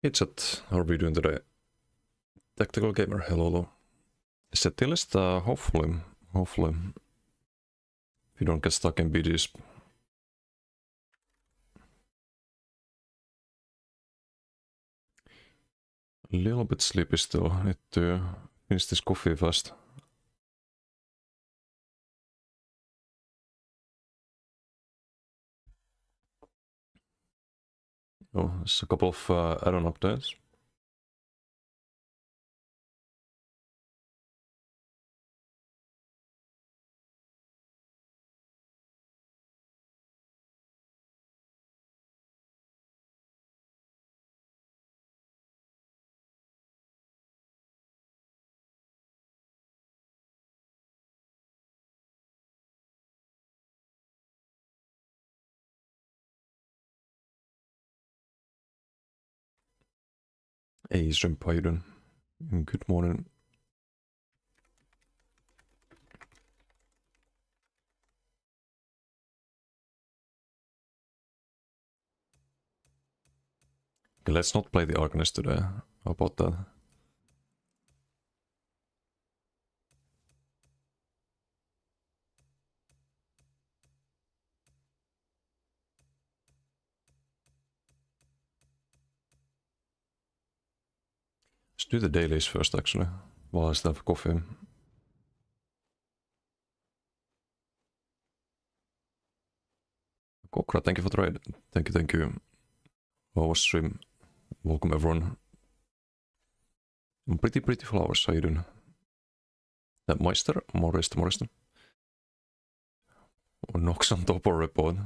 Hey chat, how are we doing today? Tactical Gamer, hello. Set list, hopefully. If you don't get stuck in BGs. A little bit sleepy still, need to finish this coffee fast. Oh, there's a couple of add-on updates. Hey Shrimp, how you doing? Good morning. Okay, let's not play the Arcanist today. How about that? Let's do the dailies first actually, while I still have coffee. Kokra, thank you for the raid. Thank you. How was stream? Welcome everyone. Pretty flowers, how you doing? Meister, Morista. Knocks on top or report.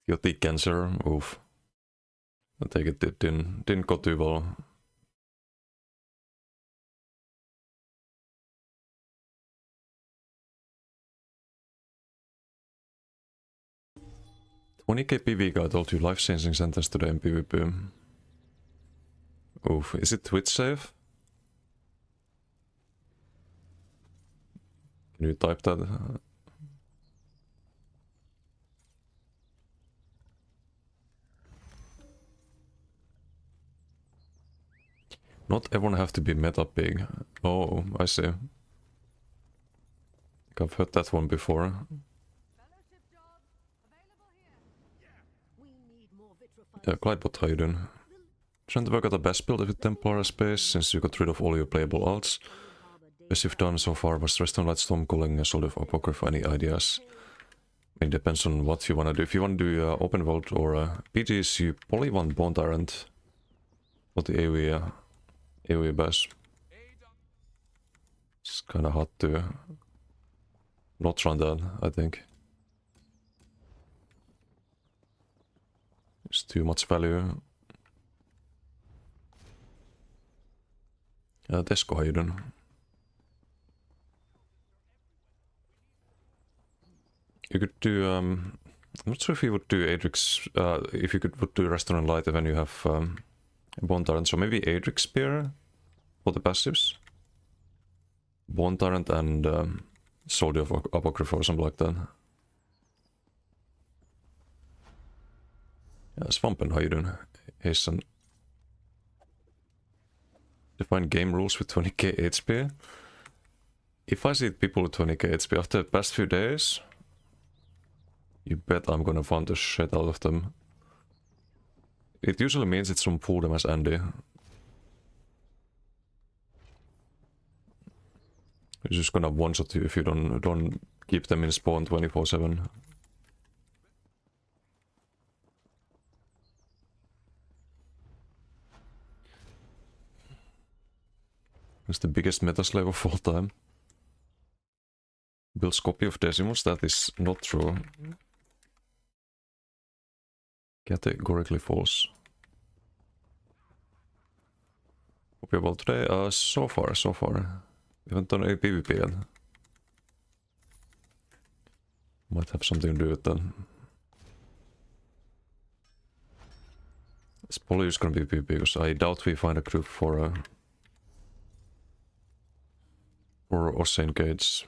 Got the cancer, oof. I take it didn't go too well. $20k PvE guy told you life-changing sentence today in PvP. Oof, is it Twitch safe? Can you type that? Not everyone have to be meta big. Oh, I see. I've heard that one before. Yeah, Glidebot, how you doing? Trying to work out the best build with Templar space since you got rid of all your playable alts. Best you've done so far was Reston Lightstorm, calling a sort of Apocrypha. Any ideas? It depends on what you want to do. If you want to do open world or PGs, you probably want Bone Tyrant. Not the AoE bash. It's kind of hard to not run that, I think. It's too much value. Tesco, how you doing? You could do, I'm not sure if you would do Adrix, if you would do Restaurant Light when you have Bone Tyrant, so maybe Adrix Spear for the passives. Bone Tyrant and Soldier of Apocrypha or something like that. Yeah, Swampen, how you doing? Hasten. Define game rules with 20k HP. If I see people with 20k HP after the past few days, you bet I'm gonna find the shit out of them. It usually means it's from full damage Andy. You're just gonna one-shot you if you don't keep them in spawn 24/7. It's the biggest meta slave of all time. Builds copy of Decimals, that is not true. Categorically false. Copy about today? So far. We haven't done any PvP yet. Might have something to do with that. It's probably just gonna be PvP because I doubt we find a group for Ossane Gates.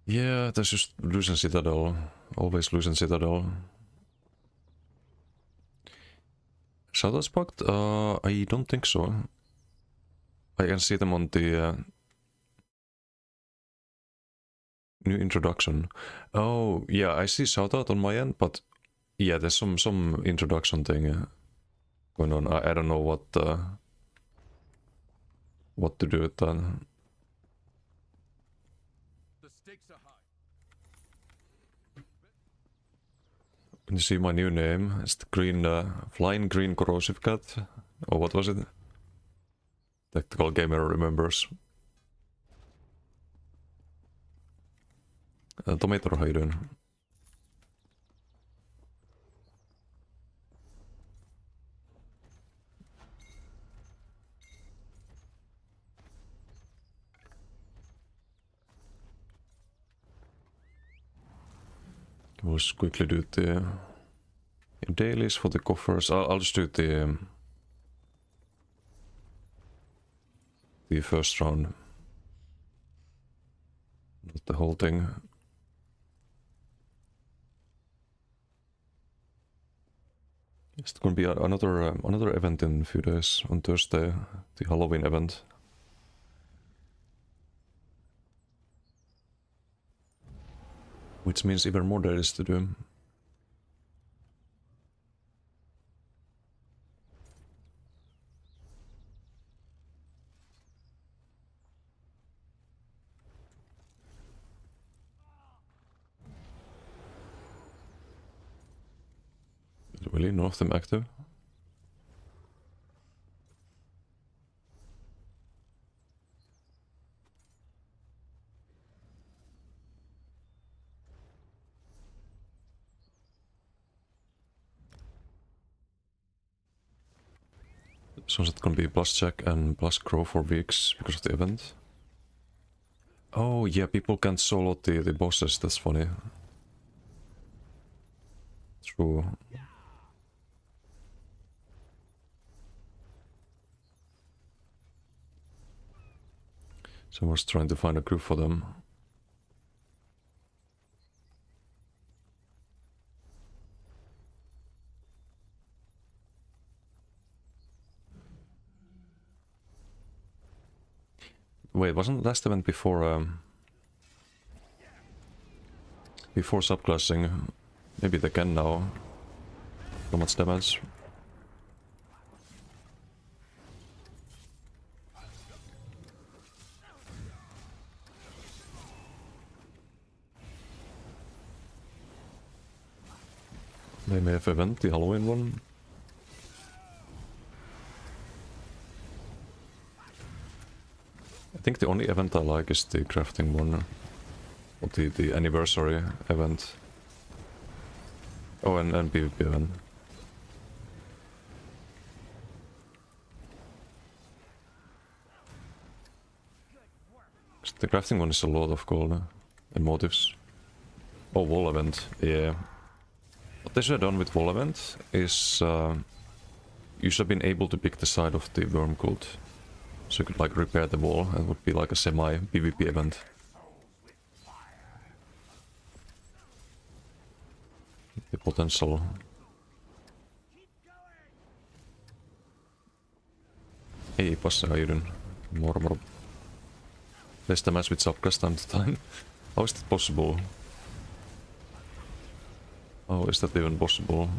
Yeah, there's just Lucian Citadel. Always Lucian Citadel. Shoutouts bugged? I don't think so. I can see them on the new introduction. Oh, yeah, I see shoutout on my end, but yeah, there's some introduction thing going on. I don't know what to do with that. The stakes are high. Can you see my new name? It's the green, flying green corrosive cat. Or what was it? Tactical gamer remembers. Tomato, how you doing? We'll just quickly do the dailies for the coffers. I'll just do the first round, not the whole thing. It's gonna be another event in a few days on Thursday, the Halloween event. Which means even more days to do. Is really none of them active? So is it gonna be plus check and plus crow for weeks because of the event? Oh yeah, people can't solo the bosses, that's funny. True. Someone's trying to find a group for them. Wait, wasn't last event before before subclassing? Maybe they can now. So much damage. They may have event, the Halloween one. I think the only event I like is the crafting one. Or the anniversary event. Oh, and PvP event. The crafting one is a lot of gold and motives. Oh, wall event, yeah. What they should have done with wall event is you should have been able to pick the side of the worm cult. So you could like repair the wall and it would be like a semi PvP event. The potential. Hey, Passa, how you doing? More. Place the match with subclass time to time. How is that possible? How is that even possible?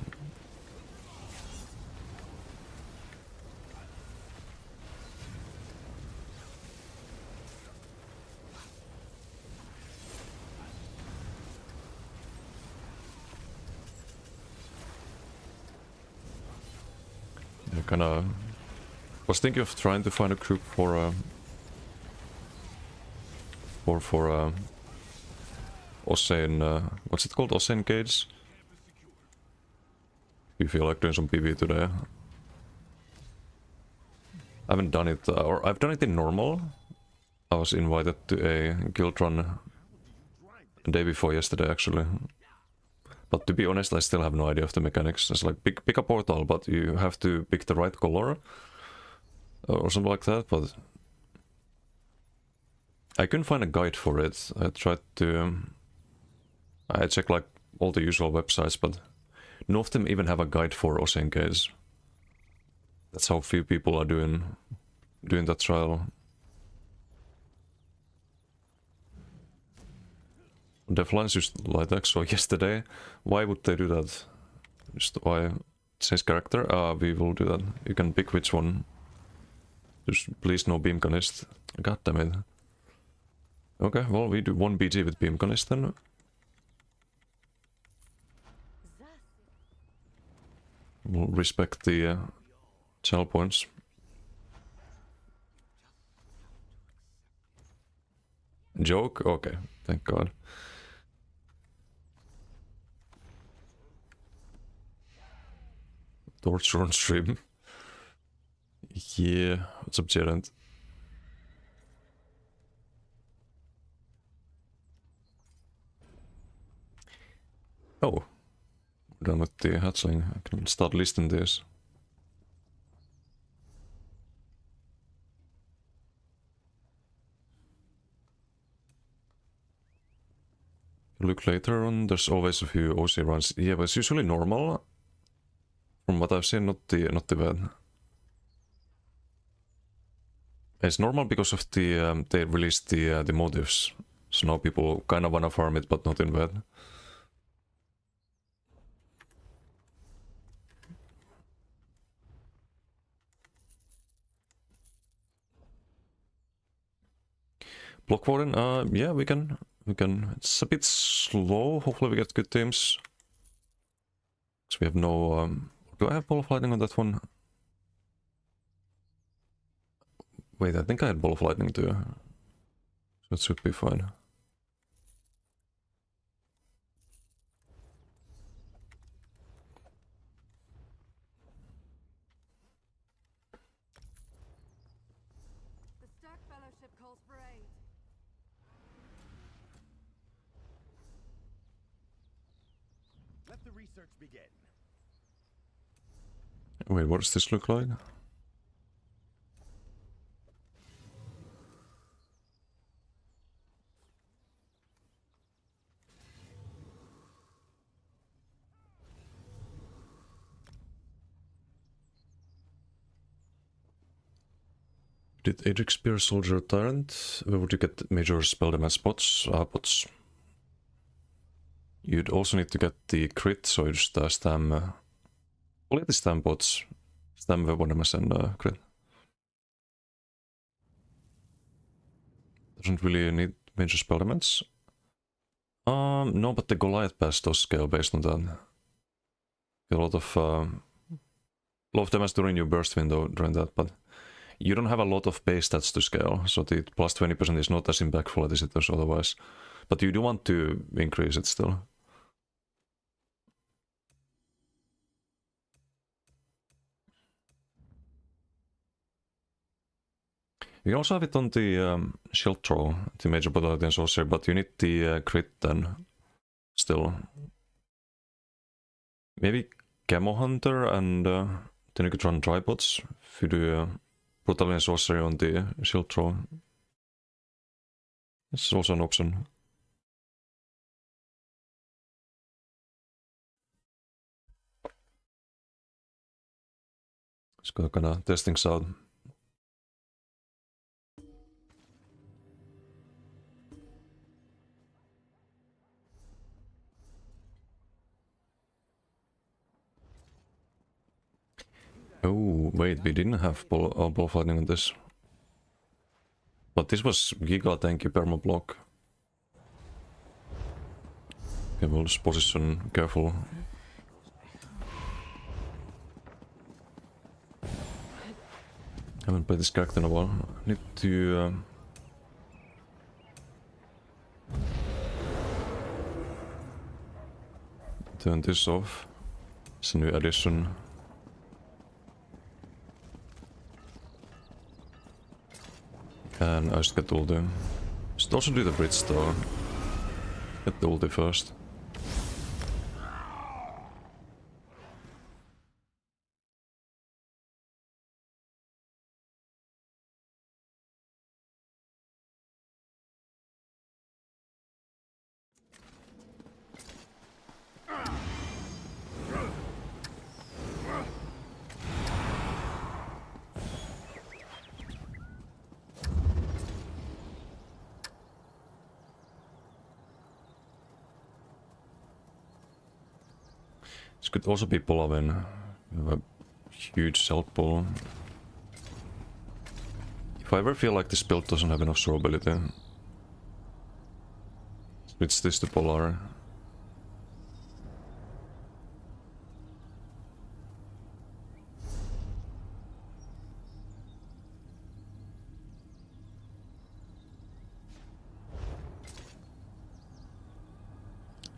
I kinda was thinking of trying to find a group for Ossane, what's it called? Ossane Cage? You feel like doing some PvE today? I haven't done it, or I've done it in normal. I was invited to a guild run the day before yesterday, actually. But to be honest, I still have no idea of the mechanics. It's like pick a portal, but you have to pick the right color or something like that. But I couldn't find a guide for it. I tried to... I checked like all the usual websites, but none of them even have a guide for Osenkes. That's how few people are doing that trial. Devlines used light axe, so yesterday. Why would they do that? Just why? Change character? We will do that. You can pick which one. Just please no beamconist. God damn it. Okay, well we do one BG with beamconist then. We'll respect the channel points. Joke? Okay, thank God. Torture on stream. Yeah, what's up, Gerent? Oh, done with the hatchling. I can start listing this. Look later on, there's always a few OC runs. Yeah, but it's usually normal. From what I've seen, not the bad. It's normal because of the they released the motives, so now people kind of wanna farm it, but not in bed. Block Warden, yeah, we can. It's a bit slow. Hopefully we get good teams. Because we have no. Do I have ball of lightning on that one? Wait, I think I had ball of lightning too. So it should be fine. The Stark Fellowship calls for aid. Let the research begin. Wait, what does this look like? Did Adrix Spear Soldier Tyrant? Where would you get major spell damage spots? Pots. You'd also need to get the crit, so you just stam... Only the stam pots. Stam weapon damage and crit. Doesn't really need major spell damage. No, but the Goliath pass does scale based on that. Get a lot of damage during your burst window during that, but you don't have a lot of base stats to scale, so the plus 20% is not as impactful as it is otherwise. But you do want to increase it still. You can also have it on the shield throw, the major battalion sorcerer, but you need the crit then. Still. Maybe Camo Hunter and then you could run tripods if you do battalion sorcery on the shield throw. This is also an option. Just gonna kinda test things out. Oh, wait, we didn't have ball fighting on this. But this was Giga tanky perma block. Okay, we'll just position careful. Haven't played this character in a while. Need to turn this off. It's a new addition. And I just get ulti. Should also do the bridge though. Get the ulti first. This could also be Polavin. We have a huge Celt pool. If I ever feel like this build doesn't have enough survivability, switch this to Polar.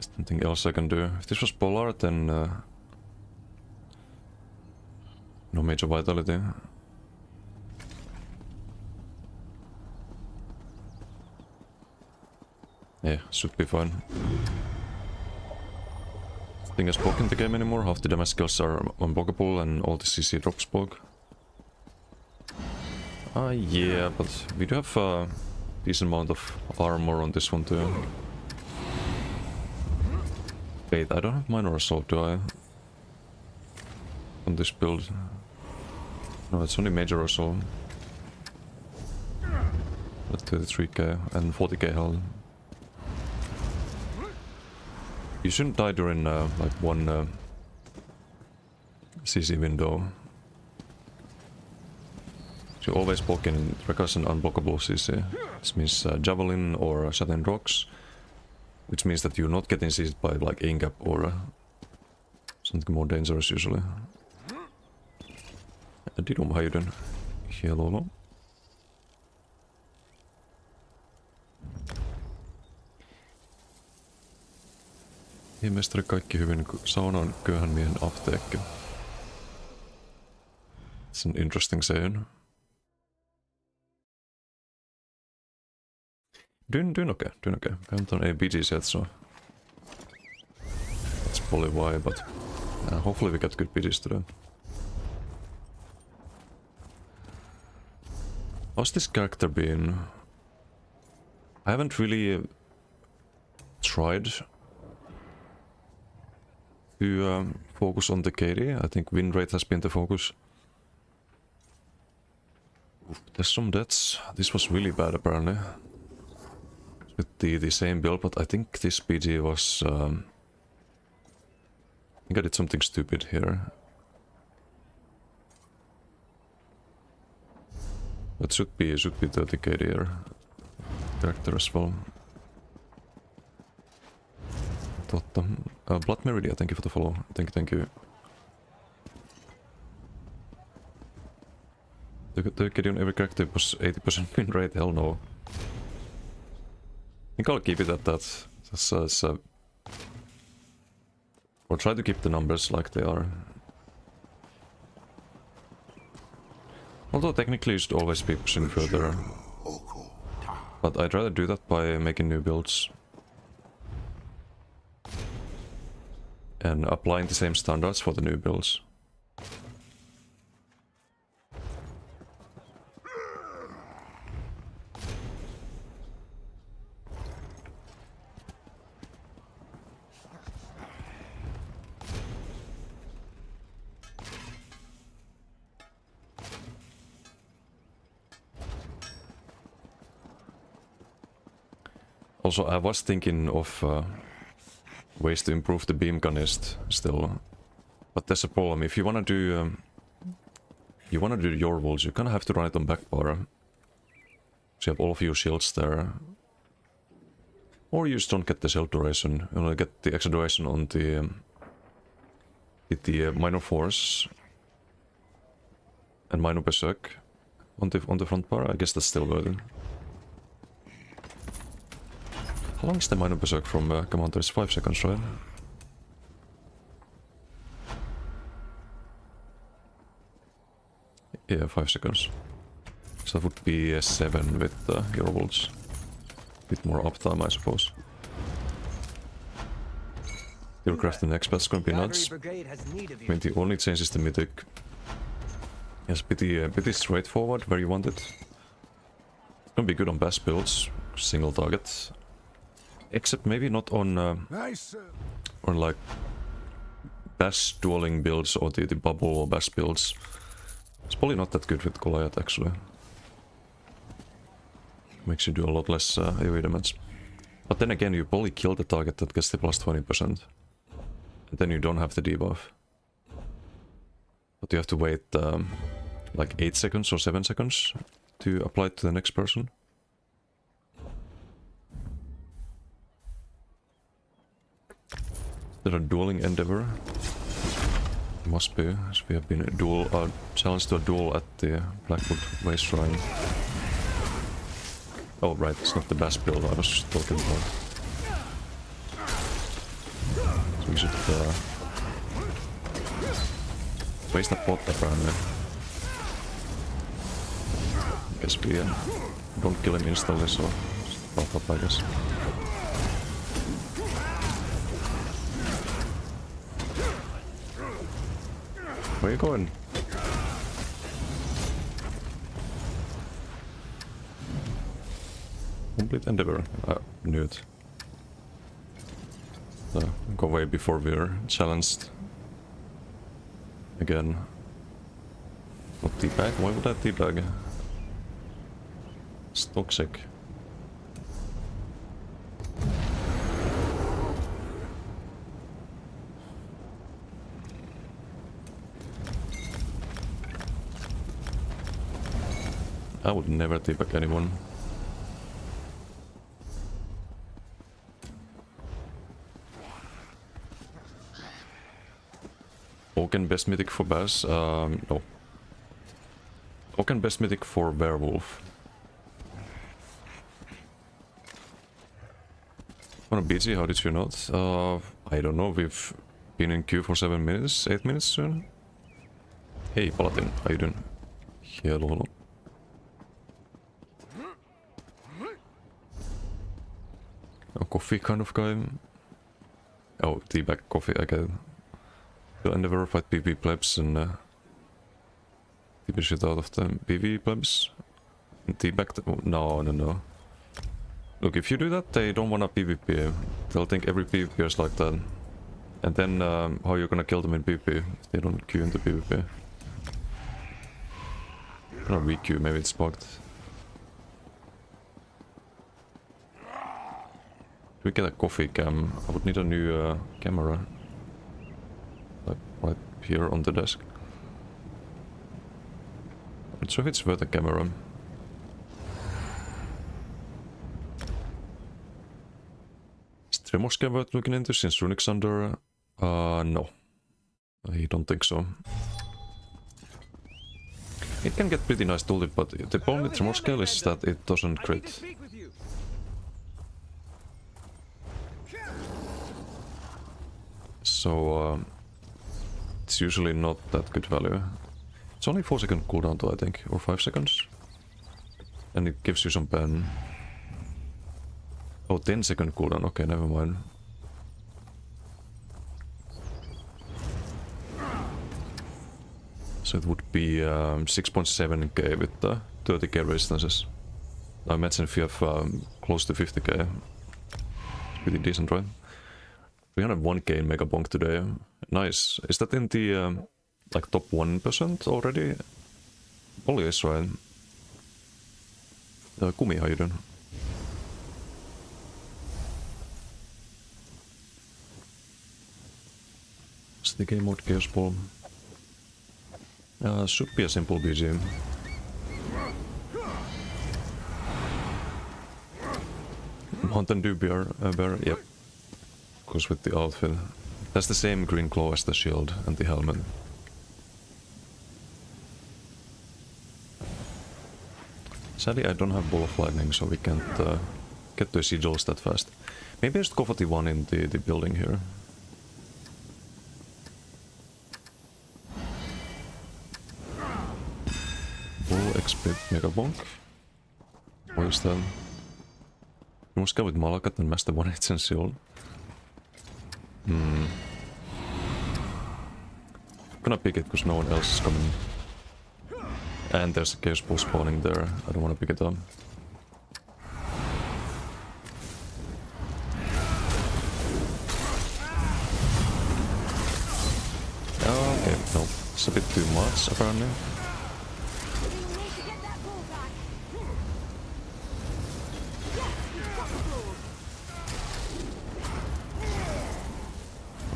Is there anything else I can do? If this was Polar, then no major vitality. Yeah, should be fine. Thing is spoke in the game anymore, half the damage skills are unblockable and all the CC drops spoke. Yeah, but we do have a decent amount of armor on this one too. Wait, I don't have minor assault, do I? On this build. No, it's only major assault. But 33k and 40k health. You shouldn't die during like one CC window. You always block in recursion unblockable CC. This means javelin or sudden rocks, which means that you're not getting seized by like Ingap or something more dangerous usually. Didum, how you doing? Hello. Ei mestari kaikki hyvin, sauna on köyhän miehen apteekki. It's an interesting saying. Doing okay, doing okay. I haven't done any BGs yet, so that's probably why, but hopefully we get good BGs today. How's this character been? I haven't really tried to focus on the KD. I think win rate has been the focus. Oof, there's some deaths. This was really bad apparently. With the same build, but I think this BG was... I think I did something stupid here. That should be 30k here. Character as well. Totta. Blood Meridia, thank you for the follow. Thank you. The KD on every character was 80% win rate, hell no. I think I'll keep it at that. Or try to keep the numbers like they are. Although technically you should always be pushing further. But I'd rather do that by making new builds. And applying the same standards for the new builds. Also, I was thinking of ways to improve the beam gunist still, but there's a problem. If you wanna do your walls, you kinda have to run it on back bar. So you have all of your shields there, or you just don't get the shield duration. You only get the extra duration on the minor force and minor berserk on the front bar. I guess that's still worth it. How long is the minor berserk from Commander? It's 5 seconds, right? Yeah, 5 seconds. So that would be 7 with hero bolts. Bit more uptime, I suppose. Hillcraft and X-Bat's gonna be nuts. I mean, the only change is the mythic. Yes, pretty straightforward where you want it. It's gonna be good on bass builds, single target. Except maybe not on like bass dueling builds or the bubble or bass builds. It's probably not that good with Goliath actually. Makes you do a lot less AoE damage. But then again, you probably kill the target that gets the plus 20%. And then you don't have the debuff. But you have to wait like 8 seconds or 7 seconds to apply it to the next person. Is there a dueling endeavor? Must be, as we have been challenged to a duel at the Blackwood Way Shrine. Oh right, it's not the best build I was talking about. So we should waste the pot apparently. Guess we don't kill him instantly, so just buff up I guess. Where are you going? Complete endeavor. I knew it. Go away before we're challenged. Again. Not teabag? Why would I teabag? It's toxic. I would never teabag anyone. Oaken best mythic for Bass? No. Oaken best mythic for Werewolf. On a BG, how did you not? I don't know, we've been in queue for 7 minutes, 8 minutes soon. Hey Paladin, how you doing? Hello. A coffee kind of guy. Oh, teabag coffee, I get it. You'll never fight PvP plebs and TP shit out of the PvE plebs. And teabag no. Look, if you do that, they don't wanna PvP. They'll think every PvP is like that. And then how are you gonna kill them in PvP if they don't queue into PvP? Gonna re-queue, maybe it's bugged. We get a coffee cam. I would need a new camera. Like right here on the desk. I'm not sure if it's worth a camera. Is Tremorskia worth looking into since Runic's under? No. I don't think so. It can get pretty nice tulip, but the problem with Tremorskia is that it doesn't crit. So it's usually not that good value. It's only 4-second cooldown though, I think, or 5 seconds. And it gives you some pen. Oh, 10-second cooldown, okay, never mind. So it would be 6.7k with the 30k resistances. I imagine if you have close to 50k, it's pretty decent, right? 301k in Mega Bonk today. Nice. Is that in the like top 1% already? Probably is, right? Kumi, how you doing? What's the game mode Chaos Ball? Should be a simple BGM. Mountain Dew bear, yep. Goes with the outfit. That's the same green claw as the shield and the helmet. Sadly, I don't have Ball of Lightning, so we can't get the sigils that fast. Maybe I should go for the one in the building here. Bull Expert Mega Bonk. What is that? You must go with Malakat and Master 1-8 and Shield. Gonna pick it because no one else is coming. And there's a Chaos Ball spawning there. I don't want to pick it up. Oh, okay, no. It's a bit too much apparently.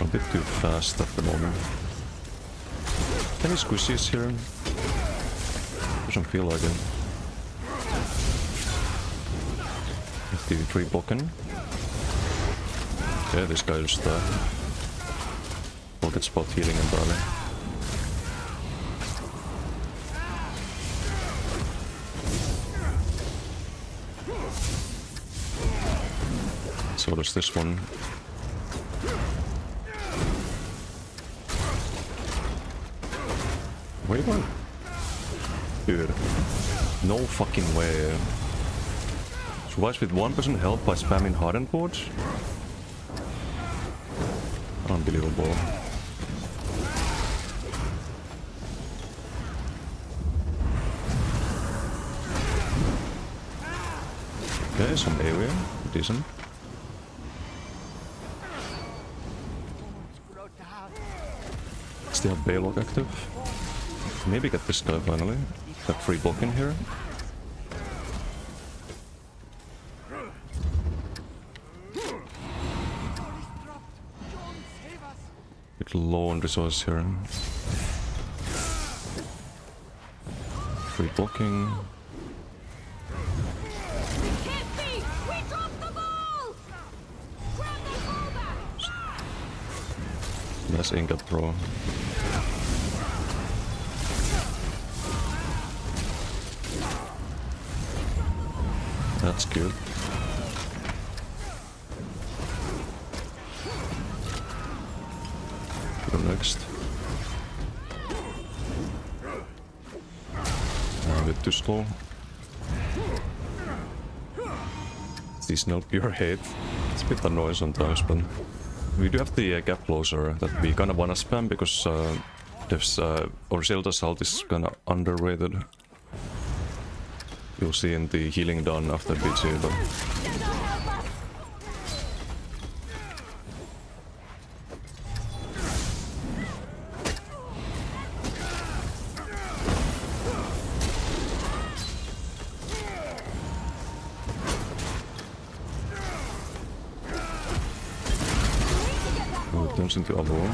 A bit too fast at the moment. Any squishies here? Doesn't feel like it. TV3 blocking. Yeah, this guy just will get spot healing entirely. So does this one. Wait, what? Dude. No fucking way. Survives with 1% health by spamming hardened boards? Unbelievable. Okay, some area. Decent. Still have Baylog active. Maybe get this guy finally. Got free block in here. Bit low on resource here. Free blocking. Nice ingot throw. That's good. Go next. A bit too slow. Seasonal pure hate. It's a bit annoying sometimes, but we do have the gap closer that we kinda wanna spam because there's or Zelda's ult is kinda underrated. You'll see in the healing done after BG, but oh, it turns into Avo.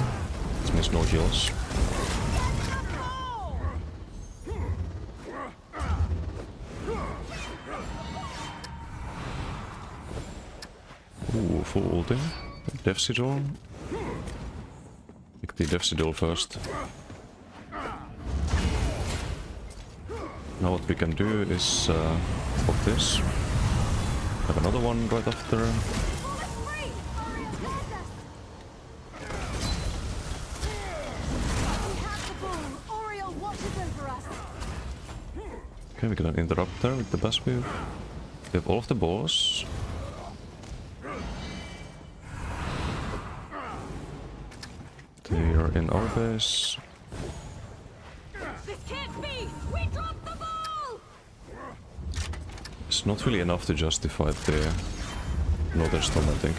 This means no heals. Ooh, full ulting. Death Sigil. Pick the Death Sigil first. Now what we can do is pop this. Have another one right after. Okay, we can interrupt there with the bass wave. We have all of the balls. They are in our base. This can't be! We dropped the ball! It's not really enough to justify the Northern Storm, I think.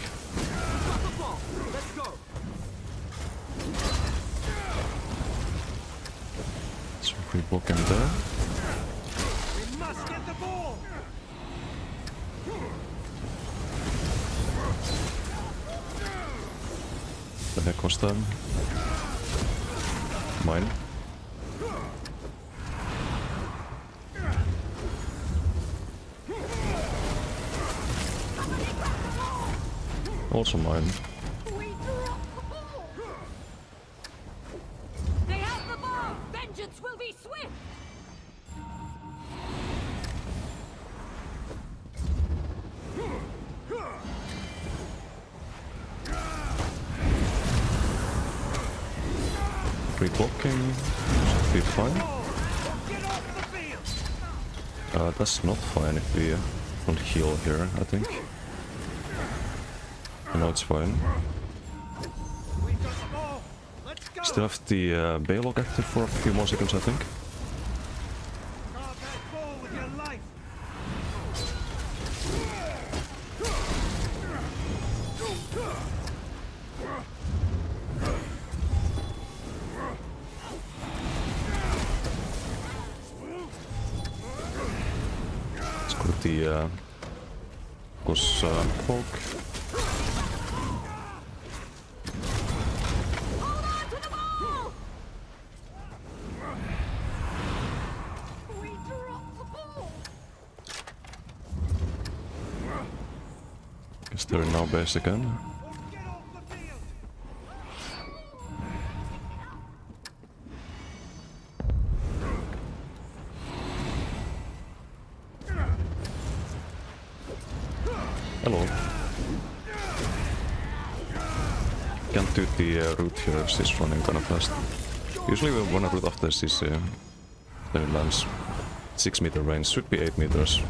So free block him there. We must get the ball! The heck was that? Mine. Also mine. We dropped the ball! They have the ball! Vengeance will be swift! Free blocking. Should be fine. Get off the field! That's not fine if we don't heal here, I think. No, it's fine. We got the ball! Let's go! Still have the Baylog active for a few more seconds, I think. Guard that ball with your life! Let's go with the poke. Is there now base again? Get off the field! Hello. Can't do the route here, she's running kinda fast. Usually we wanna route after CC. Then it lands. 6 meter range, should be 8 meters.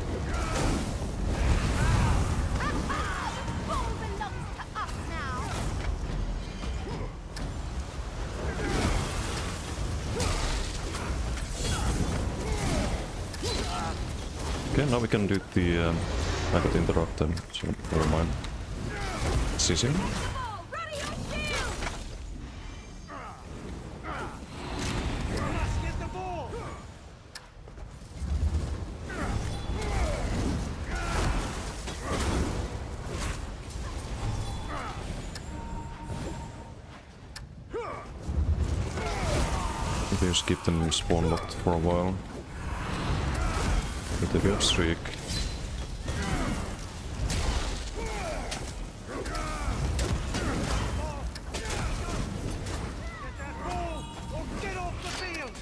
The ball belongs to us now. Okay, now we can do the... I got interrupted, so never mind. CC. Ball, ready your shield! Must get the ball! Maybe just keep them spawn locked for a while. With a good streak. Get that ball or get off the field!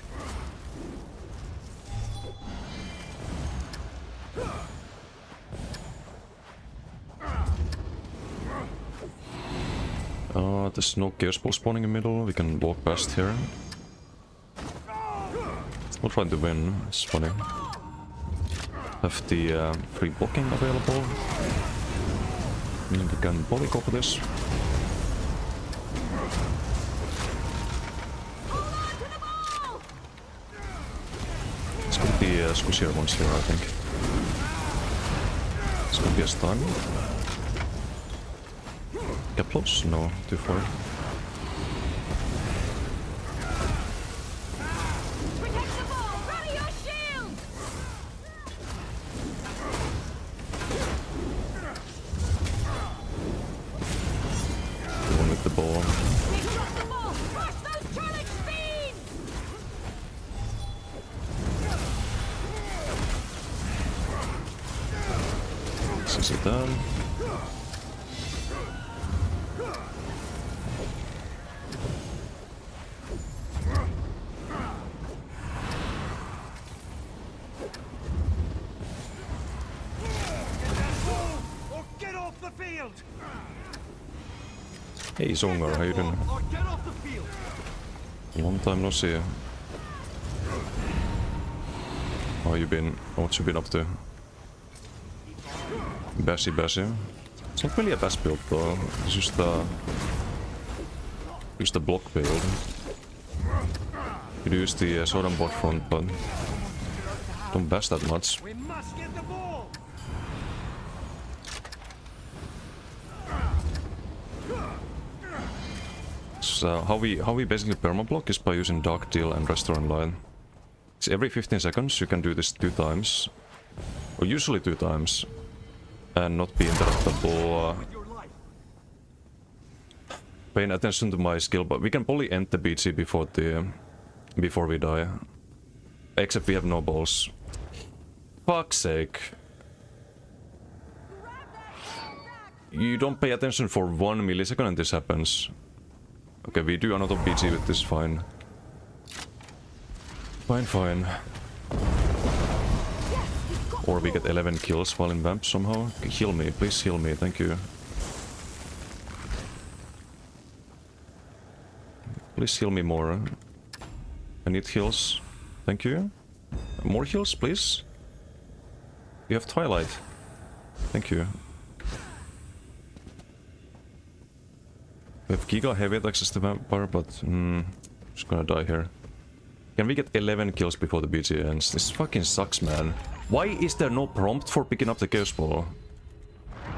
There's no chaos ball spawning in the middle, we can walk past here. We'll try to win, it's funny. Have the free blocking available. And we can polycop this. Hold on to the ball! It's gonna be squishier ones here, I think. It's gonna be a stun. Get close? No, too far. Protect the ball, ready your shield! One with the ball. We drop the ball, crush those charging speeds! CC down. Get that ball or get off the field! Hey Zongar, how you doing? Or get off the field! Long time no see. How you been? What you been up to? Bashy. It's not really a bash build though, it's just a block build. You use the sword and bot front, but don't bash that much. We must get the ball! So how we basically permablock is by using Dark Deal and Restaurant Line. So every 15 seconds you can do this 2 times, or usually 2 times, and not be interruptible. Your life! Paying attention to my skill, but we can probably end the BG before we die. Except we have no balls. Fuck's sake. You don't pay attention for 1 millisecond and this happens. Okay, we do another BG with this, fine. Fine. Or we get 11 kills while in Vamp somehow. Heal me, please heal me, thank you. Please heal me more. I need heals. Thank you. More heals, please. You have Twilight. Thank you. We have Giga heavy attacks as the vampire, but just gonna die here. Can we get 11 kills before the BG ends? This fucking sucks, man. Why is there no prompt for picking up the Chaos Ball?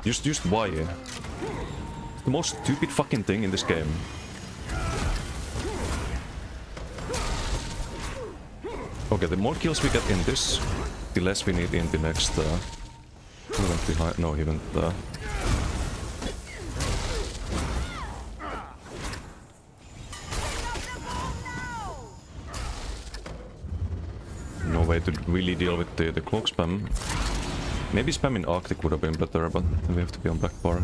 Just why? It's the most stupid fucking thing in this game. Okay, the more kills we get in this, the less we need in the next... He went behind... No, he went... No way to really deal with the cloak spam. Maybe spamming Arctic would have been better, but then we have to be on black bar.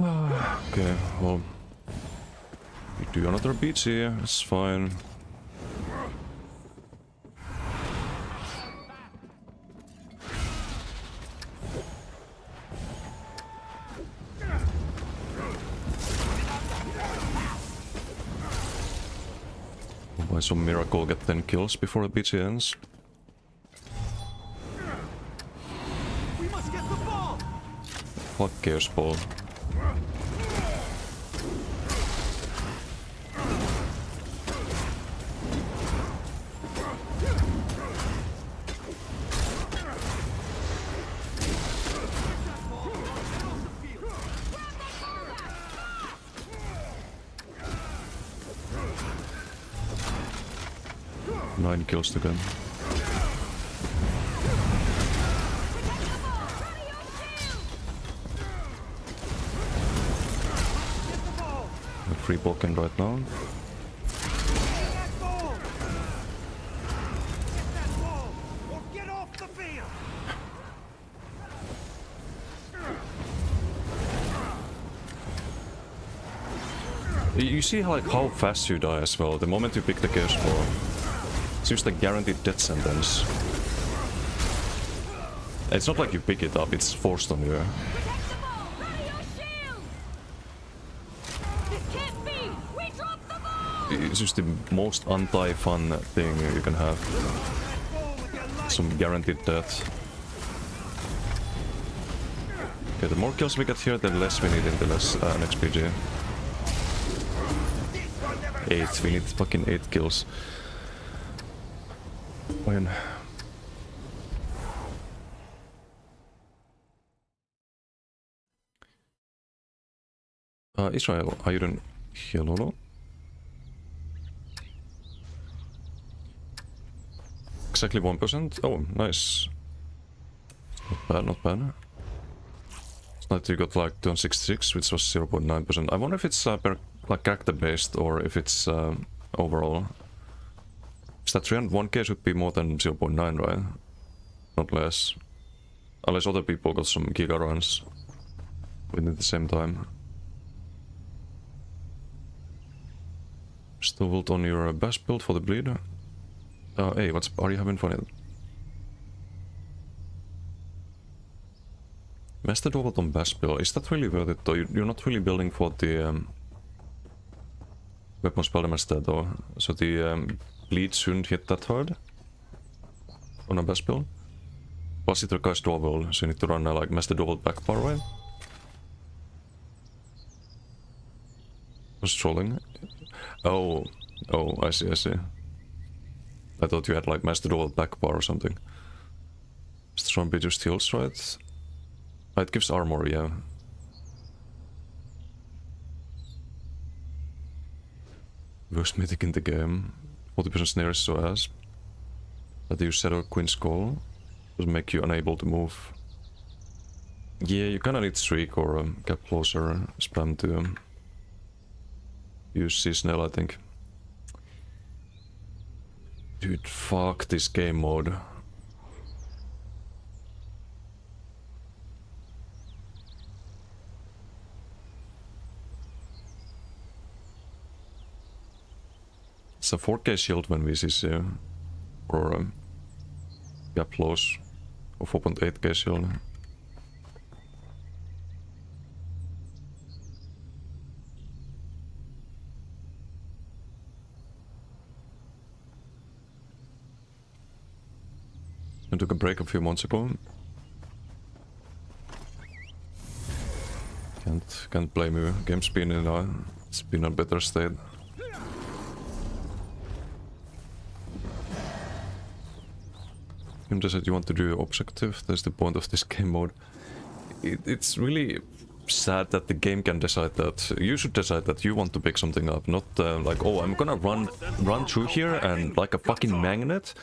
Okay, well... We do another beach here, it's fine. By some miracle get 10 kills before the beach ends. We must get the ball. Fuck Chaos Ball. Nine kills to go. I'm free blocking right now. That ball. Get that ball or get off the field. You see how fast you die as well, the moment you pick the Chaos Ball. It's just a guaranteed death sentence. It's not like you pick it up, it's forced on you. Protect the ball! Ready your shield! This can't be! We dropped the ball! It's just the most anti-fun thing you can have. Ball with your life. Some guaranteed death. Okay, the more kills we get here, the less we need in the next PG. 8, we need fucking 8 kills. Fine. Israel, iron yellow. Exactly 1%. Oh, nice. Not bad, not bad. It's not you got like 266, which was 0.9%. I wonder if it's per like character based or if it's overall. Is that 301k should be more than 0.9, right? Not less. Unless other people got some giga runs within the same time. Still ult on your bash build for the bleed. Hey, are you having fun? Master doubled on bash build. Is that really worth it though? You're not really building for the weapon spell damage there though. So the bleed shouldn't hit that hard on a bash build. Plus it requires double, so you need to run like master double back bar, right? Was trolling. Oh, I see, I see. I thought you had like master double back bar or something. Strong be just heals, right? It gives armor, yeah. Worst mythic in the game. 40% snare is so ass. That you settle Queen's Call. Does make you unable to move. Yeah, you kinda need streak or get closer spam to use seasonal, I think. Dude, fuck this game mode. It's a 4k shield when VCC or gap close or 4.8k shield. I took a break a few months ago. Can't blame you. Game's been in it's been a better state. You said you want to do objective. That's the point of this game mode. It's really sad that the game can decide that. You should decide that you want to pick something up, not like, oh, I'm gonna run through here and like a fucking magnet.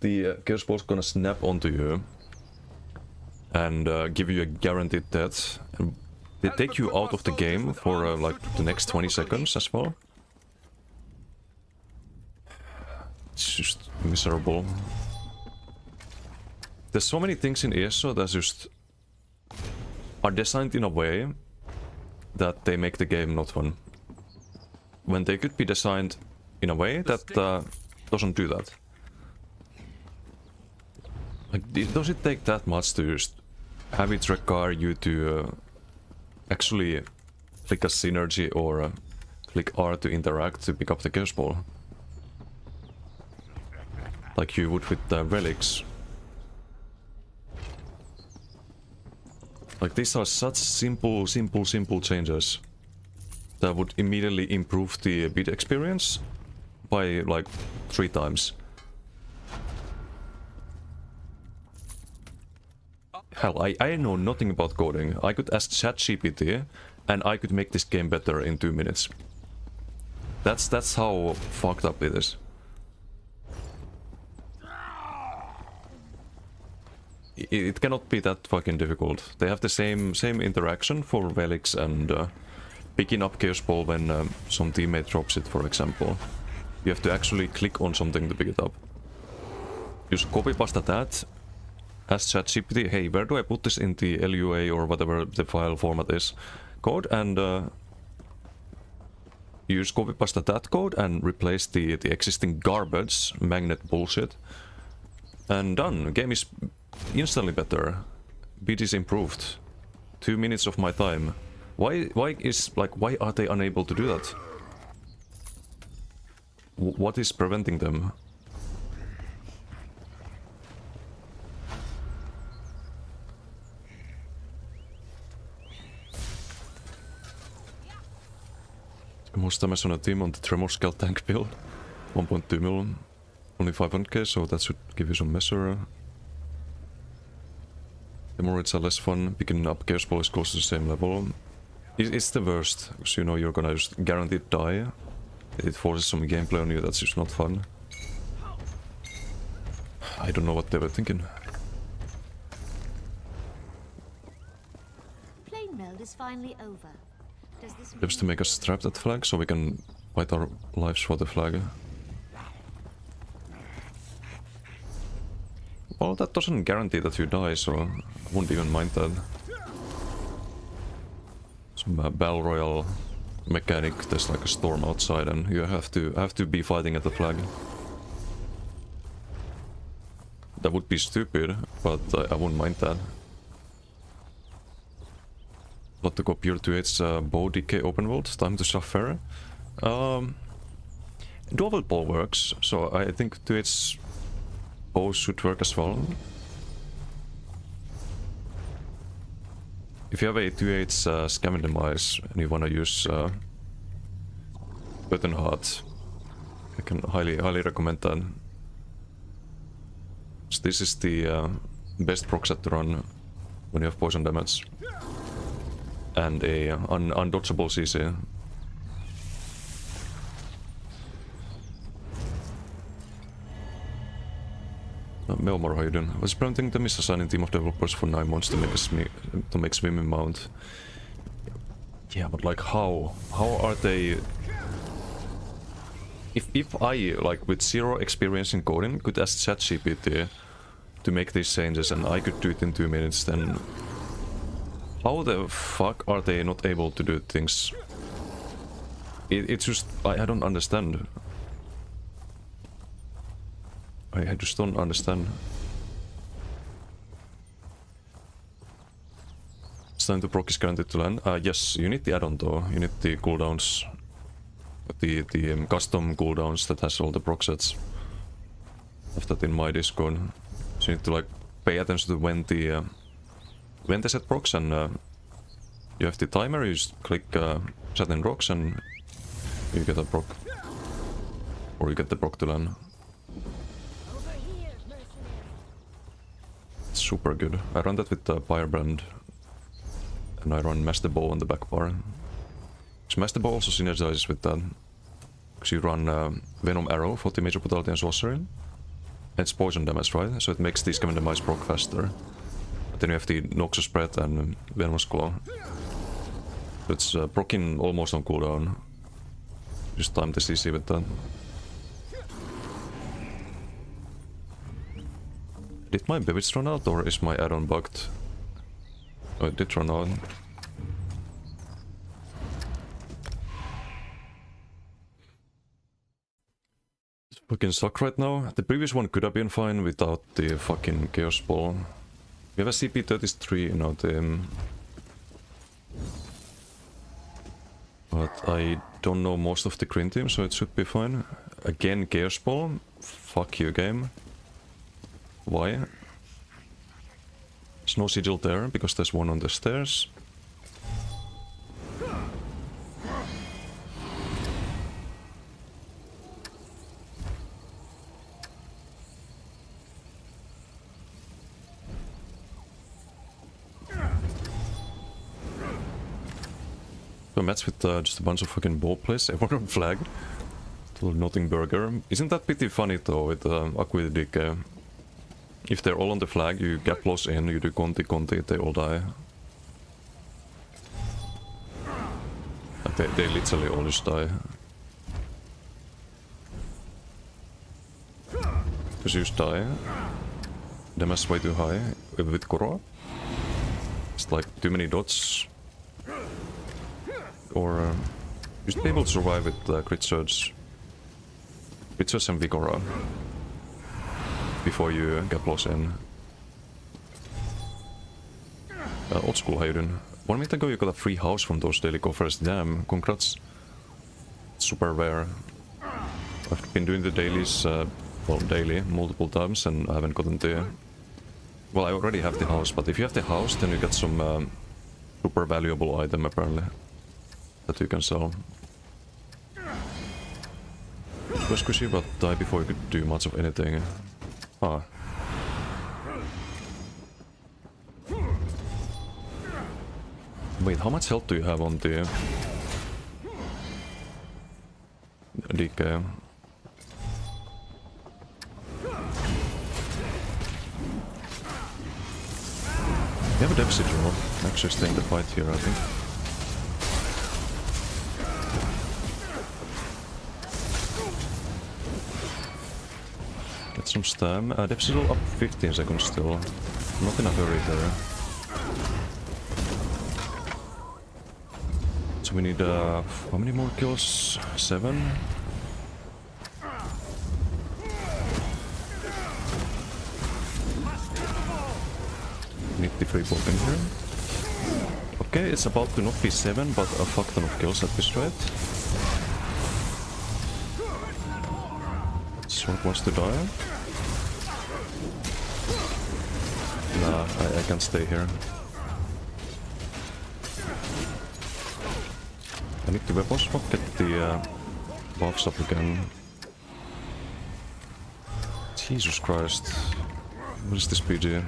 The Chaos Ball's gonna snap onto you and give you a guaranteed death. And they take you out of the game for like the next 20 seconds as well. It's just miserable. There's so many things in ESO that just are designed in a way that they make the game not fun. When they could be designed in a way that doesn't do that. Like, does it take that much to just have it require you to actually click a synergy or click R to interact to pick up the Chaos Ball? Like you would with the relics. Like these are such simple changes that would immediately improve the bid experience by like 3 times. Hell, I know nothing about coding. I could ask ChatGPT and I could make this game better in 2 minutes. That's how fucked up it is. It cannot be that fucking difficult. They have the same interaction for relics and picking up Chaos Ball when some teammate drops it, for example. You have to actually click on something to pick it up. Just copy pasta that. Ask ChatGPT, hey, where do I put this in the LUA or whatever the file format is code, and use copy pasta that code and replace the existing garbage magnet bullshit. And done. Game is instantly better. Beat is improved. 2 minutes of my time. Why are they unable to do that? What is preventing them? Most damage on a team on the Tremor Scale tank build. 1.2 mil. Only 500k, so that should give you some measure. The more it's less fun, picking up Chaos Ball is close to the same level. It's the worst, because you know you're gonna just guaranteed die. It forces some gameplay on you that's just not fun. I don't know what they were thinking. Plane meld is finally over. Does this Just to make us trap that flag so we can fight our lives for the flag. Well, that doesn't guarantee that you die, so I wouldn't even mind that. Some Battle Royale mechanic, there's like a storm outside and you have to be fighting at the flag. That would be stupid, but I wouldn't mind that. What to go pure 2H bow DK open world, time to suffer. Dual ball works, so I think 2H bow should work as well. If you have a 2H Scam Demise and you wanna use Button Heart, I can highly recommend that. So this is the best proc set to run when you have poison damage. And a undodgeable CC. Melmar, how you doing? I was preventing them is assigning team of developers for 9 months to make swimming mount. Yeah, but like how? How are they? If I, like with 0 experience in coding, could ask ChatGPT to make these changes and I could do it in 2 minutes, then how the fuck are they not able to do things? It's just I don't understand. I just don't understand. It's time to proc is guaranteed to land. Yes, you need the add-on though. You need the cooldowns. The custom cooldowns that has all the proc sets. I have that in my Discord. So you need to like pay attention to when the set procs, and you have the timer, you just click set and rocks and you get a proc. Or you get the proc to land. It's super good. I run that with the Firebrand. And I run Master Bow on the back bar. So Master Bow also synergizes with that. Because you run Venom Arrow for the Major Brutality and Sorcery. And it's poison damage, right? So it makes these Scam Demise proc faster. But then you have the Noxus Spread and Venomous Claw. So it's proccing almost on cooldown. Just time the CC with that. Did my bevits run out or is my add-on bugged? Oh, it did run out. It's fucking suck right now. The previous one could have been fine without the fucking Chaos Ball. We have a CP33 in our team. But I don't know most of the green team, so it should be fine. Again, Chaos Ball. Fuck you, game. Why? There's no sigil there, because there's one on the stairs. A match with just a bunch of fucking ball plays, everyone on flag. Little nothing burger. Isn't that pretty funny though with Aqua DK? If they're all on the flag, you gap close in, you do Conti, they all die. They literally all just die. Because you just die. Damage way too high. With Koro. It's like too many dots. Or you should be able to survive with crit surge. Crit surge and Vigora. Before you get close in. Old school, how you doing? 1 minute ago you got a free house from those daily coffers. Damn, congrats. Super rare. I've been doing the dailies, well, daily, multiple times, and I haven't gotten the... Well, I already have the house, but if you have the house, then you get some super valuable item, apparently. That you can sell. It was squishy, but die before you could do much of anything. Ah. Wait, how much health do you have on the DK? We have a deficit roll. Actually staying the fight here, I think. Get some stam. Deficit roll up 15 seconds still. Not in a hurry there. So we need how many more kills? 7? Need the free poke in here. Okay, it's about to not be 7, but a fuck ton of kills at this rate. Sword wants to die. Nah, I can't stay here. I need to weapon swap, get the buffs up again. Jesus Christ. What is this PG?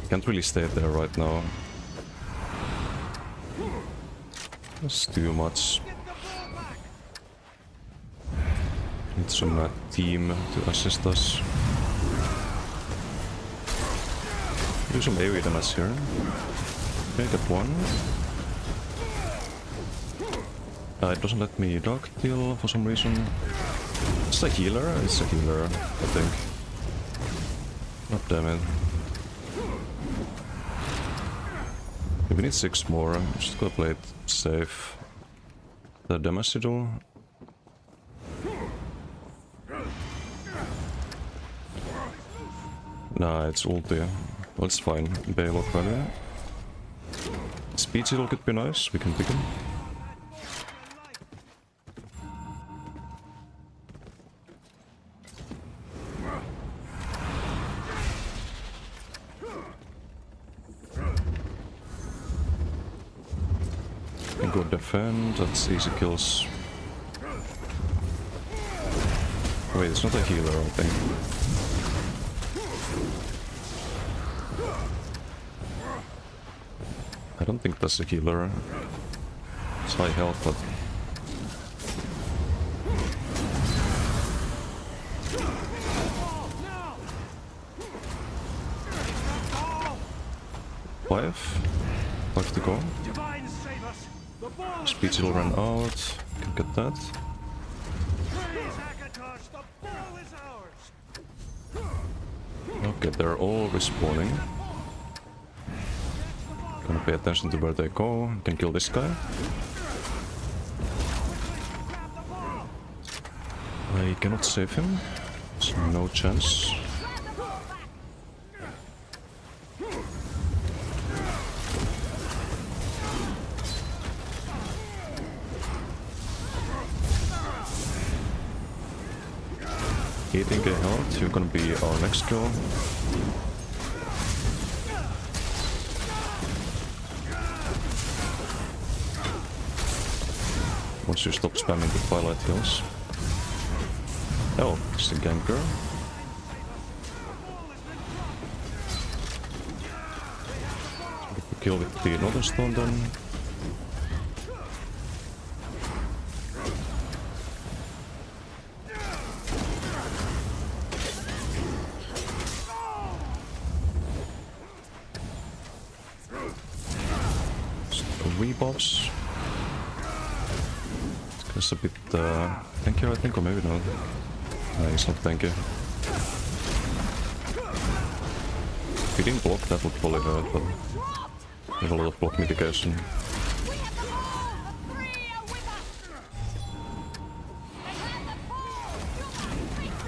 Can't really stay there right now. That's too much. Need some team to assist us. Do some AoE damage here. Okay, get one. It doesn't let me dog deal for some reason. It's a healer? It's a healer, I think. God damn it. We need 6 more. I'm just gonna play it safe. The damage sigil. Nah, it's ulti. Well, it's fine. Baylock value. Speed sigil could be nice. We can pick him. Good defend, that's easy kills. Wait, it's not a healer, I think. I don't think that's a healer. It's high health, but... Five to go. Speed will run out. Can get that. charge, the ball is ours! Okay, they're all respawning. Gonna pay attention to where they go. Can kill this guy. I cannot save him. So no chance. Grab the ball back. Eating a health, you're gonna be our next kill. Once you stop spamming the twilight kills. Oh, it's a ganker. Kill with the northern stone then. Rebuffs. It's a bit tanky, I think, or maybe not. It's not tanky. If he didn't block, that would probably hurt, but we have a lot of block mitigation. We have the ball. The three are with us. They have the ball. You must beat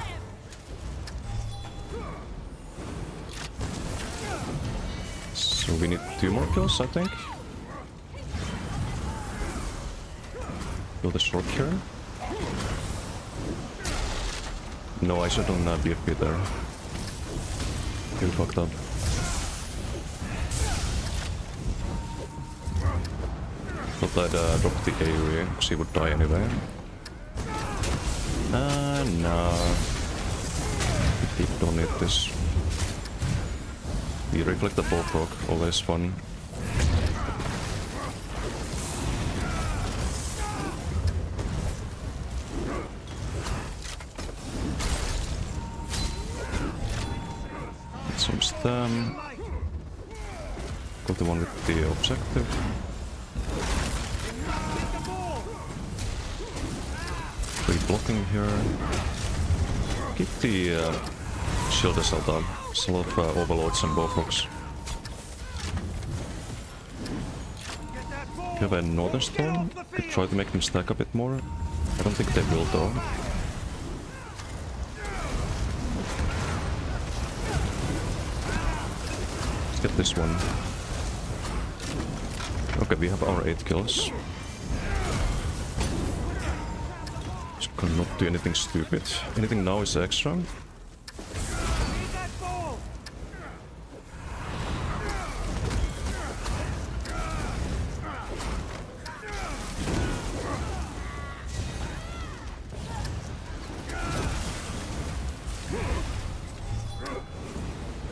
them. So we need 2 more kills, I think. Kill the short here. No, I should have done BFP there. You fucked up. Thought I'd drop the AoE, because he would die anyway. Nah. We don't need this. The reflectable proc, always fun. Some stam. Got the one with the objective. Free blocking here. Keep the shield assault up. There's a lot of overlords and bullfrogs. You have a northern stone. Could try to make them stack a bit more. I don't think they will though. Get this one. Okay, we have our 8 kills. Just gonna not do anything stupid. Anything now is extra.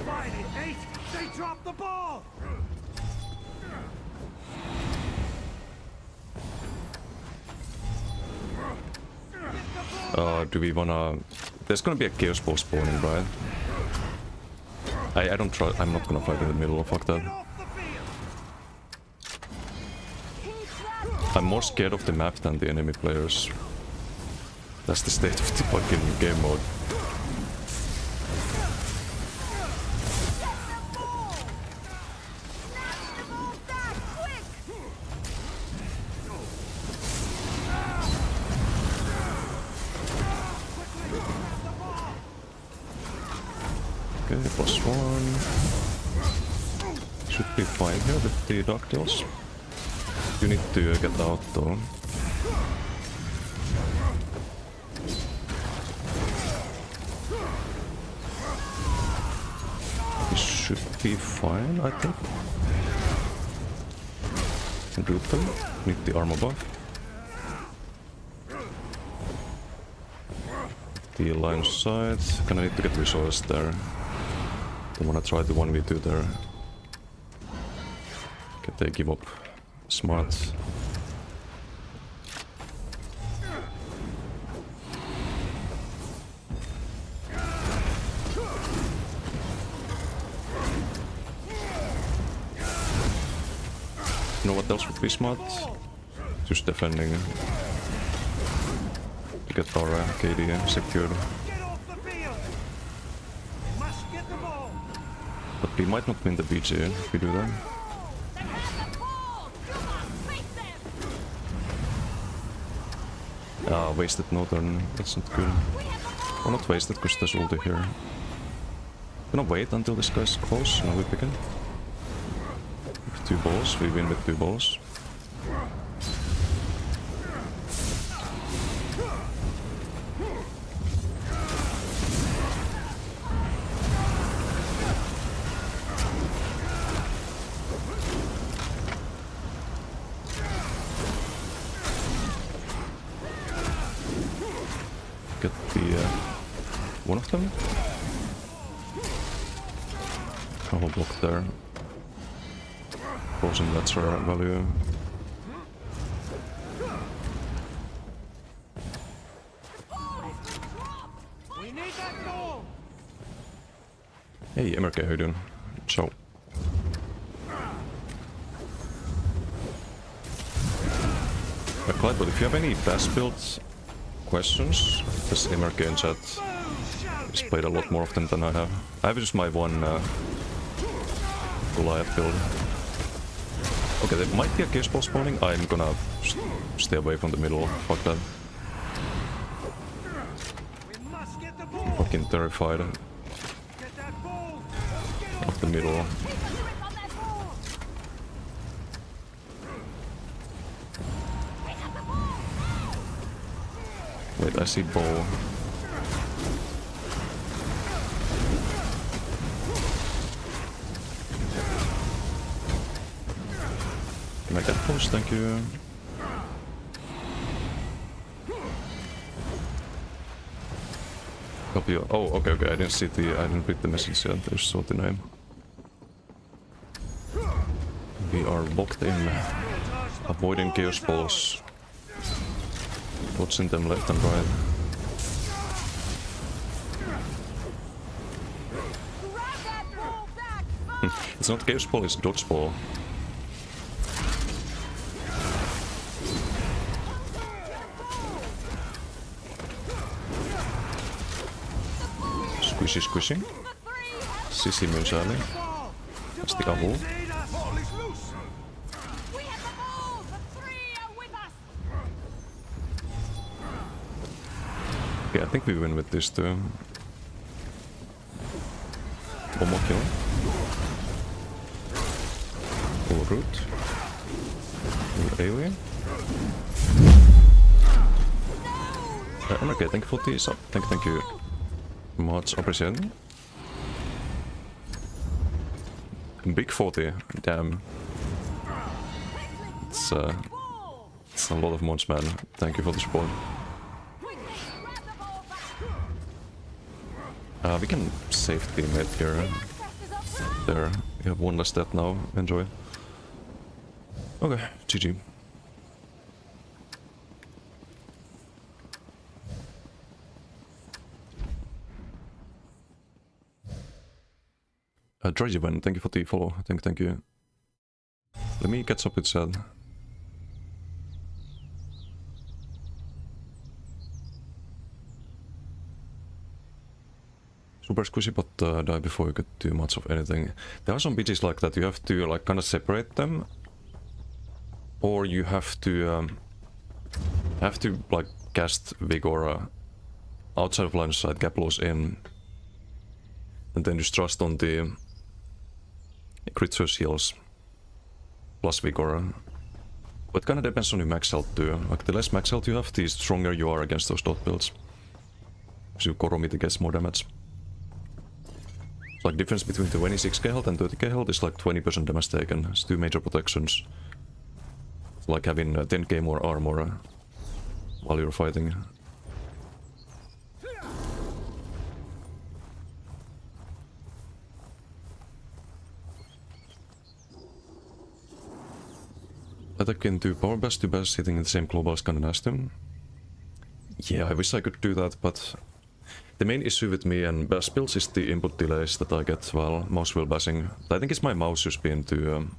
Finally, 8! They dropped the ball! Do we wanna... There's gonna be a chaos ball spawning, right? I don't try... I'm not gonna fight in the middle, fuck that. Get off the field! Keep that I'm more scared of the map than the enemy players. That's the state of the fucking game mode. ball. Snatch the ball back, quick. Okay, +1. Should be fine here with the ducktails. You need to get out though. This should be fine, I think. Can root them. Need the armor buff. The line of sight. Gonna need to get resources there. Don't wanna try the 1v2 there. Okay, they give up. Smart. You know what else would be smart? Just defending. to get our KD secured. Get off the field! We must get the ball! But we might not win the BG if we do that. They have the ball! You must face them! Wasted no turn. That's not good. We have the ball! Or not wasted because there's ulti here. Gonna wait until this guy's close. Now we pick him. With 2 balls. We win with 2 balls. Get the one of them. I will block there. Frozen that's our value. We need that goal! Hey MRK, how you doing? So Clyde, but if you have any best builds questions, this MRK in chat is played a lot more often than I have. I have just my one Goliath build. Okay, there might be a case ball spawning. I'm gonna stay away from the middle. Fuck that. We must get the ball! Fucking terrified Get that ball! Get of the middle. Keep a grip on that ball! We have the ball! Wait, I see bow. Can I get push? Thank you. Copy. Oh, okay, okay. I didn't see the. I didn't read the message yet. I just saw the name. We are locked in, avoiding chaos balls, watching them left and right. Grab that ball back! It's not chaos ball. It's dodge ball. Squishy, squishy. Sissy Munsali. That's the avu. Ball is loose! We have the ball! The 3 are with us! Yeah, I think we win with this too. One more kill. Full root. Full AoE. Okay, thank you for the sub. Thank you. Much appreciated. Big 40, damn. It's a lot of mods, man. Thank you for the support. We can save teammate here. There, you have one less death now. Enjoy. Okay, GG. Drogivan, thank you for the follow. Thank you. Let me catch up with Sad. Super squishy, but die before you get too much of anything. There are some bitches like that. You have to like kind of separate them, or you have to like cast Vigor outside of line of sight, Gaplos in, and then just trust on the crit source heals plus Vigor. But it kind of depends on your max health too. Like the less max health you have, the stronger you are against those dot builds. So Koro mitigates more damage. Like difference between 26k health and 30k health is like 20% damage taken. It's 2 major protections. It's like having 10k more armor while you're fighting. Attack into power best to best, hitting in the same global is kinda nasty. Yeah, I wish I could do that, but the main issue with me and best builds is the input delays that I get while mouse wheel bashing. I think it's my mouse just being too...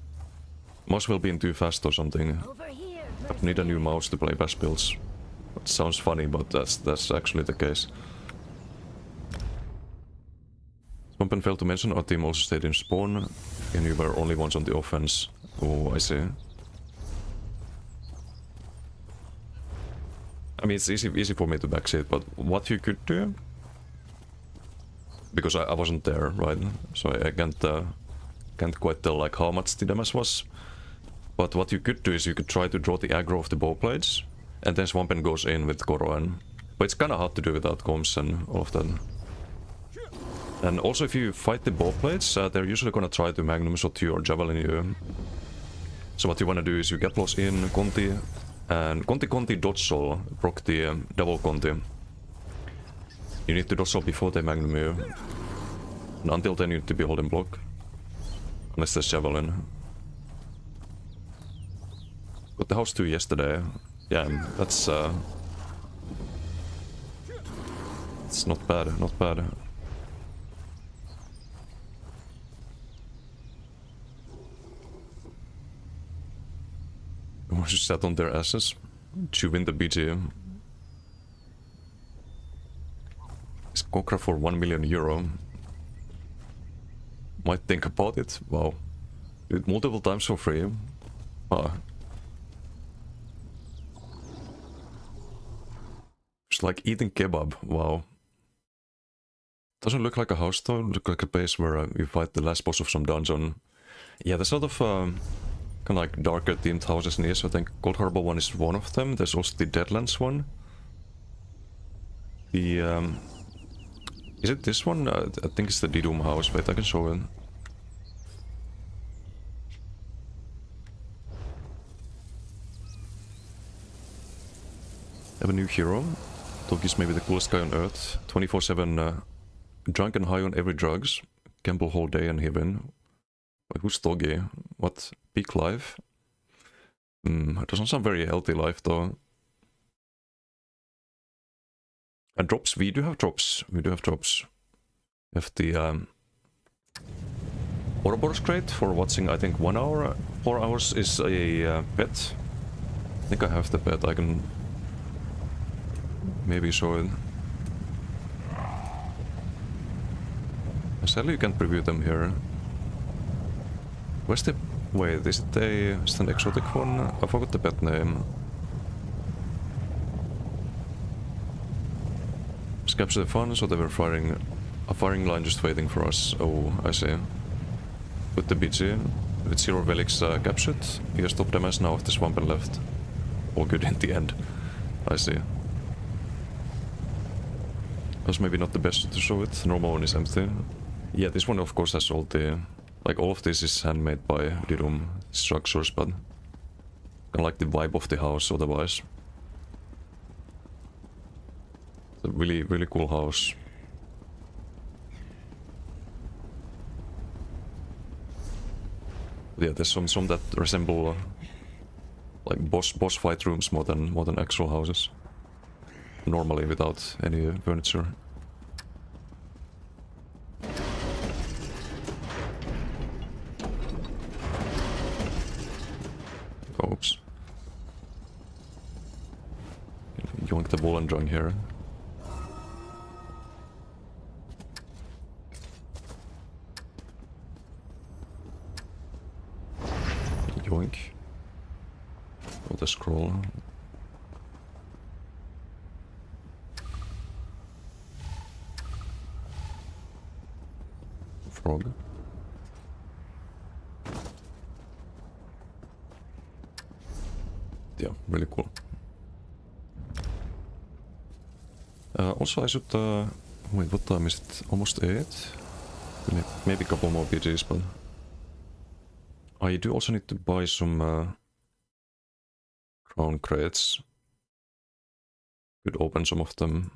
mouse wheel being too fast or something. Over here, I need a new mouse to play best builds. It sounds funny, but that's actually the case. Swampen failed to mention our team also stayed in spawn, and you were only ones on the offense. Oh, I see. I mean, it's easy for me to backseat, but what you could do, because I wasn't there, right? So I can't quite tell like how much the damage was. But what you could do is you could try to draw the aggro of the bow blades, and then Swampen goes in with Goroen. But it's kind of hard to do without comms and all of that. And also if you fight the bow blades, they're usually gonna try to magnum shot you or javelin you. So what you wanna do is you get lost in Conti, and Conti dodge roll proc the double Conti. You need to dodge roll before they magnum you. And until then you need to be holding block. Unless there's javelin. Got the house 2 yesterday. Yeah, that's it's not bad, not bad. Once you sat on their asses, to win the BG. Is Kokra for 1 million euro? Might think about it. Wow. Do it multiple times for free. Ah. It's like eating kebab. Wow. Doesn't look like a house though. Look like a base where you fight the last boss of some dungeon. Yeah, there's a lot of kind of like darker themed houses in ESO. I think Cold Harbor one is one of them. There's also the Deadlands one. The is it this one? I think it's the Didum house. Wait, I can show it. Have a new hero. Togi's maybe the coolest guy on earth. 24/7 drunk and high on every drugs. Gamble whole day and he win. Wait, who's Togi? What? Peak life? It doesn't sound very healthy life though. And drops, we do have drops. We do have drops. We have the Ouroboros crate for watching, I think 1 hour, 4 hours is a pet. I think I have the pet, I can maybe show it. Sadly you can't preview them here. Where's the... wait, is it an exotic one? I forgot the pet name. Let's capture the fun, so they were firing a firing line just waiting for us. Oh, I see. With the BG, with 0 relics captured, he has top damage now with the swamp and left. All good in the end. I see. That's maybe not the best to show it. Normal one is empty. Yeah, this one of course has all the... like all of this is handmade by Didum structures, but kinda like the vibe of the house otherwise. It's a really, really cool house. Yeah, there's some that resemble like boss fight rooms more than actual houses. Normally without any furniture. Oops. Yoink the wall and drunk here. Yoink. Oh, the scroll. Frog. Yeah, really cool. Also I should... wait, what time is it? Almost 8? Maybe a couple more BGs, but... I do also need to buy some crown crates. Could open some of them.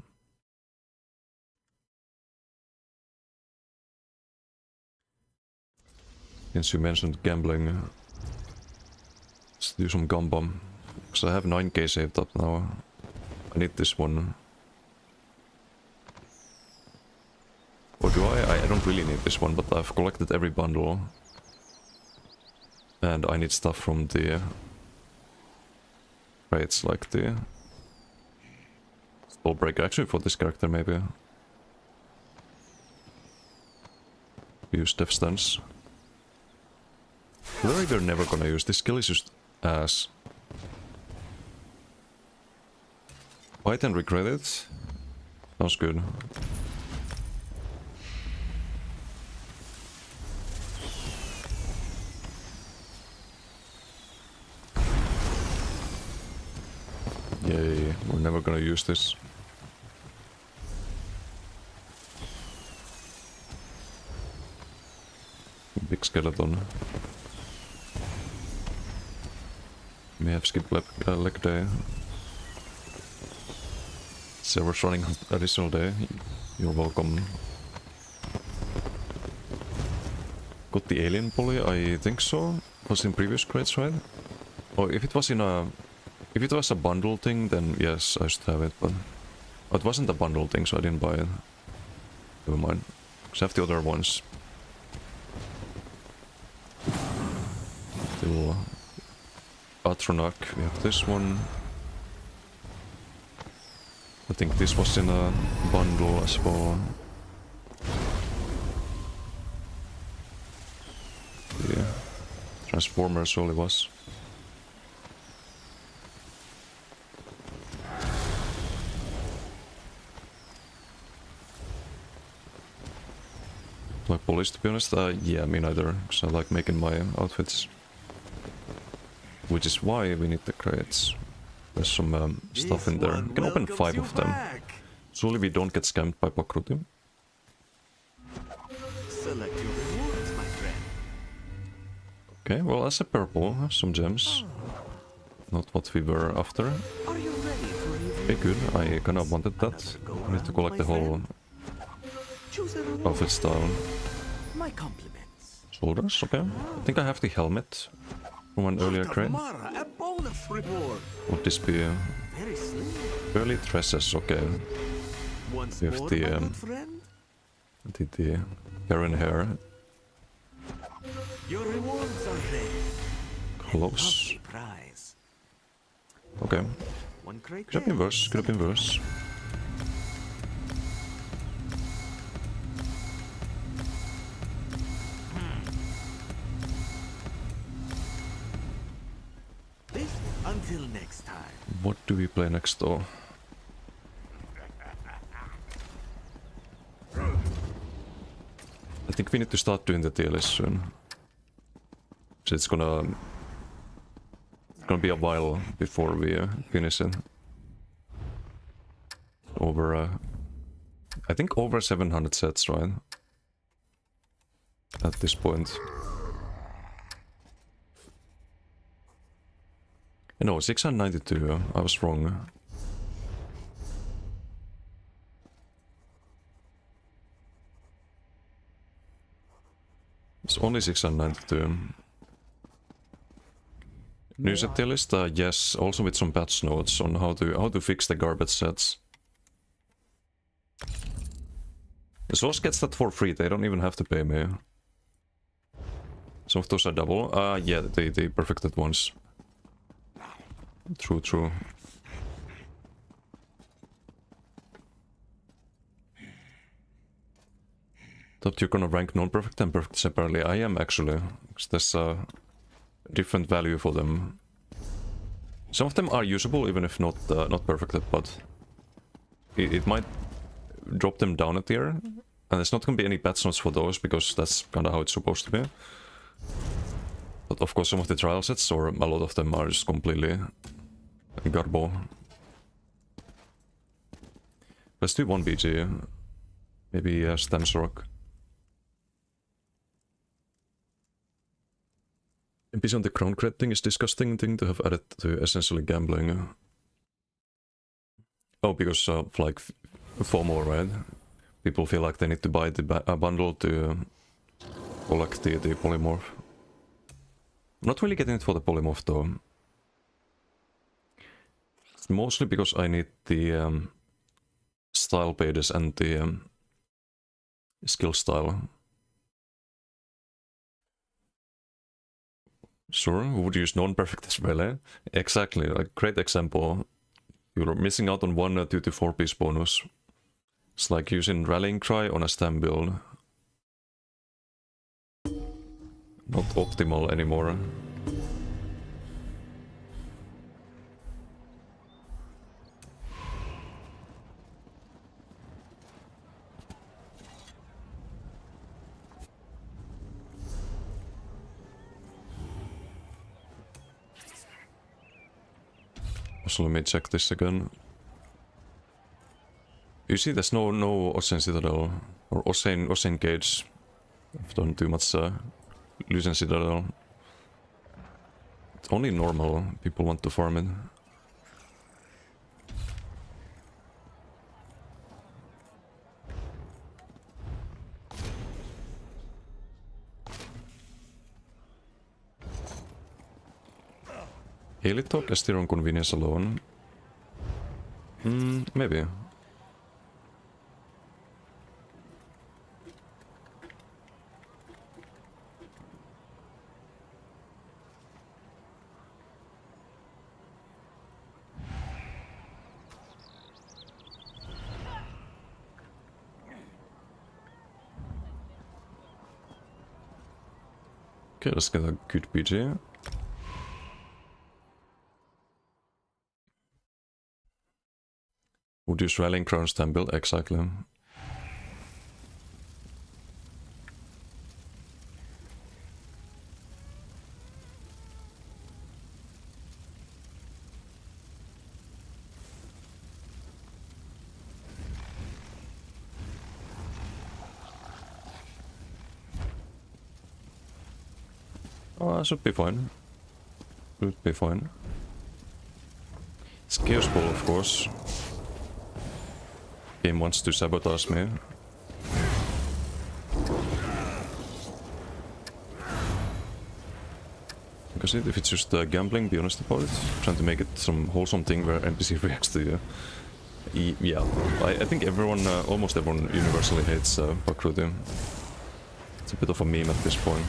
Since you mentioned gambling, let's do some gamba. Because I have 9k saved up now. I need this one. Or do I? I don't really need this one, but I've collected every bundle. And I need stuff from the crates like the Ball breaker. Actually, for this character, maybe. Use Death Stance. We're never gonna use. This skill is just ass. Fight and regret it. Sounds good. Yay, we're never gonna use this. Big skeleton. May have skipped leg day. Server's running additional day. You're welcome. Got the alien poly? I think so. Was in previous crates, right? Or if it was in a... If it was a bundle thing, then yes, I should have it, but... It wasn't a bundle thing, so I didn't buy it. Never mind. Because I have the other ones. Still... Patronak, we have this one. I think this was in a bundle as well. Yeah. Transformers only was. Like polish, to be honest? Yeah, me neither, because I like making my outfits. Which is why we need the crates. There's some stuff in there. We can open 5 of them. Surely we don't get scammed by Pakruti. Select your rewards, my friend. Okay, well, as a purple, some gems. Not what we were after. Are you ready for a Okay, good. I kinda wanted that. I need to collect the whole choose a reward? outfit style. My compliments. Shoulders, okay. I think I have the helmet from an earlier crate. Mara, a bonus reward. Would this be Very slim. early dresses? Okay. Once We have more, the, my good friend. The hair in hair. Your rewards are ready. Close. Lovely prize. Okay. One crate. Could have been worse. Could have been worse. This until next time. What do we play next though? I think we need to start doing the TLS soon. So it's gonna be a while before we finish it. Over, I think over 700 sets, right? At this point. No, 692, I was wrong. It's only 692. News at the list, yes, also with some patch notes on how to fix the garbage sets. The source gets that for free, they don't even have to pay me. Some of those are double. Yeah, the perfected ones. True, true. Thought you're gonna rank non-perfect and perfect separately. I am actually, because there's a different value for them. Some of them are usable even if not not perfected, but it might drop them down a tier. And there's not gonna be any patch notes for those because that's kinda how it's supposed to be. But of course some of the trial sets, or a lot of them, are just completely garbo. Let's do one BG. Maybe Stansorok. NPC on the crown cred thing is disgusting thing to have added to essentially gambling. Oh, because of like FOMO, right? People feel like they need to buy the bundle to collect the polymorph. I'm not really getting it for the polymorph though. It's mostly because I need the style pages and the skill style. Sure, we would use non-perfect as well, eh? Exactly, like great example. You're missing out on 1 2 to 4 piece bonus. It's like using Rallying Cry on a stam build. Not optimal anymore. Also, let me check this again. You see, there's no Ocean Citadel or Ocean Cage. I've done too much Lucent Citadel. It's only normal people want to farm it. Helitalk is still on convenience alone. Maybe. Okay, let's get a good PG. Would use Rallying Crown stam build, exactly. Oh, I should be fine. Should be fine. It's Chaos Ball, of course. Game wants to sabotage me. Because if it's just gambling, be honest about it. Trying to make it some wholesome thing where NPC reacts to you. Yeah, I think everyone, almost everyone universally hates Bakruti. It's a bit of a meme at this point.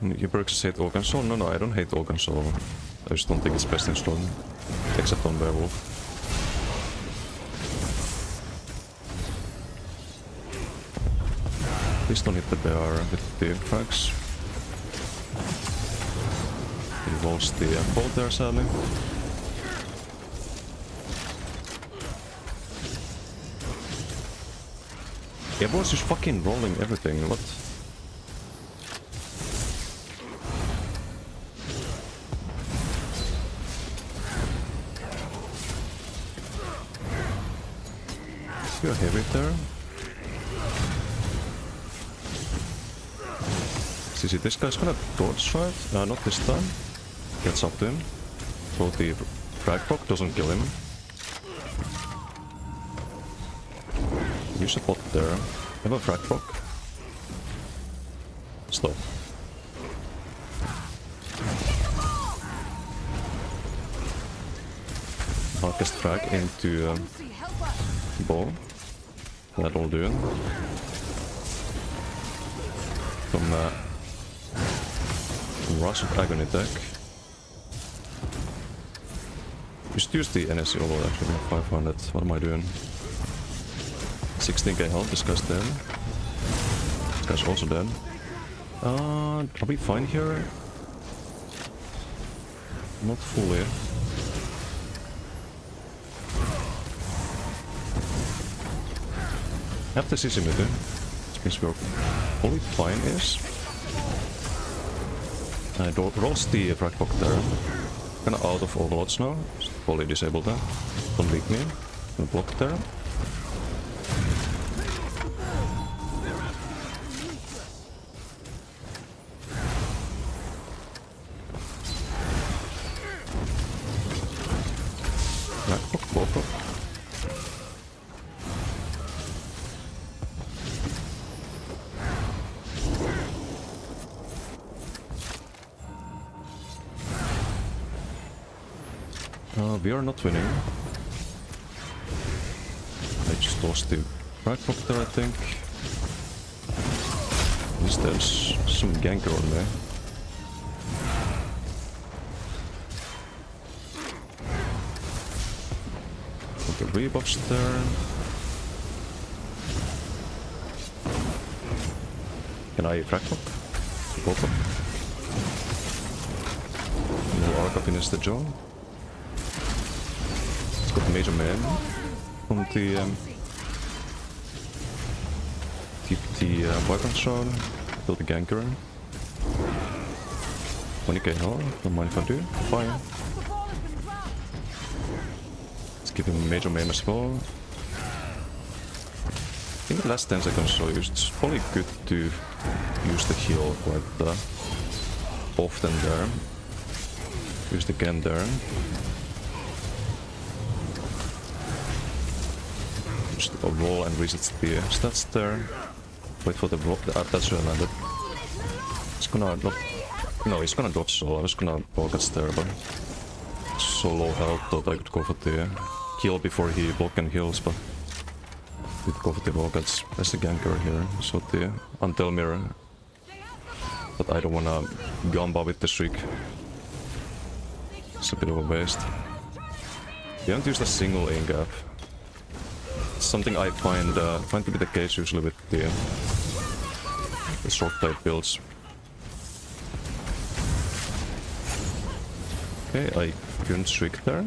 You perks hate all console? No, I don't hate all console. I just don't think it's best in Storm. Except on Werewolf. Please don't hit the bear with the frags. He rolls the bolt there, sadly. Everyone's just fucking rolling everything, what? You're heavy there. See, this guy's gonna dodge, right? Not this time. Gets up to him. So the frag proc doesn't kill him. Use a bot there. Have a frag proc. Stop. Marcus frag into ball. That'll do. Some rush of agony attack. Just use the NSC overload actually. 500. What am I doing? 16k health. This guy's dead. This guy's also dead. Are we fine here? Not fully. Have the CC meter, which means we're fully fine-ish. Rolls the frag box there. Kinda out of overloads now. Just fully disabled that. Don't leak me. Gonna block there. Frag box, both of. We are not winning. I just lost the frag box there, I think. At least there's some ganker on there. Okay, rebuffs there. Can I frag pop? Both up. No Arca finish the job. It's got major man from the weapon shot. Kill the ganker. 20k health, don't mind if I do. Fire. Let's give him a major maim as well. I think the last 10 seconds so it's probably good to use the heal quite often there. Use the Gen there. Just a roll and reset the stats there. Wait for the roll. That's where I landed. It's gonna drop. No, it's gonna drop solo. I was gonna block at there, but so low health thought I could go for the kill before he block and heals, but did go for the rockets. There's the ganker here, so the until mirror. But I don't wanna gamba with the streak. It's a bit of a waste. We haven't used a single in gap. It's something I find to be the case usually with the short type builds. Okay, I couldn't streak there.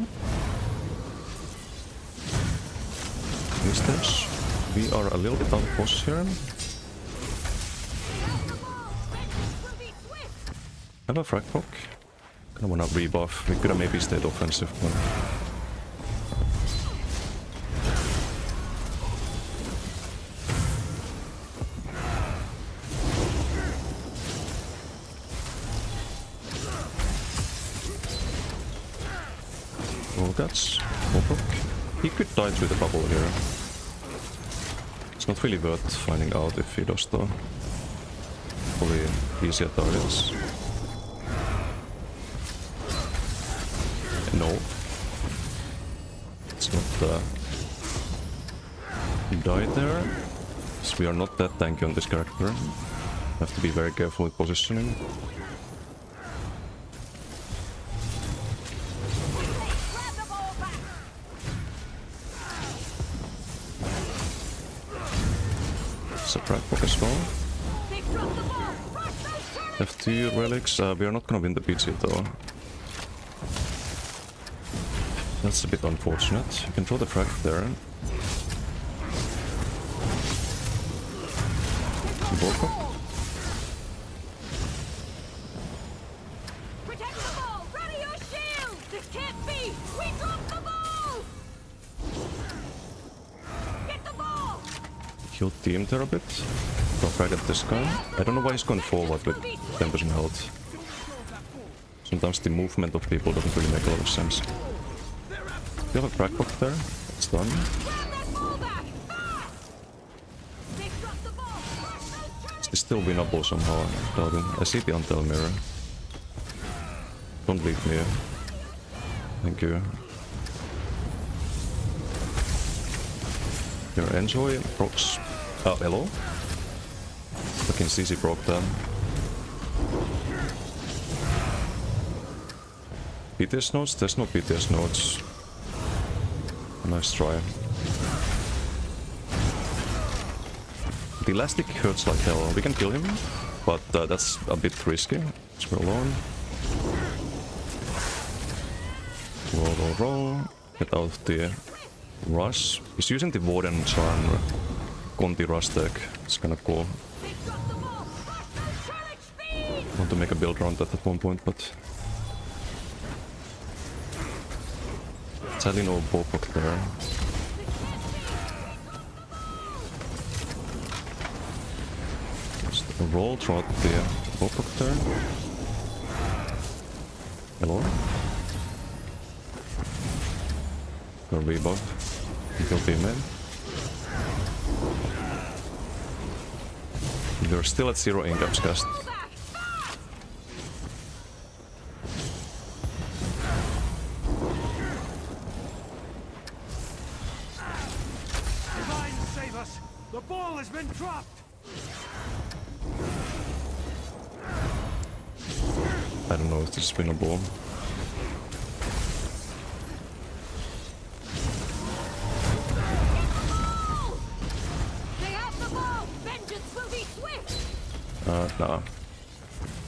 Instead, we are a little bit out of pos here. I have a frag poke. Kinda wanna rebuff. We could have maybe stayed offensive, but that's Bobrook. He could die through the bubble here. It's not really worth finding out if he does though. Probably easier targets. No. It's not die there. So we are not that tanky on this character. Have to be very careful with positioning. Frag poke as well. Have 2 relics. We are not gonna win the PG though. That's a bit unfortunate. You can throw the frag there. Boko. He'll team there a bit. Go frag at this guy. I don't know why he's going forward with 10% health. Sometimes the movement of people doesn't really make a lot of sense. You have a frag poke there. It's done. It's still winnable somehow. I see the until mirror. Don't leave me. Thank you. Here, enjoy procs. Hello? Fucking CC proc them. BTS nodes? There's no BTS nodes. Nice try. The elastic hurts like hell. We can kill him, but that's a bit risky. So we're alone. Roll. Get out of the rush. He's using the Warden Charm Conti rush deck. It's kinda cool. I want to make a build around that at one point, but sadly no Bopok there. Just roll throughout the Bopok there. Hello? Go rebuff. Kill teammate. We're still at 0 in-caps cast. Divine save us! The ball has been dropped! I don't know if this is winnable. Nah.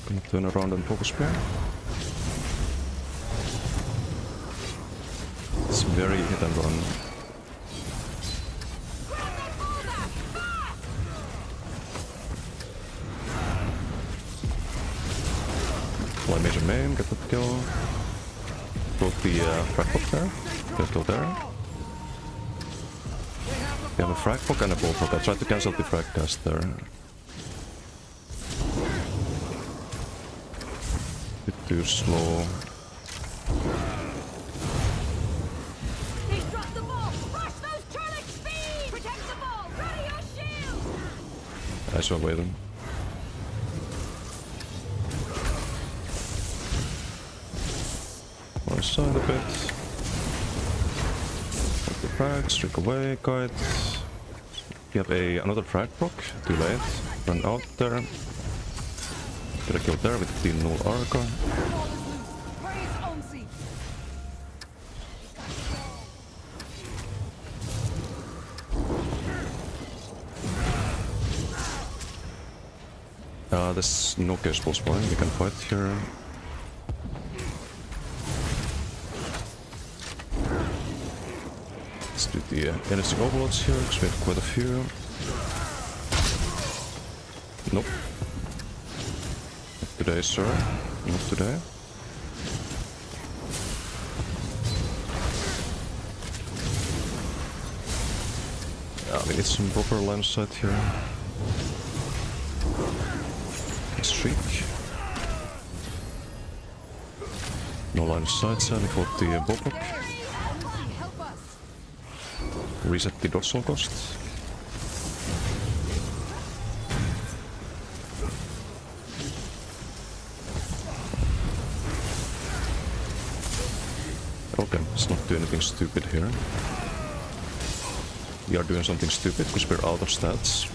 Gonna turn around and focus spear. It's very hit and run. Fly major main, get that kill. Broke the frag book there. Get a kill there. We have a frag book and a bullfrog. I tried to cancel the frag cast there. Bit too slow. He's dropped the ball! Rush those turret speed! Protect the ball! Ready your shield! I saw waiting. More side a bit. Take the frag, streak away, kite. We have another frag proc, too late. Run out there. Get a kill there with the null arca. There's no case pulse point, we can fight here. Let's do the energy overloads here, because we have quite a few. Nope. Not today, sir. Not today. Yeah, we need some proper line of sight here. Streak. No line of sight, so we fought the Bobok. Reset the dorsal cost. Okay, let's not do anything stupid here. We are doing something stupid because we're out of stats.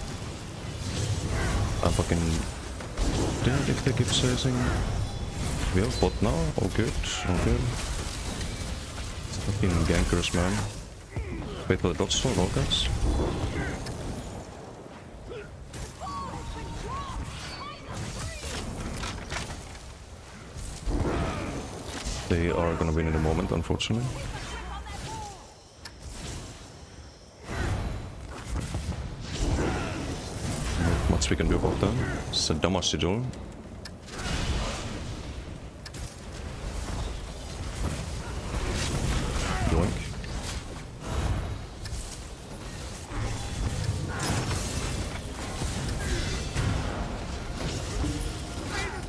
I'm fucking dead if they keep chasing. We have bot now, all good, all good. Fucking gankers, man. Wait for the dot slow, no guys. They are gonna win in a moment, unfortunately. Not much we can do about that. It's a damage sigil. Yoink.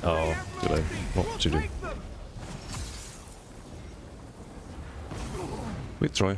Oh, did I? Oh, GG. We try.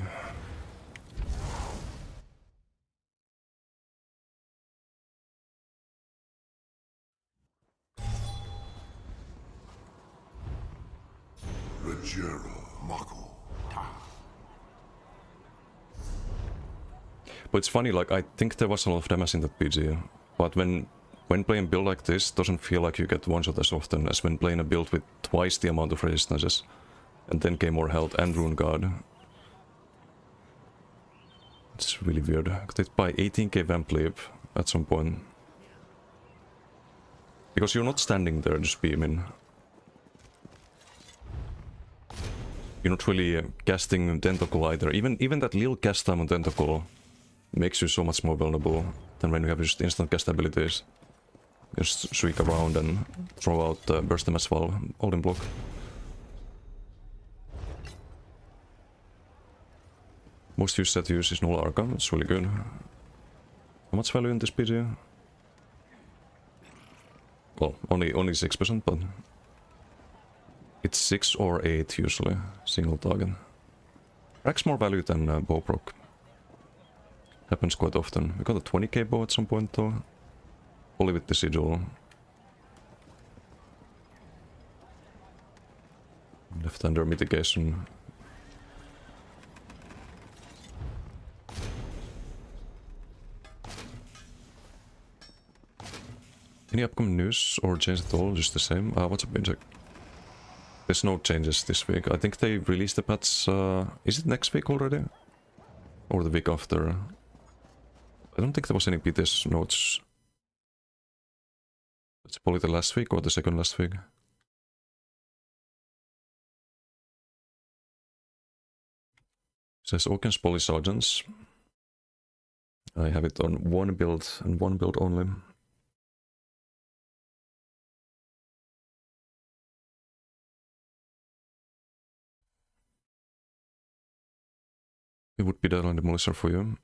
But it's funny, like, I think there was a lot of damage in that PG, but when playing a build like this, it doesn't feel like you get one shot as often as when playing a build with twice the amount of resistances, and 10k more health and Rune Guard. It's really weird. I could buy 18k Vamp Leap at some point. Because you're not standing there just beaming. You're not really casting Tentacle either. Even that little cast time on Tentacle makes you so much more vulnerable than when you have just instant cast abilities. Just shriek around and throw out burst them as well, all in block. Most used set use is Null Arca, it's really good. How much value in this PG? Well, only 6%, but it's 6 or 8 usually, single target. Racks more value than bow proc. Happens quite often. We got a 20k bow at some point though. Only with the sigil. Left-hander mitigation. Any upcoming news or change at all? Just the same? What's up, Inject? There's no changes this week. I think they released the patch. Is it next week already? Or the week after? I don't think there was any PTS notes It's probably the last week or the second last week. Says Oaken's Poly Sergeants. I have it on one build and one build only. It would be the Demolisher for you.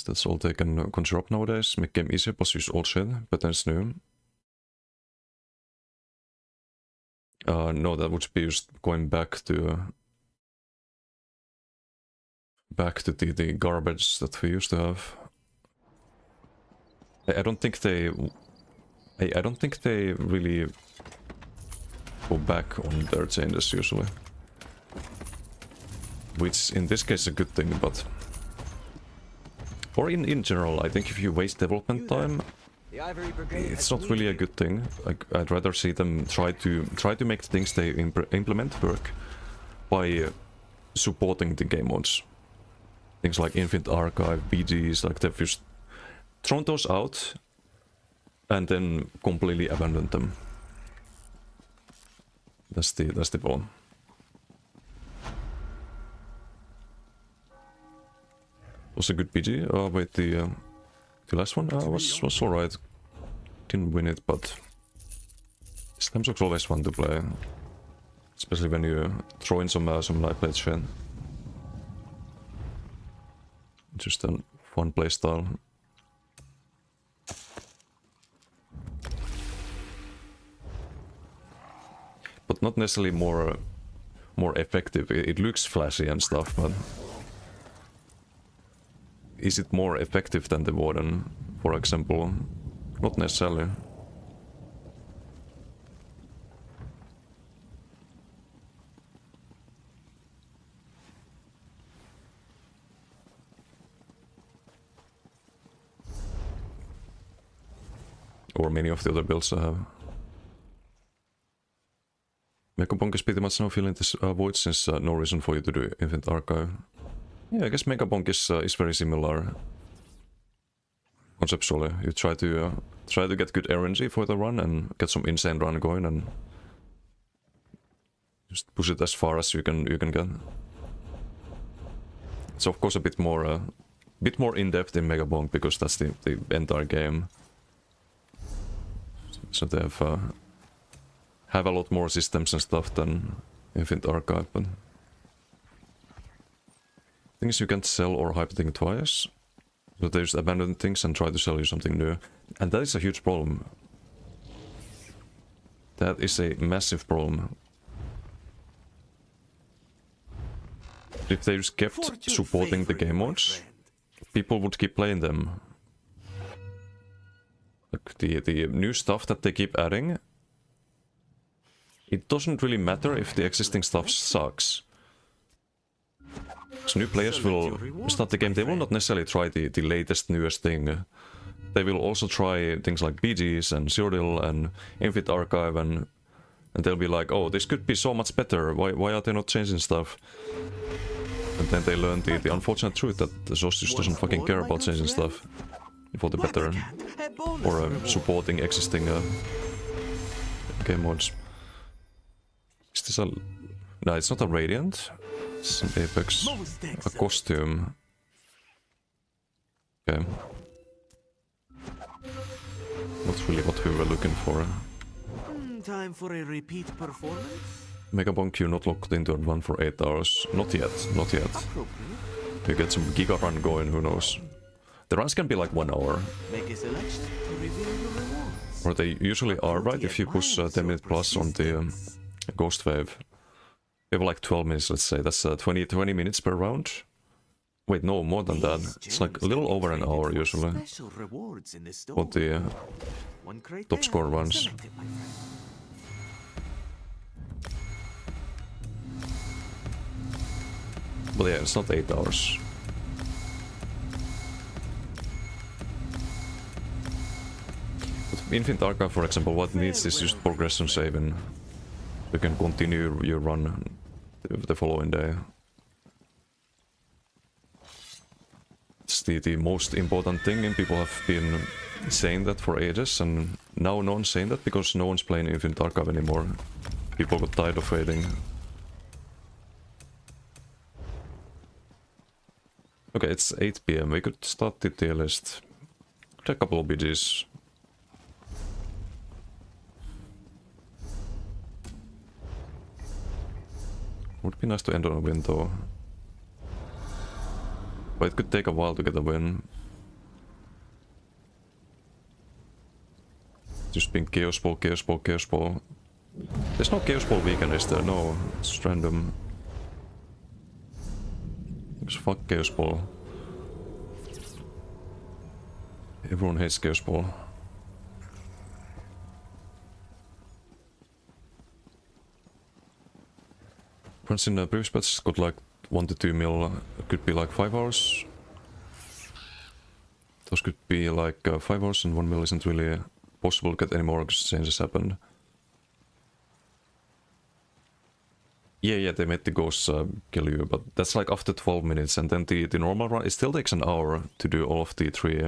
That's all they can conjure up nowadays. Make game easier, plus use old shit, but then it's new. No, that would be just going back to the garbage that we used to have. I don't think they really go back on their changes usually. Which in this case is a good thing, but or in general, I think if you waste development time, it's not really a good thing. I'd rather see them try to make the things they implement work by supporting the game mods. Things like Infinite Archive, BGs, like they've just thrown those out and then completely abandoned them. That's the problem. Was a good PG. Wait, the last one was alright. Didn't win it, but Slamsoc's always fun to play, especially when you throw in some light plate shit. Just a fun playstyle. But not necessarily more effective. It looks flashy and stuff, but is it more effective than the Warden, for example? Not necessarily. Or many of the other builds I have. Megabonk is pretty much now filling this void since no reason for you to do Infinite Archive. Yeah, I guess Megabonk is very similar conceptually. You try to get good RNG for the run and get some insane run going and just push it as far as you can get. It's of course a bit more in depth in Megabonk because that's the entire game. So they have a lot more systems and stuff than Infinite Archive, but things you can't sell or hype thing twice. So they just abandon things and try to sell you something new. And that is a huge problem. That is a massive problem. If they just kept supporting the game mods, people would keep playing them. Like the new stuff that they keep adding, it doesn't really matter if the existing stuff sucks. So new players will start the game, they will not necessarily try the latest, newest thing. They will also try things like BGs and Zero and Infinite Archive and they'll be like, oh, this could be so much better, why are they not changing stuff? And then they learn the unfortunate truth that the source just doesn't fucking care about changing stuff for the better. Or supporting existing game mods. Is this a... No, it's not a Radiant. It's an Apex. A costume. Okay. Not really what we were looking for. Time for a repeat performance? Megabonk Q not locked into run for 8 hours. Not yet, not yet. You get some Giga run going, who knows. The runs can be like 1 hour. Make a selection to reveal your rewards. Or they usually are, right? If you push 10 minutes plus on the Ghost Wave. You have like 12 minutes, let's say. That's 20 minutes per round. Wait, no, more than that. It's like a little over an hour usually. For the top score runs. But yeah, it's not 8 hours. But Infinite Archive, for example, what needs is just progression saving. You can continue your run the following day. that's the most important thing, and people have been saying that for ages, and now no one's saying that because no one's playing Infinite Archive anymore. People got tired of waiting. Okay, it's 8 PM. We could start the tier list. Check a couple of BGs. Would be nice to end on a win though. But it could take a while to get a win. Just being Chaos Ball, Chaos Ball, Chaos Ball. There's no Chaos Ball weekend, is there? No, it's just random. Because fuck Chaos Ball. Everyone hates Chaos Ball. Once in the previous patch got like 1 to 2 mil, it could be like 5 hours. Those could be like 5 hours, and 1 mil isn't really possible to get anymore because changes happened. Yeah, they made the ghosts kill you, but that's like after 12 minutes, and then the normal run, it still takes an hour to do all of the three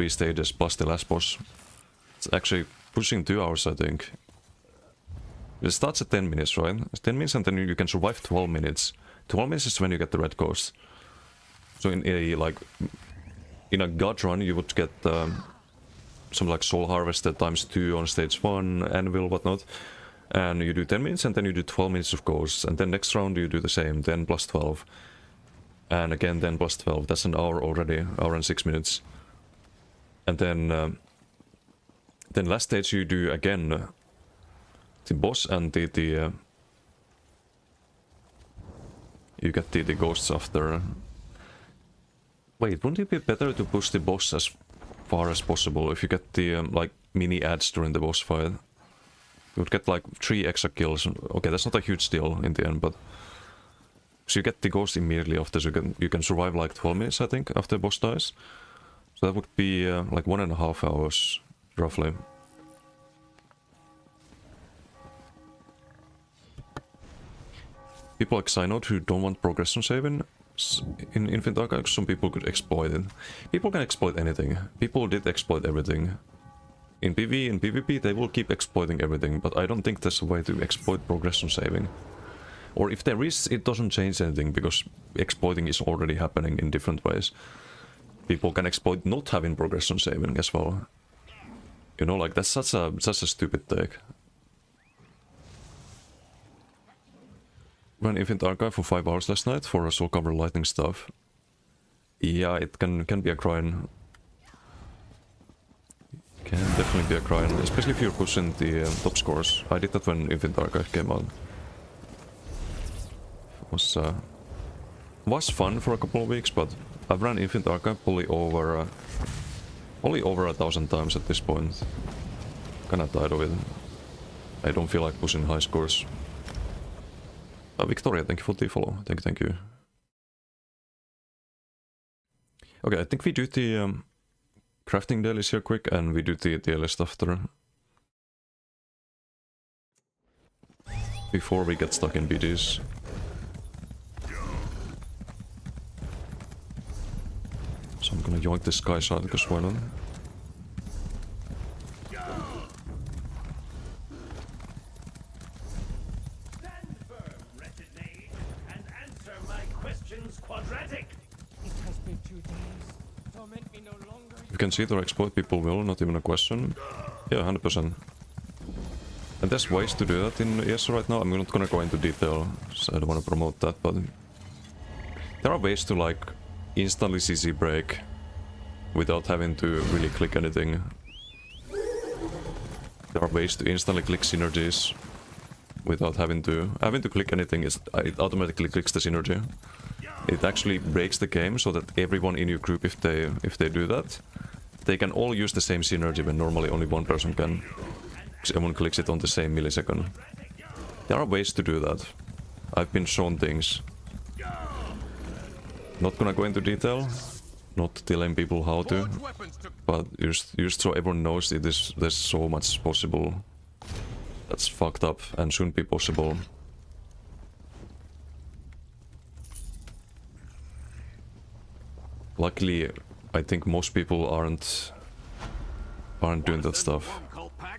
stages plus the last boss. It's actually pushing 2 hours, I think. It starts at 10 minutes, right? It's 10 minutes and then you can survive 12 minutes. 12 minutes is when you get the red ghost. So in a god run you would get some like soul harvester ×2 on stage 1, anvil, whatnot. And you do 10 minutes and then you do 12 minutes of ghosts. And then next round you do the same, 10 plus 12. And again 10 plus 12, that's an hour already, hour and 6 minutes. And then last stage you do again the boss and you get the ghosts after. Wait, wouldn't it be better to push the boss as far as possible if you get the like mini ads during the boss fight? You would get like 3 extra kills. Okay, that's not a huge deal in the end, but so you get the ghost immediately after, so you can survive like 12 minutes, I think, after the boss dies. So that would be like 1.5 hours, roughly. People like Synod who don't want progression saving in Infinite Archive, some people could exploit it. People can exploit anything. People did exploit everything. In PvE and PvP they will keep exploiting everything, but I don't think there's a way to exploit progression saving. Or if there is, it doesn't change anything, because exploiting is already happening in different ways. People can exploit not having progression saving as well. You know, like that's such a stupid take. Ran Infinite Archive for 5 hours last night for soul cover lightning stuff. Yeah, it can be a grind. Can definitely be a grind, especially if you're pushing the top scores. I did that when Infinite Archive came out. Was fun for a couple of weeks, but I've run Infinite Archive probably over 1,000 times at this point. Kinda tired of it. I don't feel like pushing high scores. Victoria, thank you for the follow. Thank you. Okay, I think we do the crafting dailies here quick, and we do the list after. Before we get stuck in BDs. So I'm gonna yoink this guy's out because why not? If you can see it or exploit, people will, not even a question. Yeah, 100%. And there's ways to do that in ESO right now. I'm not gonna go into detail, so I don't want to promote that, but there are ways to like instantly CC break without having to really click anything. There are ways to instantly click synergies without having to click anything. It automatically clicks the synergy. It actually breaks the game so that everyone in your group, if they do that, they can all use the same synergy when normally only one person can. Because everyone clicks it on the same millisecond. There are ways to do that. I've been shown things. Not gonna go into detail. Not telling people how to. But just so everyone knows there's so much possible. That's fucked up and shouldn't be possible. Luckily, I think most people aren't doing that stuff.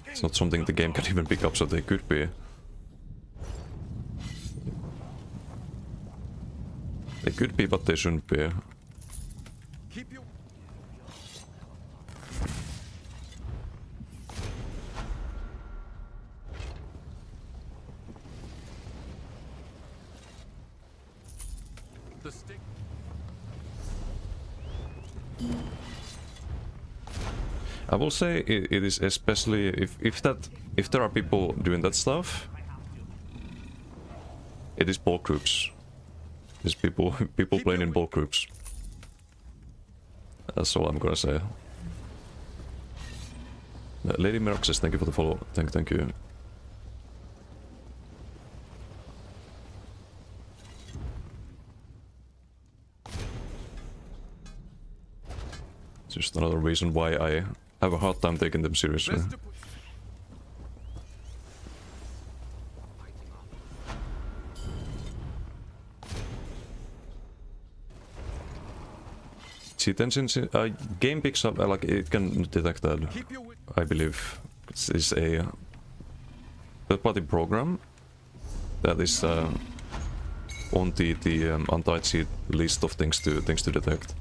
It's not something the game can even pick up, so they could be. They could be, but they shouldn't be. Keep your... The stick. I will say it is especially if there are people doing that stuff. It is bulk groups. There's people playing in bulk groups. That's all I'm gonna say. Lady Merc says thank you for the follow. Thank you. Just another reason why I have a hard time taking them seriously. Best to push. See, then since game picks up, like it can detect that. Keep your wit. I believe it's a third-party program that is on the anti-cheat list of things to detect.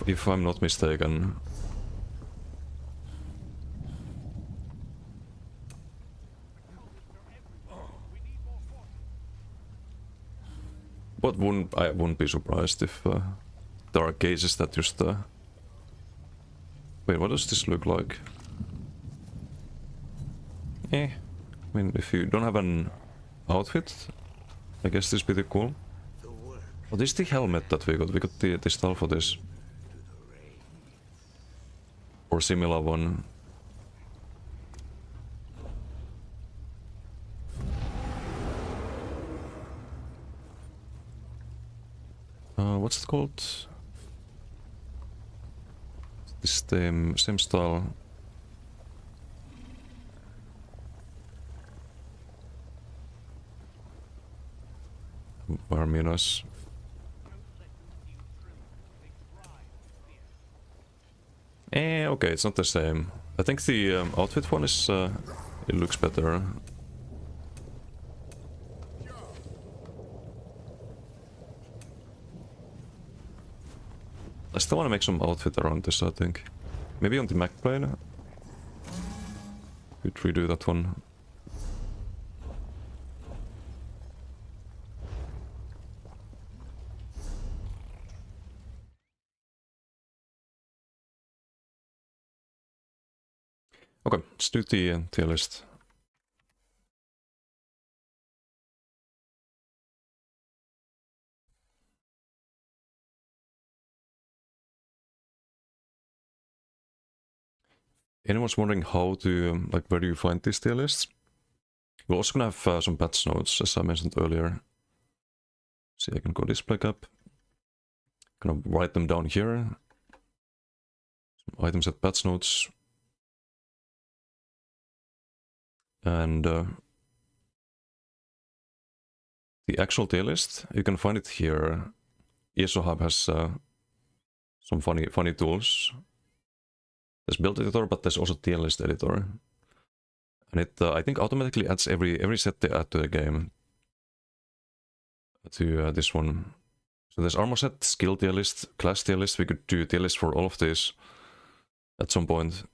If I'm not mistaken. But I wouldn't be surprised if there are cases that just... Wait, what does this look like? I mean, if you don't have an outfit, I guess this is pretty cool. Oh, this is the helmet that we got. We got the style for this. Or similar one. What's it called? This same style. Barminos. Okay, it's not the same. I think the outfit one is it looks better. I still want to make some outfit around this, I think. Maybe on the Mac plane. Could redo that one. Okay, let's do the tier list. Anyone's wondering how to, like, where do you find these tier lists? We're also gonna have some patch notes, as I mentioned earlier. See, I can go display cap. Gonna write them down here. Some items at patch notes. And the actual tier list, you can find it here. ESO Hub has some funny tools. There's build editor, but there's also tier list editor, and it I think automatically adds every set they add to the game to this one. So there's armor set, skill tier list, class tier list. We could do tier list for all of these at some point,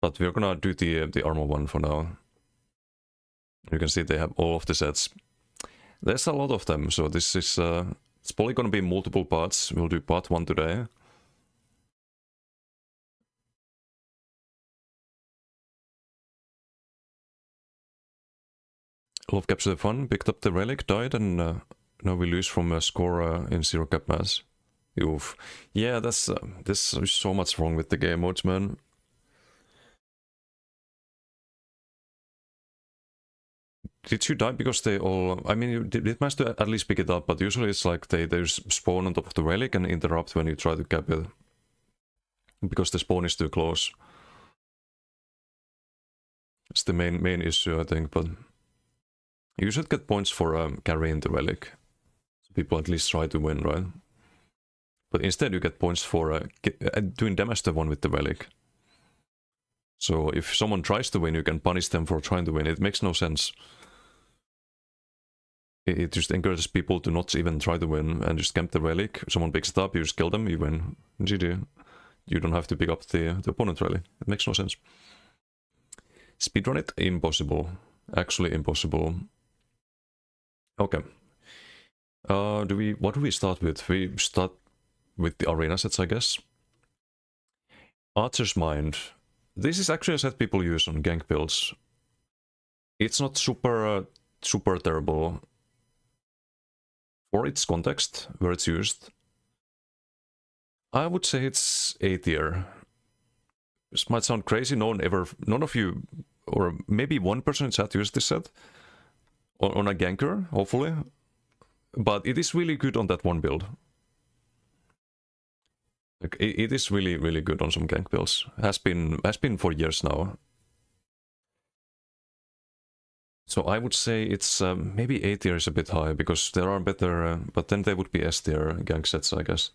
but we're gonna do the armor one for now. You can see they have all of the sets. There's a lot of them, so this is it's probably gonna be multiple parts. We'll do part 1 today. Love capture the fun, picked up the relic, died, and now we lose from a score in 0 cap mass. Oof. Yeah, that's there's so much wrong with the game modes, man. Did you die because they all... I mean, you did manage to at least pick it up, but usually it's like they spawn on top of the relic and interrupt when you try to cap it. Because the spawn is too close. It's the main issue, I think, but... You should get points for carrying the relic. people at least try to win, right? But instead you get points for doing damage to one with the relic. So if someone tries to win, you can punish them for trying to win. It makes no sense. It just encourages people to not even try to win and just camp the relic. Someone picks it up, you just kill them, you win. GG. You don't have to pick up the opponent relic. It makes no sense. Speedrun it? Impossible. Actually impossible. Okay. What do we start with? We start with the arena sets, I guess. Archer's Mind. This is actually a set people use on gank builds. It's not super terrible for its context, where it's used. I would say it's A tier. This might sound crazy, none of you, or maybe one person in chat used this set on a ganker, hopefully. But it is really good on that one build. Like, it is really, really good on some gank builds. Has been for years now. So I would say it's maybe A tier is a bit high, because there are better, but then they would be S tier gank sets, I guess.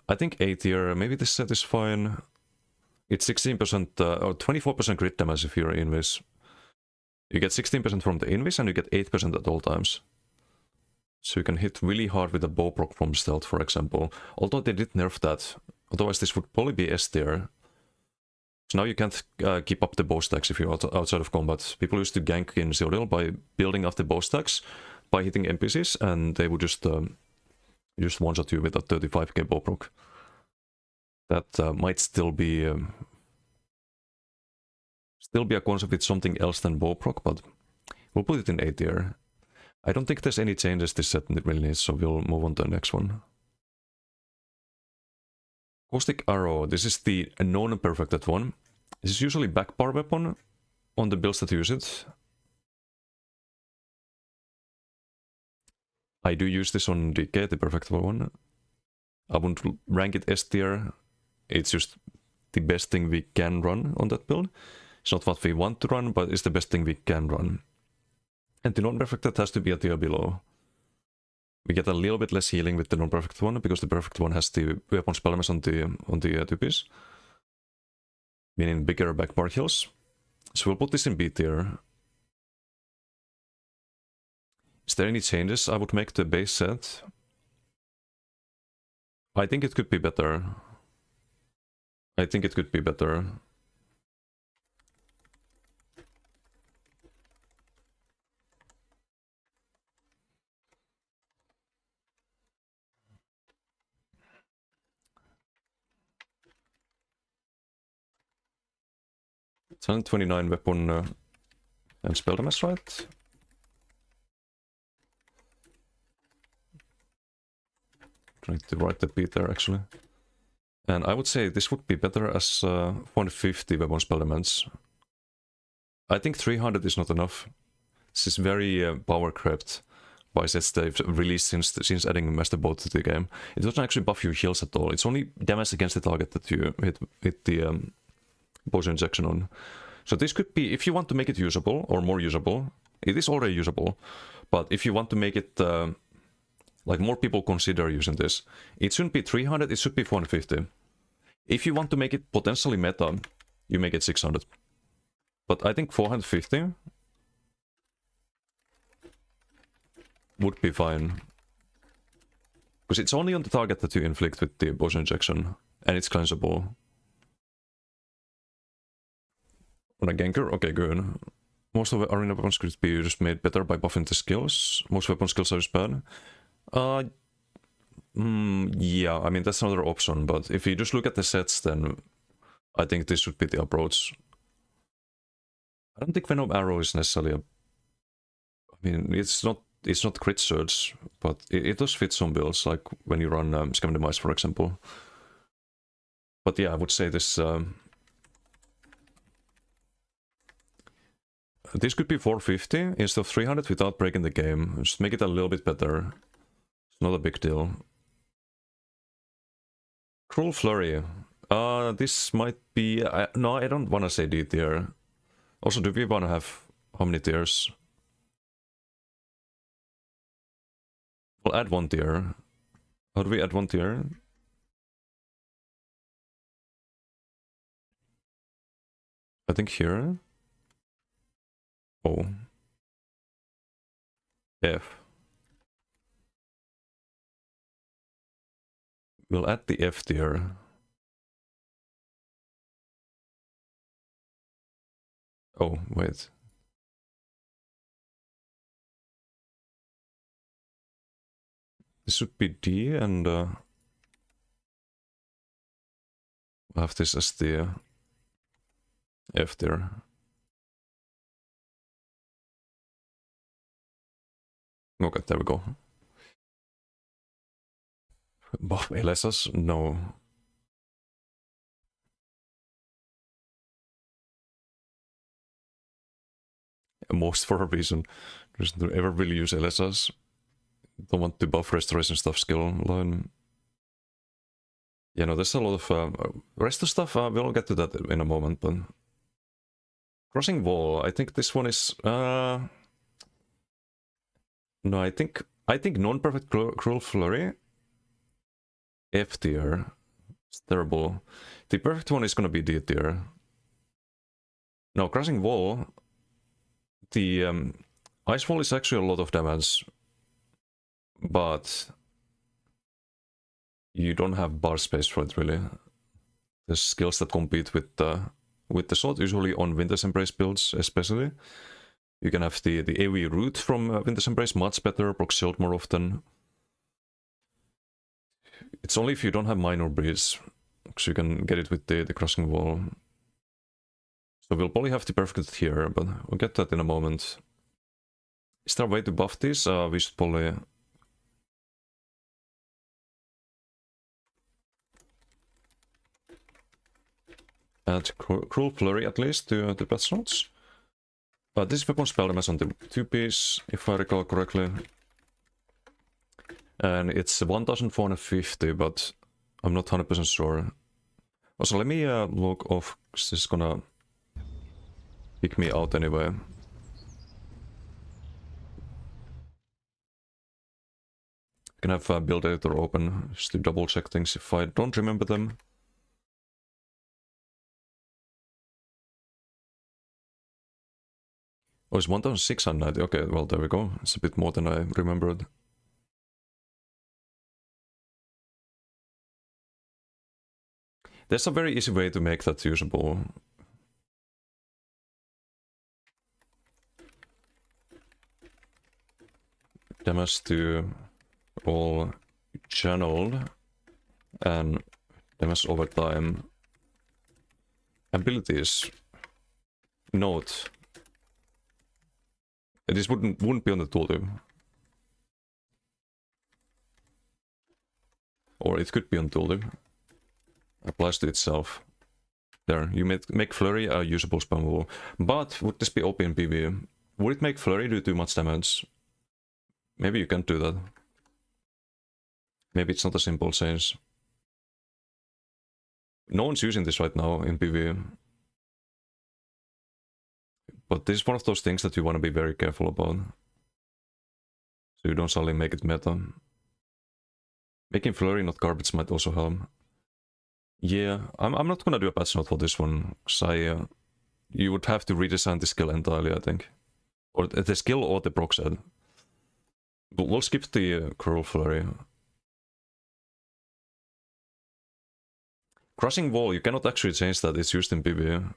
I think A tier, maybe this set is fine. It's 16% or 24% crit damage if you're invis. You get 16% from the invis and you get 8% at all times. So you can hit really hard with a bow proc from stealth, for example. Although they did nerf that. Otherwise this would probably be S tier. So now you can't keep up the bow stacks if you're outside of combat. People used to gank in Zero by building up the bow stacks by hitting NPCs, and they would just one-shot you with a 35k bow proc. That might still be a concept with something else than bow proc, but we'll put it in A tier. I don't think there's any changes this set really needs, so we'll move on to the next one. Caustic Arrow, this is the non-perfected one. This is usually backbar weapon on the builds that use it. I do use this on DK, the perfectable one. I wouldn't rank it S tier. It's just the best thing we can run on that build. It's not what we want to run, but it's the best thing we can run. And the non-perfected has to be a tier below. We get a little bit less healing with the non-perfect one, because the perfect one has the weapon spell damage on the tupis. Meaning bigger backbar heals. So we'll put this in B tier. Is there any changes I would make to the base set? I think it could be better. I think it could be better. It's 129 weapon and spell damage, right? Trying to write the beat there, actually. And I would say this would be better as 150 weapon spell damage. I think 300 is not enough. This is very power crept by sets they've released since adding Master Boat to the game. It doesn't actually buff your heals at all. It's only damage against the target that you hit the potion injection on. So this could be, if you want to make it usable, or more usable, it is already usable, but if you want to make it, like more people consider using this, it shouldn't be 300, it should be 450. If you want to make it potentially meta, you make it 600. But I think 450 would be fine. Because it's only on the target that you inflict with the potion injection, and it's cleansable. On a ganker? Okay, good. Most of the arena weapons could be just made better by buffing the skills. Most weapon skills are just bad. Yeah, I mean, that's another option, but if you just look at the sets, then I think this should be the approach. I don't think Venom Arrow is necessarily a... I mean, it's not crit surge, but it does fit some builds, like when you run Scam Demise, for example. But yeah, I would say this... this could be 450 instead of 300 without breaking the game. Just make it a little bit better. It's not a big deal. Cruel Flurry. This might be... no, I don't want to say D tier. Also, do we want to have how many tiers? We'll add 1 tier. How do we add 1 tier? I think here. Oh. F. We'll add the F tier. Oh, wait. This should be D, and we'll have this as the F tier. Okay, there we go. Buff LSS? No. Most for a reason. Just don't ever really use LSS. Don't want to buff restoration stuff skill line. Yeah, no, there's a lot of rest of stuff. We'll get to that in a moment, but crossing wall. I think this one is. No, I think non-perfect cruel flurry. F tier. It's terrible. The perfect one is gonna be D tier. No, crossing wall. The ice wall is actually a lot of damage, but you don't have bar space for it really. There's skills that compete with the sword, usually on Winter's Embrace builds especially. You can have the AoE root from Winter's Embrace much better, proc shield more often. It's only if you don't have minor breeds, because you can get it with the crossing wall. So we'll probably have to perfect it here, but we'll get that in a moment. Is there a way to buff this? We should probably... add Cruel Flurry at least to the patch notes. This weapon spell damage on the 2-piece, if I recall correctly. And it's 1450, but I'm not 100% sure. Also, let me log off, because this is gonna kick me out anyway. I can have build editor open, just to double check things if I don't remember them. Oh, it's 1690. Okay, well, there we go. It's a bit more than I remembered. There's a very easy way to make that usable. Damage to all channeled and damage over time. Abilities. Note. This wouldn't be on the tooltip. Or it could be on tooltip. Applies to itself. There, you make Flurry a usable spammable. But would this be OP in PvE? Would it make Flurry do too much damage? Maybe you can't do that. Maybe it's not a simple change. No one's using this right now in PvE. But this is one of those things that you want to be very careful about. So you don't suddenly make it meta. Making Flurry not garbage might also help. Yeah, I'm not gonna do a patch note for this one, because you would have to redesign the skill entirely, I think. Or the skill or the proc set. But we'll skip the Cruel Flurry. Crushing Wall, you cannot actually change that, it's used in PvE.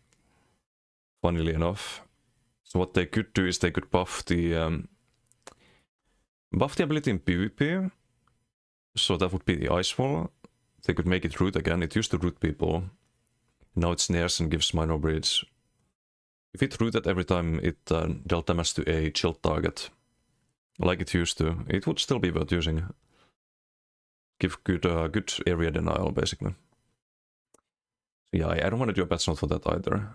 Funnily enough. So what they could do is they could buff the ability in PvP. So that would be the Ice Wall. They could make it root again. It used to root people. Now it snares and gives minor breeds. If it rooted every time it dealt damage to a chilled target, like it used to, it would still be worth using. Give good area denial, basically. So yeah, I don't want to do a patch note for that either.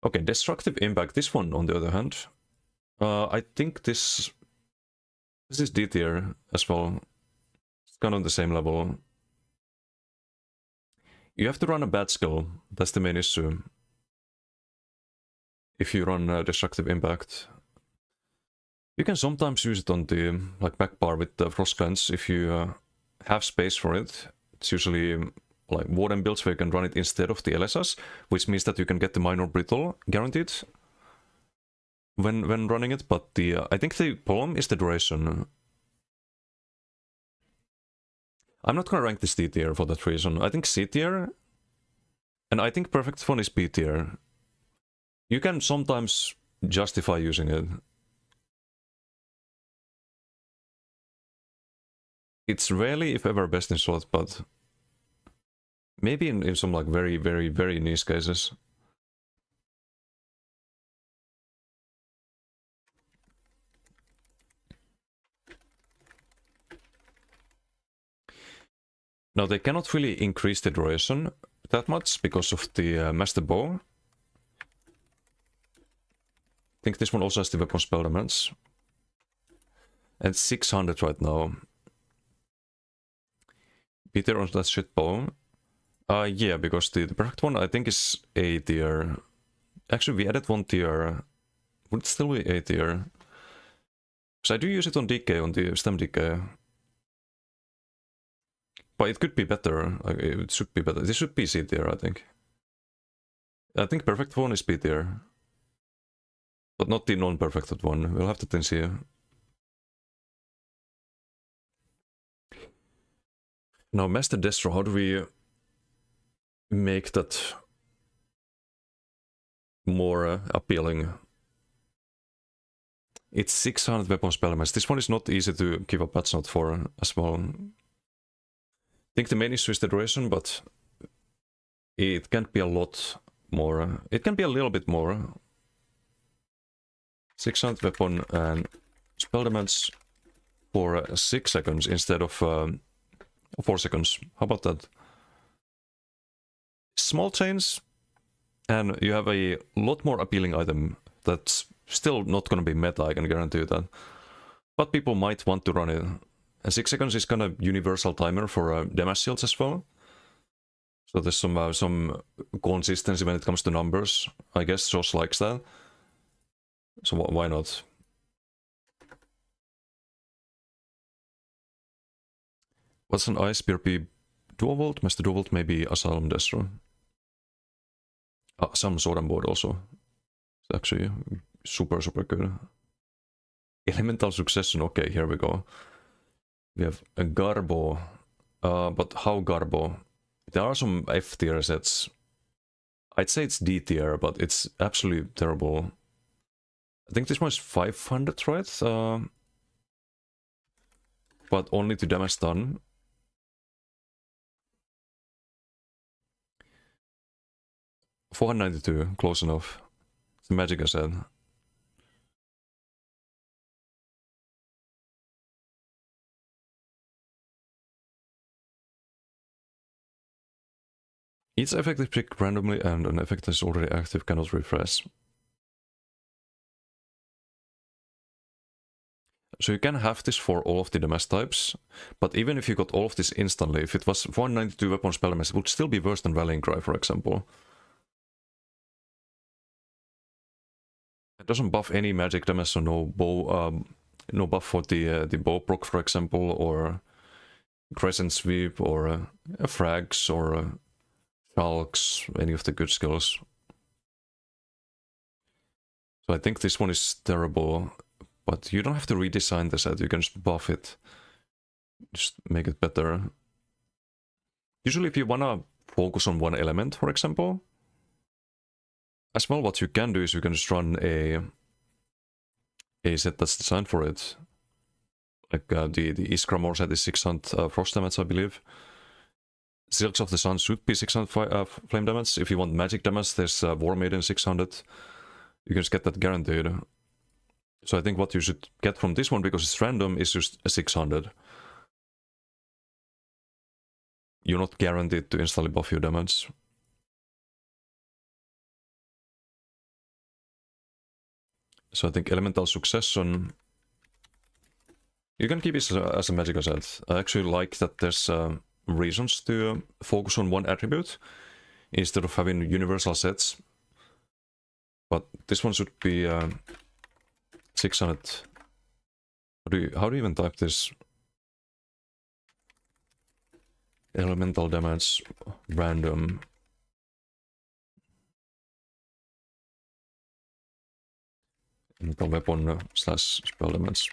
Okay, Destructive Impact. This one, on the other hand, I think this is D tier as well. It's kind of the same level. You have to run a bad skill. That's the main issue. If you run Destructive Impact. You can sometimes use it on the like back bar with the frost cleanse if you have space for it. It's usually like warden builds where you can run it instead of the LSS, which means that you can get the minor brittle guaranteed when running it. But the I think the problem is the duration. I'm not gonna rank this D tier for that reason. I think C tier, and I think Perfect Phone is B tier. You can sometimes justify using it. It's rarely, if ever, best in slot, but maybe in some like very, very, very niche cases. Now they cannot really increase the duration that much because of the Master Bow. I think this one also has the weapon spell damage. And 600 right now. Peter on that shit bow. Yeah, because the perfect one I think is A tier. Actually, we added 1 tier. Would it still be A tier? Because I do use it on DK, on the stem DK. But it could be better. Like, it should be better. This should be C tier, I think. I think perfect one is B tier. But not the non-perfected one. We'll have to then see. Now, Master Destro, how do we make that more appealing? It's 600 weapon spell damage. This one is not easy to give a patch note for as well. I think the main issue is the duration, but it can't be a lot more. It can be a little bit more. 600 weapon and spell damage for 6 seconds instead of 4 seconds. How about that? Small change, and you have a lot more appealing item that's still not gonna be meta, I can guarantee you that. But people might want to run it. And 6 seconds is kind of universal timer for damage shields as well. So there's some consistency when it comes to numbers. I guess Josh likes that. So why not? What's an Ice PvP Dual Volt? Master Dual Volt, maybe Asylum Destro. Some Sword board also. It's actually super, super good. Elemental Succession, okay, here we go. We have a Garbo. But how Garbo? There are some F tier sets. I'd say it's D tier, but it's absolutely terrible. I think this one is 500, right? But only to damage done. $492, close enough. It's the magic I said. Each effect is picked randomly and an effect that is already active cannot refresh. So you can have this for all of the damage types, but even if you got all of this instantly, if it was 492 weapon spell damage, it would still be worse than Rallying Cry, for example. It doesn't buff any magic damage, so no bow, no buff for the bow proc, for example, or crescent sweep, or frags, or shulks, any of the good skills. So I think this one is terrible. But you don't have to redesign the set, you can just buff it. Just make it better. Usually if you wanna focus on one element, for example, as well what you can do is you can just run a set that's designed for it. Like the Iskramor set is 600 frost damage, I believe. Silks of the Sun should be 600 flame damage. If you want magic damage, there's War Maiden 600. You can just get that guaranteed. So I think what you should get from this one, because it's random, is just a 600. You're not guaranteed to instantly buff your damage. So I think Elemental Succession, you can keep it as a magical set. I actually like that there's reasons to focus on one attribute instead of having universal sets. But this one should be 600 How do you even type this? Elemental damage, random. Elemental weapon slash spell damage.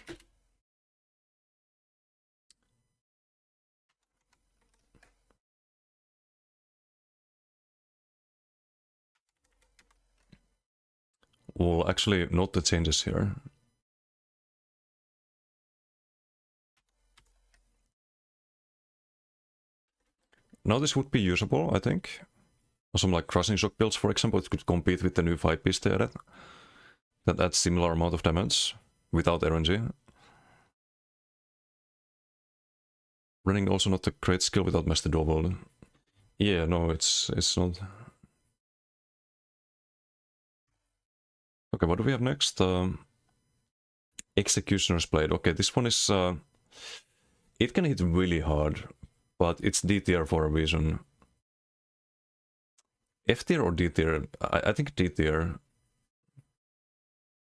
Well, actually, not the changes here. Now this would be usable, I think. Some like crushing shock builds, for example, it could compete with the new 5-piece there. That adds similar amount of damage without RNG. Running also not a great skill without Master Double. Yeah, no, it's not. Okay, what do we have next? Executioner's Blade. Okay, this one is... it can hit really hard, but it's D tier for a reason. F tier or D tier? I think D tier.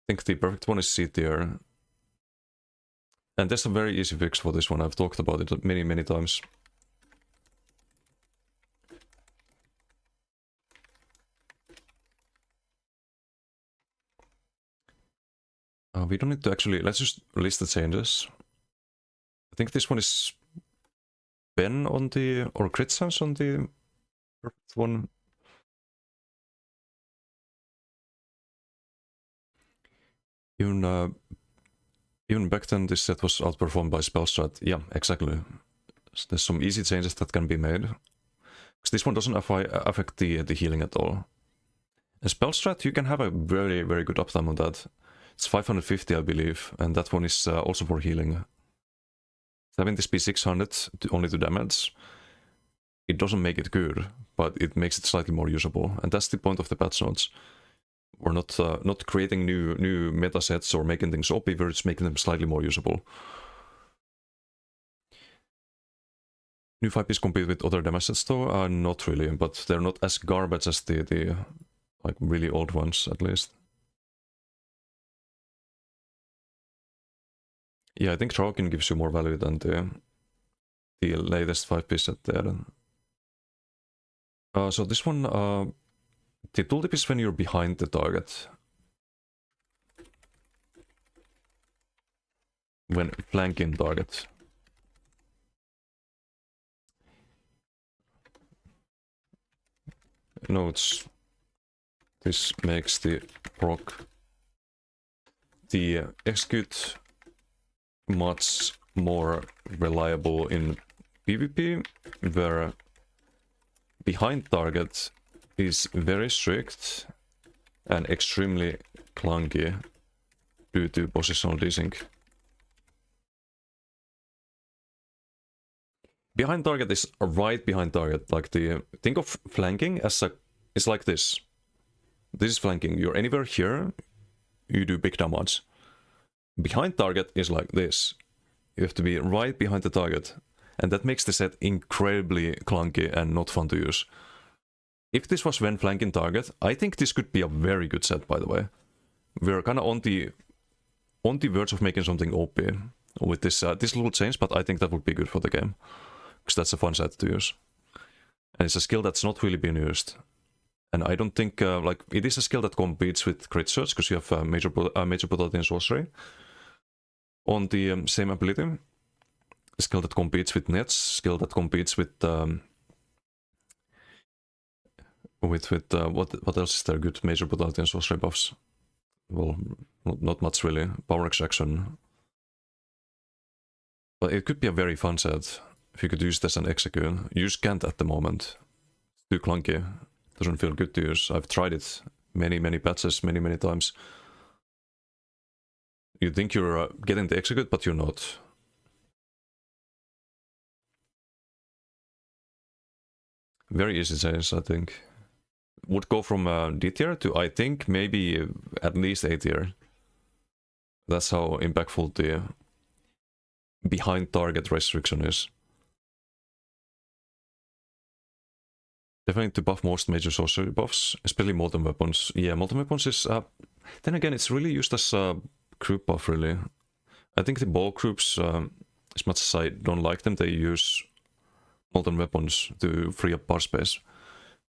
I think the perfect one is C tier. And there's a very easy fix for this one. I've talked about it many times. We don't need to actually... Let's just list the changes. I think this one is pen on the... or crit sense on the perfect one. Even back then this set was outperformed by spell strat. Yeah, exactly. So there's some easy changes that can be made. Because this one doesn't affect the healing at all. And spell strat, you can have a very good uptime on that. It's 550, I believe, and that one is also for healing. Having this be 600 only to damage, it doesn't make it good, but it makes it slightly more usable. And that's the point of the patch notes. We're not creating new meta sets or making things OP, we're just making them slightly more usable. New 5-piece compete with other damage sets though? Not really, but they're not as garbage as the like really old ones at least. Yeah, I think Traukin gives you more value than the latest 5-piece set there. So this one, the tooltip is when you're behind the target. When flanking target. Notes. This makes the proc the execute much more reliable in PvP, where behind target is very strict and extremely clunky due to positional desync. Behind target is right behind target, like think of flanking as it's like this. This is flanking. You're anywhere here, you do big damage. Behind target is like this. You have to be right behind the target, and that makes the set incredibly clunky and not fun to use. If this was when flanking target, I think this could be a very good set, by the way. We're kind of on the verge of making something OP with this little change, but I think that would be good for the game. Because that's a fun set to use. And it's a skill that's not really been used. And I don't think, like, it is a skill that competes with crit search, because you have major brutality and sorcery. On the same ability. A skill that competes with nets, skill that competes with what else is there good major brutality and sorcery buffs? Well, not much really. Power extraction. But it could be a very fun set if you could use this as an execute. You just can't at the moment. It's too clunky. Doesn't feel good to use. I've tried it many patches, many times. You think you're getting the execute, but you're not. Very easy change, I think. Would go from D tier to, I think, maybe at least A tier. That's how impactful the behind target restriction is. Definitely to buff most major sorcery buffs, especially molten weapons. Yeah, molten weapons is... then again, it's really used as a group buff, really. I think the ball groups, as much as I don't like them, they use molten weapons to free up bar space.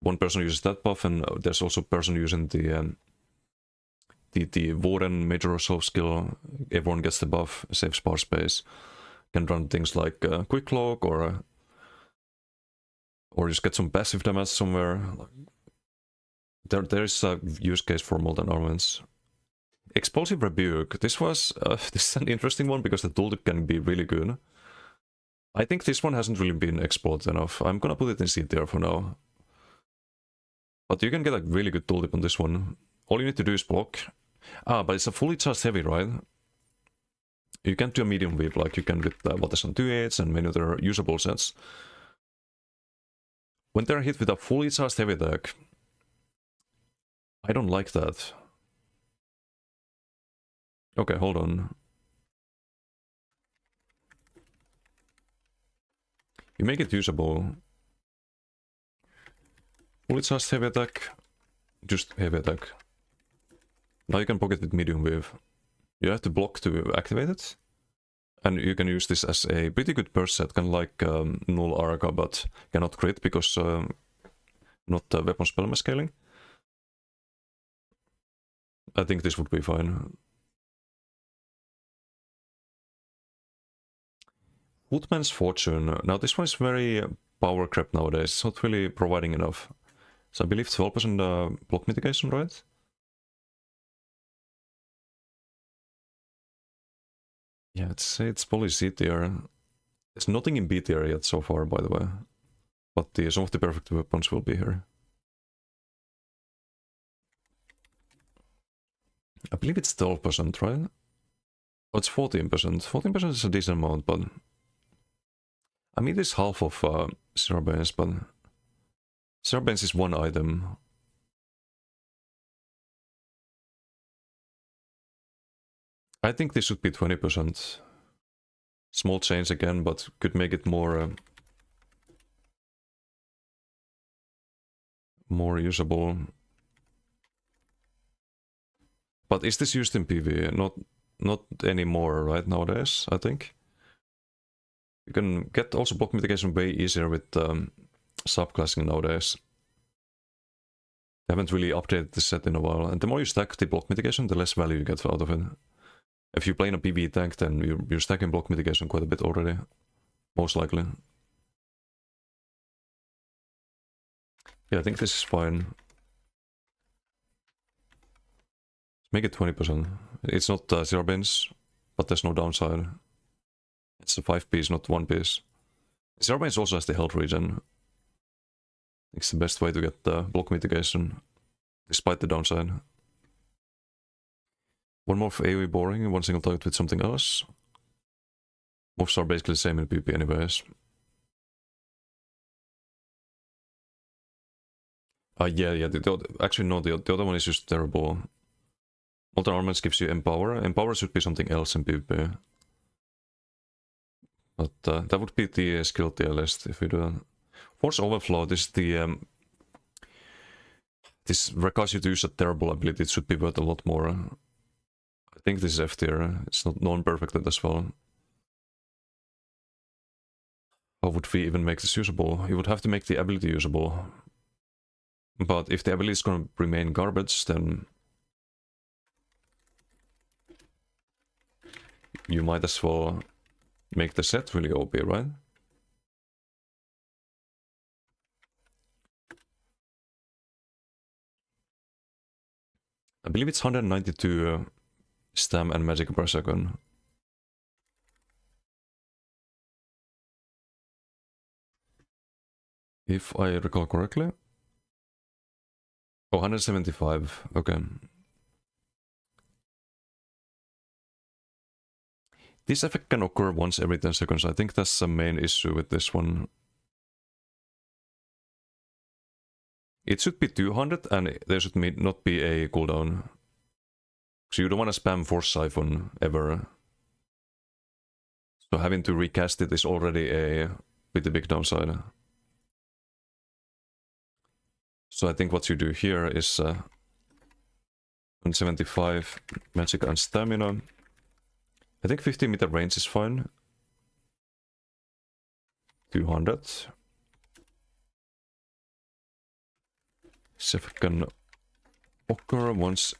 One person uses that buff, and there's also a person using the Warden Major Resolve skill. Everyone gets the buff, saves bar space. Can run things like Quick Lock or just get some passive damage somewhere. There is a use case for molten armaments. Explosive Rebuke. This is an interesting one because the tooltip can be really good. I think this one hasn't really been explored enough. I'm gonna put it in C tier for now. But you can get a really good tooltip on this one. All you need to do is block. But it's a fully charged heavy, right? You can't do a medium whip like you can with Watesan 2-8s and many other usable sets. When they're hit with a fully charged heavy attack, I don't like that. Okay, hold on. You make it usable. Fully charged heavy attack. Just heavy attack. Now you can pocket with medium wave. You have to block to activate it. And you can use this as a pretty good burst set, kind of like Null Arca, but cannot crit because not weapon spell scaling. I think this would be fine. Woodman's Fortune. Now this one is very power crap nowadays. It's not really providing enough. So I believe 12% block mitigation, right? Yeah, it's probably C tier. There's nothing in B tier yet so far, by the way. But some of the perfect weapons will be here. I believe it's 12%, right? Oh, it's 14%. 14% is a decent amount, but... I mean, it's half of Serbanes, but... Serbanes is one item. I think this should be 20%. Small change again, but could make it more... more usable. But is this used in PvE? Not anymore, right, nowadays, I think. You can get also block mitigation way easier with subclassing nowadays. They haven't really updated the set in a while, and the more you stack the block mitigation, the less value you get out of it. If you play in a PvE tank, then you're stacking block mitigation quite a bit already. Most likely. Yeah, I think this is fine. Make it 20%. It's not 0 bins, but there's no downside. It's a 5 piece, not 1 piece. 0 bins also has the health regen. It's the best way to get block mitigation, despite the downside. One more for AoE boring, one single target with something else. Moves are basically the same in PvP anyways. Yeah, actually no, the other one is just terrible. Molten Armaments gives you Empower. Empower should be something else in PvP. But that would be the skill tier list if you do that. Force Overflow, this requires you to use a terrible ability, it should be worth a lot more. I think this is F tier, it's not non-perfected as well. How would we even make this usable? You would have to make the ability usable. But if the ability is gonna remain garbage, then... you might as well make the set really OP, right? I believe it's 192 stam and magic per second. If I recall correctly. Oh, 175, okay. This effect can occur once every 10 seconds. I think that's the main issue with this one. It should be 200 and there should not be a cooldown. So you don't want to spam Force Siphon ever. So having to recast it is already a pretty big downside. So I think what you do here is 175 magic and stamina. I think 50-meter range is fine. 200. See if it can occur once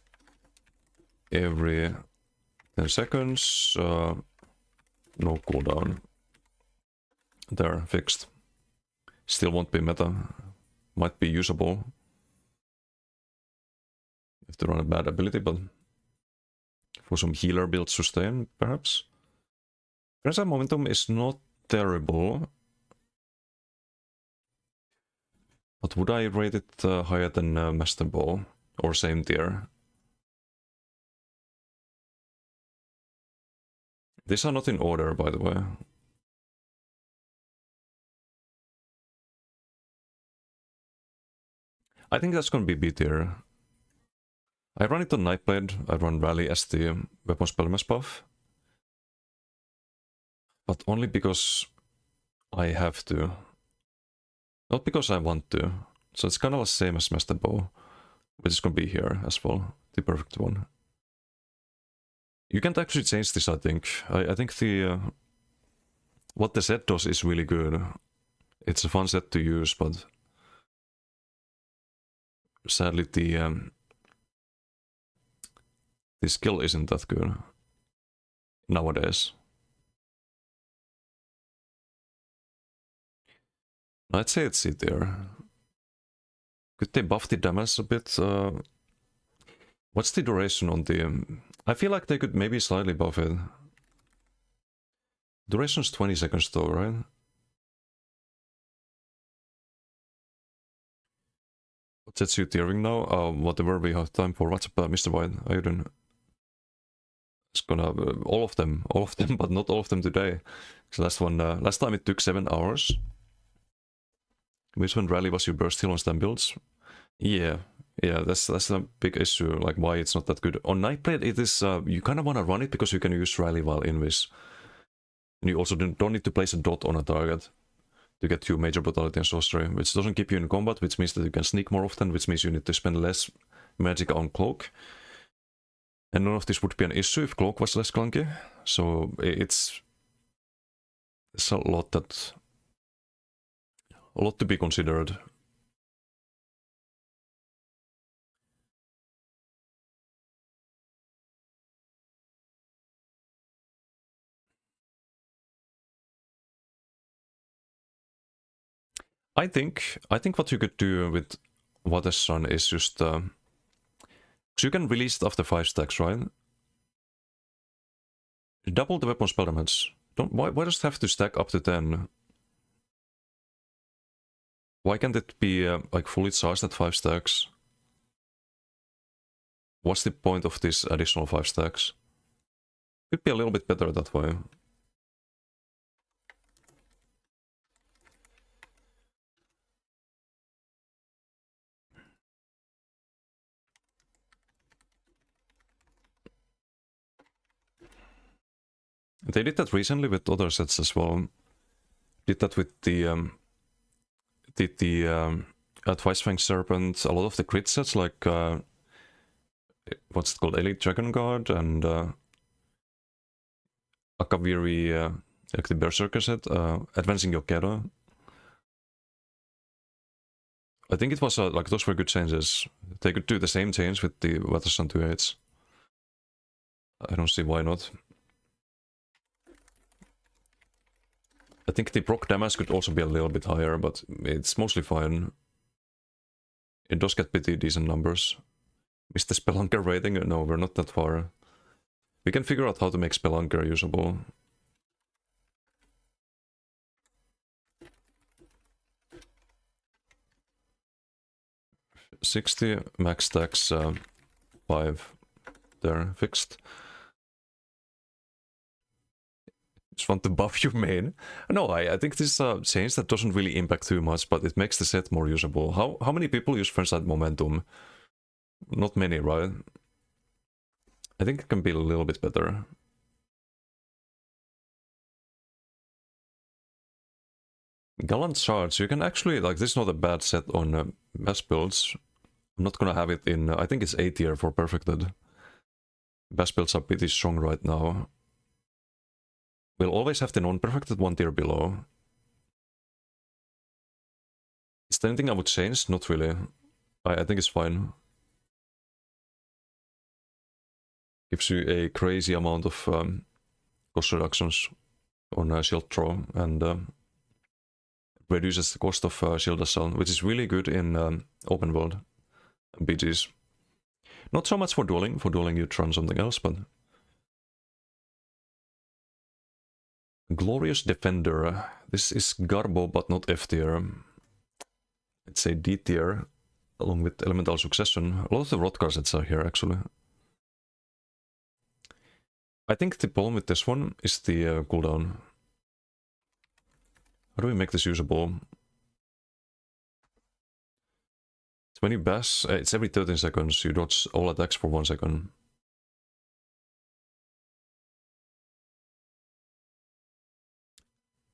every 10 seconds. No cooldown. There, fixed. Still won't be meta. Might be usable. If they run a bad ability, but for some healer build sustain, perhaps. Frenzy momentum is not terrible. But would I rate it higher than Master Ball? Or same tier? These are not in order, by the way. I think that's gonna be B tier. I run it on Nightblade, I run Rally as the weapon spellmass buff. But only because I have to. Not because I want to. So it's kind of the same as Master Bow, which is gonna be here as well, the perfect one. You can't actually change this, I think. I think the what the set does is really good. It's a fun set to use, but sadly the skill isn't that good nowadays. I'd say it's C tier. Could they buff the damage a bit? What's the duration on the... I feel like they could maybe slightly buff it. Duration's 20 seconds though, right? What sets you tiering now? Whatever we have time for. What's up, Mr. White? How you doing? It's gonna... all of them, but not all of them today. So last time it took 7 hours. Which one rally was your burst heal on stem builds? Yeah, that's a big issue, like why it's not that good. On Nightblade it is, you kind of want to run it because you can use rally while invis. And you also don't need to place a dot on a target to get your major brutality and sorcery, which doesn't keep you in combat, which means that you can sneak more often, which means you need to spend less magic on cloak. And none of this would be an issue if cloak was less clunky, so it's a lot to be considered. I think what you could do with Water's Sun is just so you can release it after 5 stacks, right? Double the weapon spell damage. Why does it have to stack up to 10? Why can't it be like fully charged at 5 stacks? What's the point of this additional 5 stacks? Could be a little bit better that way. They did that recently with other sets as well. Did that with the Twice Fang Serpent, a lot of the crit sets like what's it called, Elite Dragon Guard and Akaviri, like the Berserker set, Advancing Yokero. I think it was like those were good changes. They could do the same change with the Watersun 2/8s. I don't see why not. I think the proc damage could also be a little bit higher, but it's mostly fine. It does get pretty decent numbers. Is the Spelunker rating? No, we're not that far. We can figure out how to make Spelunker usable. $60 max stacks, 5 there, fixed. Just want to buff your main. No, I think this is a change that doesn't really impact too much, but it makes the set more usable. How many people use Frenzy Momentum? Not many, right? I think it can be a little bit better. Gallant Charge, you can actually, like, this is not a bad set on mass builds. I'm not gonna have it in, I think it's A tier for perfected. Bass builds are pretty strong right now. We'll always have the non-perfected one tier below. Is there anything I would change? Not really. I think it's fine. Gives you a crazy amount of cost reductions on shield throw and reduces the cost of shield assault, which is really good in open world BGs. Not so much for dueling. For dueling you'd run something else, but... Glorious Defender. This is Garbo, but not F tier. It's a D tier, along with Elemental Succession. A lot of the Rotkar sets are here, actually. I think the problem with this one is the cooldown. How do we make this usable? When you bash, it's every 13 seconds, you dodge all attacks for 1 second.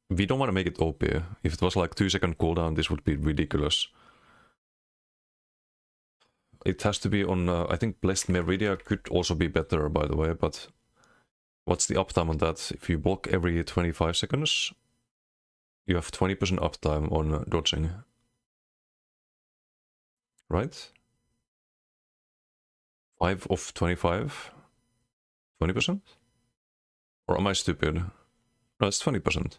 We don't want to make it OP. If it was like 2-second cooldown, this would be ridiculous. It has to be on, I think Blessed Meridia could also be better, by the way, but what's the uptime on that? If you block every 25 seconds, you have 20% uptime on dodging. Right? 5 of 25? 20%? Or am I stupid? No, it's 20%.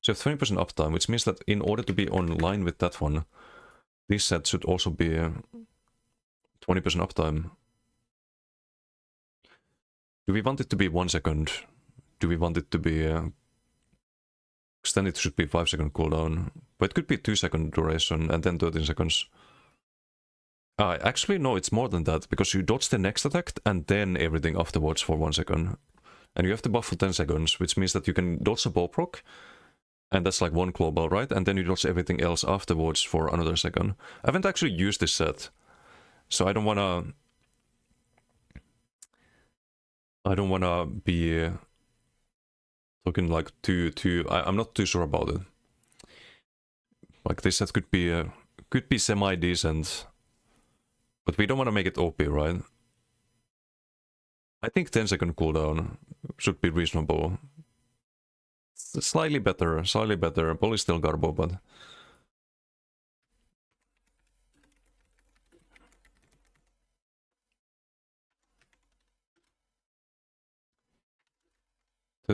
So you have 20% uptime, which means that in order to be on line with that one, this set should also be 20% uptime. Do we want it to be 1 second? Do we want it to be... Because then it should be 5-second cooldown. But it could be 2-second duration and then 13 seconds. Actually, no, it's more than that, because you dodge the next attack and then everything afterwards for 1 second. And you have to buff for 10 seconds, which means that you can dodge a bow proc, and that's like 1 global, right? And then you dodge everything else afterwards for another second. I haven't actually used this set, so I don't wanna be talking like I'm not too sure about it. Like this set could be semi-decent. But we don't want to make it OP, right? I think 10-second cooldown should be reasonable. Slightly better. Probably still Garbo, but...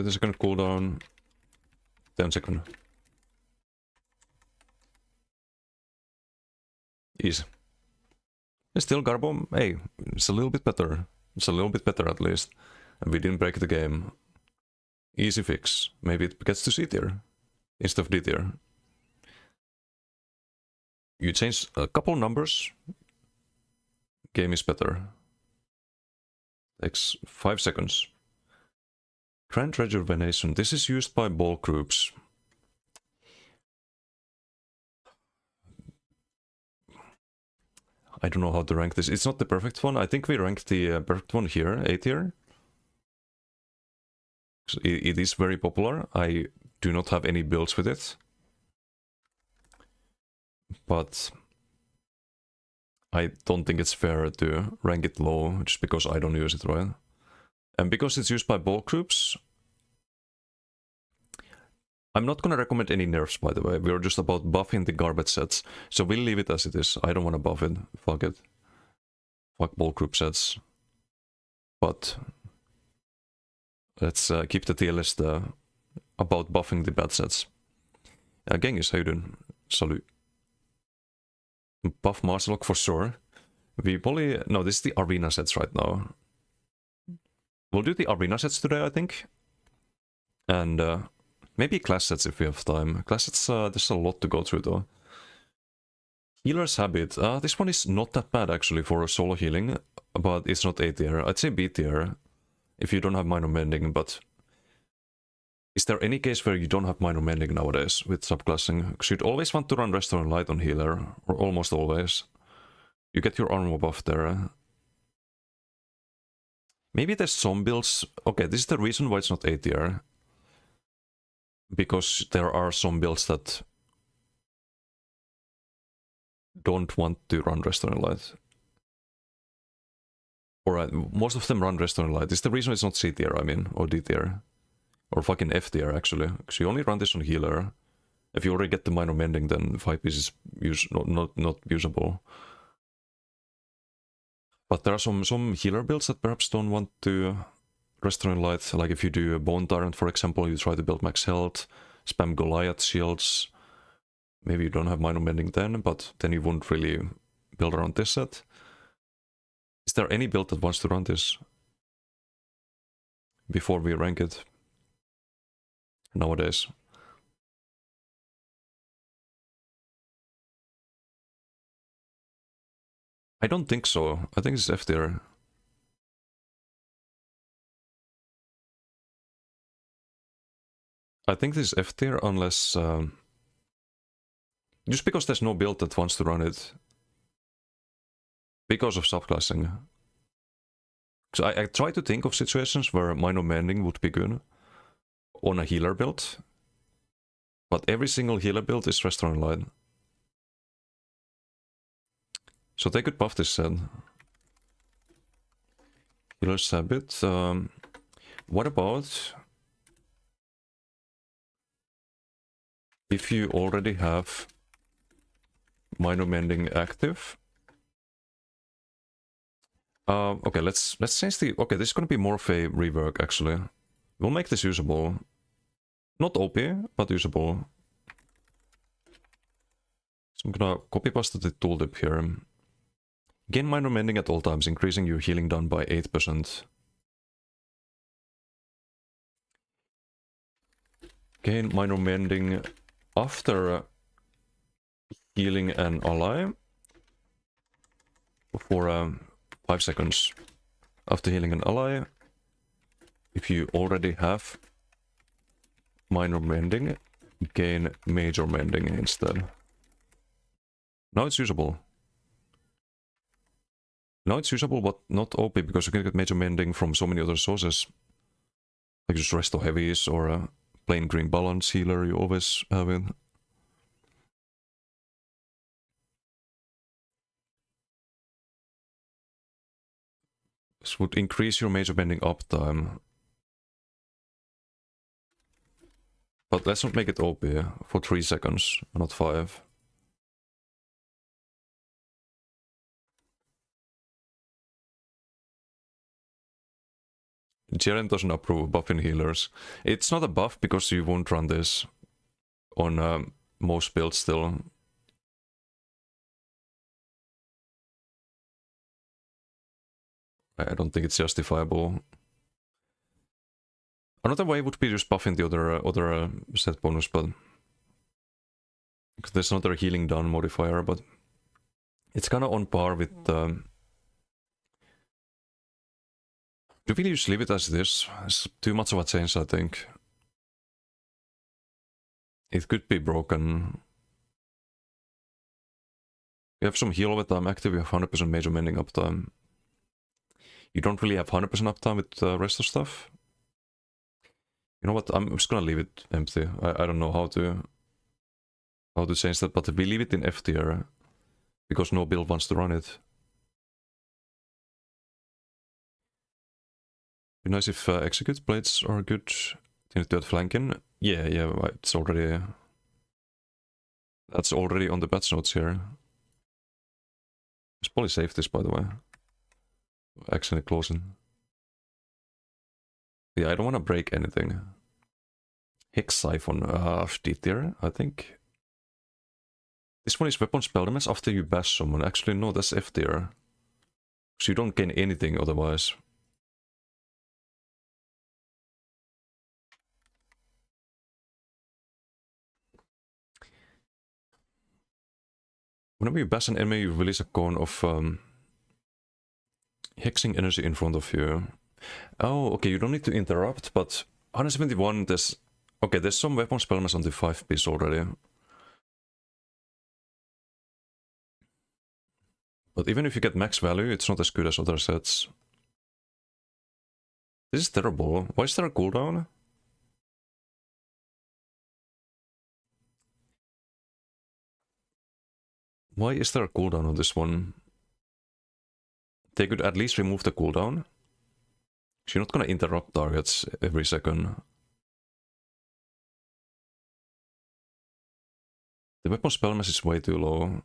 second cooldown, 10-second. Easy. Still Garbo, hey, it's a little bit better. It's a little bit better at least. And we didn't break the game. Easy fix. Maybe it gets to C tier instead of D tier. You change a couple numbers, game is better. Takes 5 seconds. Grand Rejuvenation. This is used by ball groups. I don't know how to rank this. It's not the perfect one. I think we ranked the perfect one here, A tier. So it is very popular. I do not have any builds with it. But I don't think it's fair to rank it low just because I don't use it, right? And because it's used by ball groups, I'm not gonna recommend any nerfs, by the way. We're just about buffing the garbage sets. So we'll leave it as it is. I don't want to buff it. Fuck it. Fuck ball group sets. But let's keep the tier list about buffing the bad sets. Genghis, how you doing? Salut. Buff Marslock for sure. We probably... No, this is the arena sets right now. We'll do the arena sets today, I think. And maybe class sets if we have time. Class sets, there's a lot to go through though. Healer's Habit. This one is not that bad actually for solo healing, but it's not A tier. I'd say B tier if you don't have minor mending, but... Is there any case where you don't have minor mending nowadays with subclassing? Because you'd always want to run Restore and Light on healer, or almost always. You get your armor buff there. Maybe there's some builds... Okay, this is the reason why it's not A tier. Because there are some builds that don't want to run Restore and Light. Alright, most of them run Restore and Light. This is the reason it's not C tier, I mean, or D tier. Or fucking F tier actually, because you only run this on healer. If you already get the minor mending, then 5 piece is not usable. But there are some healer builds that perhaps don't want to Restoring Light. Like if you do a Bone Tyrant, for example, you try to build max health, spam Goliath shields. Maybe you don't have minor mending then, but then you wouldn't really build around this set. Is there any build that wants to run this before we rank it nowadays? I don't think so. I think it's F tier. I think this is F tier unless... just because there's no build that wants to run it. Because of subclassing. So I try to think of situations where minor mending would be good on a healer build. But every single healer build is Restoring Light. So they could buff this set. Healer's Habit. What about if you already have minor mending active? Okay, let's change the... Okay, this is gonna be more of a rework actually. We'll make this usable. Not OP, but usable. So I'm gonna copy paste the tooltip here. Gain minor mending at all times, increasing your healing done by 8%. Gain minor mending after healing an ally for 5 seconds. After healing an ally, if you already have minor mending, gain major mending instead. Now it's usable. Now it's usable, but not OP, because you can get major mending from so many other sources. Like just Resto Heavies or a plain green balance healer you always have it. This would increase your major mending uptime. But let's not make it OP for 3 seconds, not 5. Jeren doesn't approve buffing healers. It's not a buff because you won't run this on most builds still. I don't think it's justifiable. Another way would be just buffing the other set bonus, but because there's another healing done modifier, but it's kind of on par with. Do we just leave it as this? It's too much of a change, I think. It could be broken. We have some heal over time active, we have 100% major mending uptime. You don't really have 100% uptime with the rest of stuff. You know what, I'm just gonna leave it empty. I don't know how to change that, but we leave it in F tier. Because no build wants to run it. Be nice if execute blades are good. Didn't do it flanking. Yeah, it's already... That's already on the patch notes here. Let's probably save this, by the way. Accidentally closing. Yeah, I don't want to break anything. Hex Siphon, D tier, I think. This one is weapon spell damage after you bash someone. Actually, no, that's F tier. So you don't gain anything otherwise. Whenever you bash an enemy, you release a cone of hexing energy in front of you. Oh, okay, you don't need to interrupt, but 171, there's... Okay, there's some weapon spell damage on the 5 piece already. But even if you get max value, it's not as good as other sets. This is terrible. Why is there a cooldown? Why is there a cooldown on this one? They could at least remove the cooldown. You're not gonna interrupt targets every second. The weapon spell mass is way too low.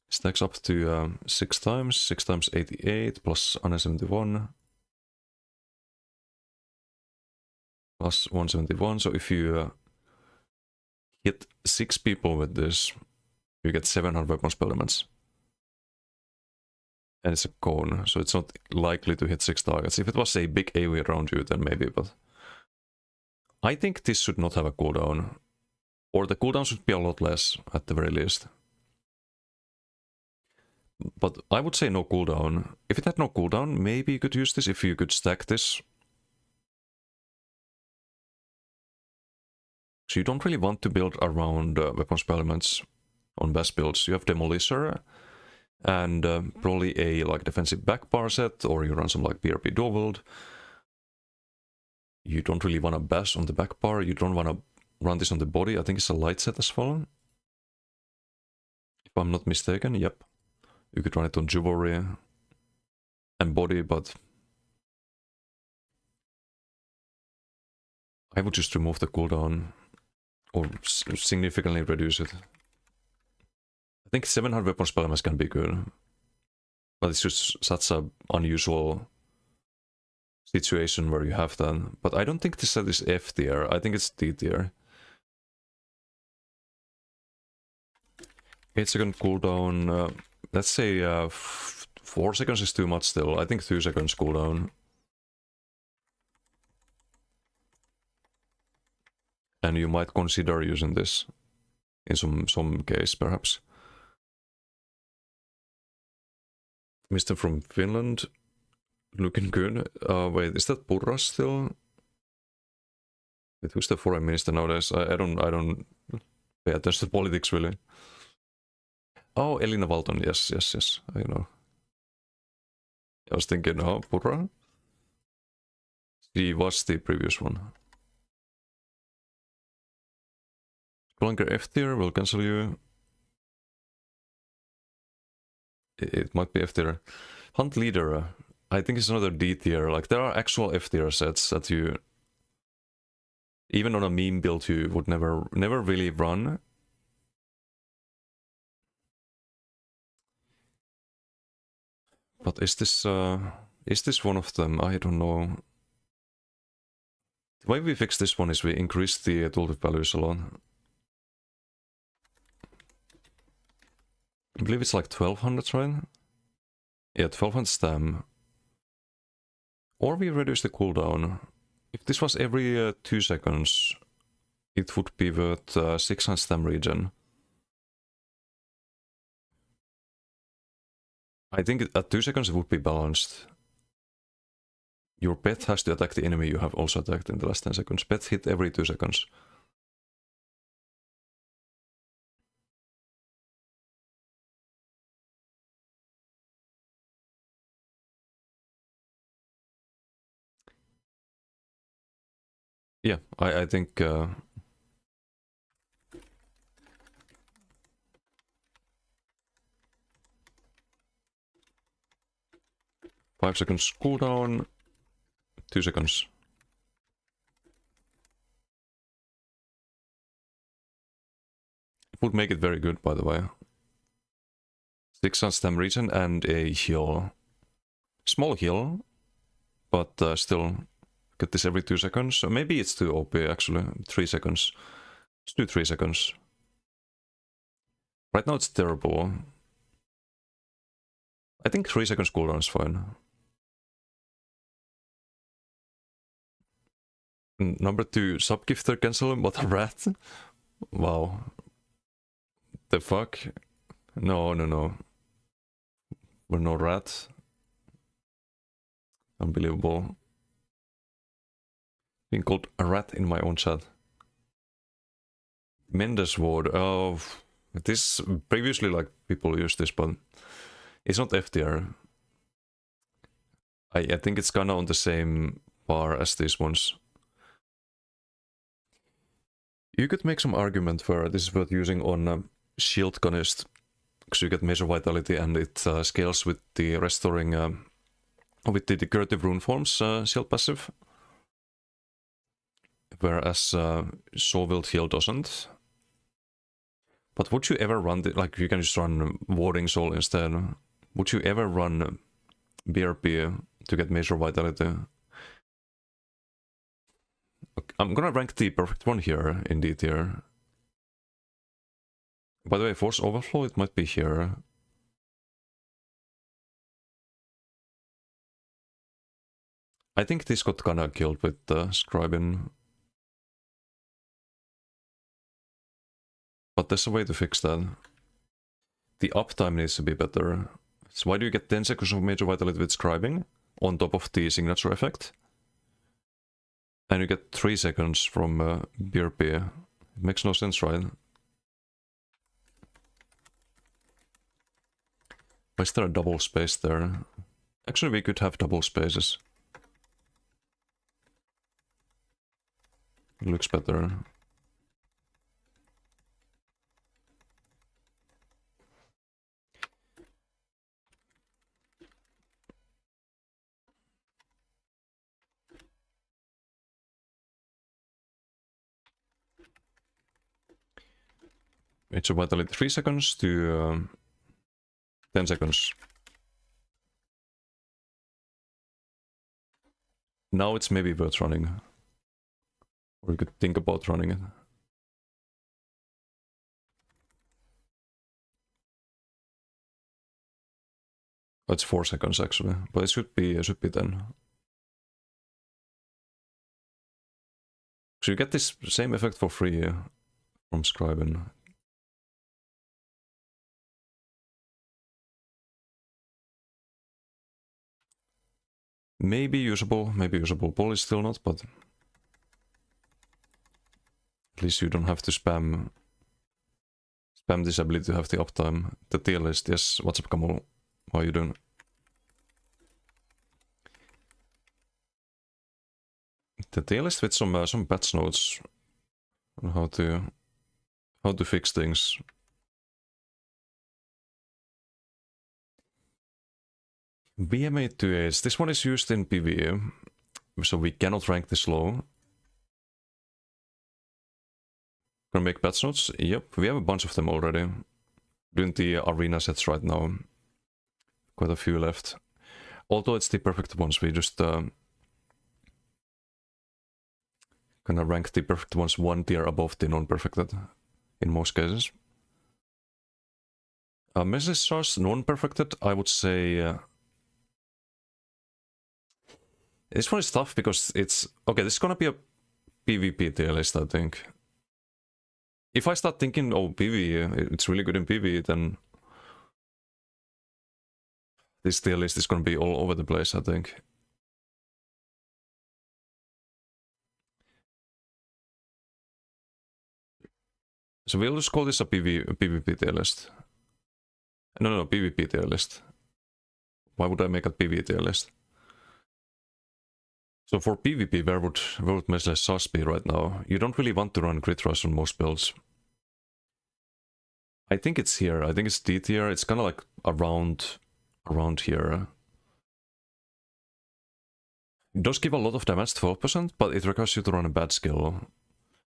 Stacks up to 6 times, 6 times 88 plus 171 plus 171. So if you hit 6 people with this, you get 700 weapon spell damage. And it's a cone, so it's not likely to hit 6 targets. If it was a big AoE around you, then maybe, but I think this should not have a cooldown. Or the cooldown should be a lot less, at the very least. But I would say no cooldown. If it had no cooldown, maybe you could use this if you could stack this. So you don't really want to build around weapon spell elements on best builds. You have Demolisher and probably a like defensive backbar set, or you run some like PRP dual wield. You don't really want to bash on the backbar. You don't want to run this on the body. I think it's a light set as well. If I'm not mistaken, yep. You could run it on Jewelry and body, but I would just remove the cooldown or significantly reduce it. I think 700 weapon spell mass can be good, but it's just such an unusual situation where you have that. But I don't think this set is F tier, I think it's D tier. 8-second cooldown, let's say 4 seconds is too much still. I think 2 seconds cooldown. And you might consider using this in some case, perhaps. Mr. from Finland, looking good. Wait, is that Purra still? Wait, who's the foreign minister nowadays? I don't pay attention to politics really. Oh, Elina Walton, yes, I know. I was thinking, oh, Purra? She was the previous one. Longer F tier will cancel you. It might be F tier. Hunt Leader, I think it's another D tier. Like, there are actual F tier sets that you, even on a meme build, you would never really run. But is this one of them? I don't know. The way we fix this one is we increase the tooltip values a lot. I believe it's like 1200, right? Yeah, 1200 stam. Or we reduce the cooldown. If this was every 2 seconds, it would be worth 600 stam regen. I think at 2 seconds it would be balanced. Your pet has to attack the enemy you have also attacked in the last 10 seconds. Pet hit every 2 seconds. Yeah, I think 5 seconds cooldown, 2 seconds. It would make it very good, by the way. 6 stam regen and a heal. Small heal, but still get this every 2 seconds. So maybe it's too OP actually. 3 seconds. Let's do 3 seconds. Right now it's terrible. I think 3 seconds cooldown is fine. Number 2, subgifter cancel, but a rat? Wow. The fuck? No. We're no rat. Unbelievable. Being called a rat in my own chat. Mendes ward. Oh, this previously like people used this, but it's not F tier. I think it's kinda on the same par as these ones. You could make some argument for this is worth using on Shield Gunist, because you get Measure Vitality and it scales with the restoring, with the decorative rune forms shield passive. Whereas Soulwield Heal doesn't. But would you ever run, like you can just run Warding Soul instead. Would you ever run BRP to get Major Vitality? Okay, I'm gonna rank the perfect one here in D tier. By the way, Force Overflow, it might be here. I think this got kinda killed with Scribing. But there's a way to fix that. The uptime needs to be better. So why do you get 10 seconds of Major Vitality with Scribing on top of the signature effect? And you get 3 seconds from BRP. It makes no sense, right? Why is there a double space there? Actually, we could have double spaces. It looks better. It's a vitality 3 seconds to 10 seconds. Now it's maybe worth running. Or you could think about running it. Oh, it's 4 seconds actually, but it should be 10. So you get this same effect for free from Scribing. Maybe usable. Ball is still not, but at least you don't have to spam this ability to have the uptime. The tier list, yes. What's up, Kamal? How are you doing? The tier list with some patch notes on how to fix things. BM828. This one is used in PvE, so we cannot rank this low. Gonna make patch notes? Yep, we have a bunch of them already. Doing the arena sets right now. Quite a few left. Although it's the perfect ones, we just gonna rank the perfect ones 1 tier above the non-perfected in most cases. Message stars non-perfected, I would say. This one is tough because it's okay. This is gonna be a PvP tier list, I think. If I start thinking, oh, PvE, it's really good in PvE, then this tier list is gonna be all over the place, I think. So we'll just call this a PvP tier list. No, PvP tier list. Why would I make a PvE tier list? So for PvP, where would Merciless Sus be right now? You don't really want to run Crit Rush on most builds. I think it's here. I think it's D tier. It's kind of like around here. It does give a lot of damage, 12%, but it requires you to run a bad skill.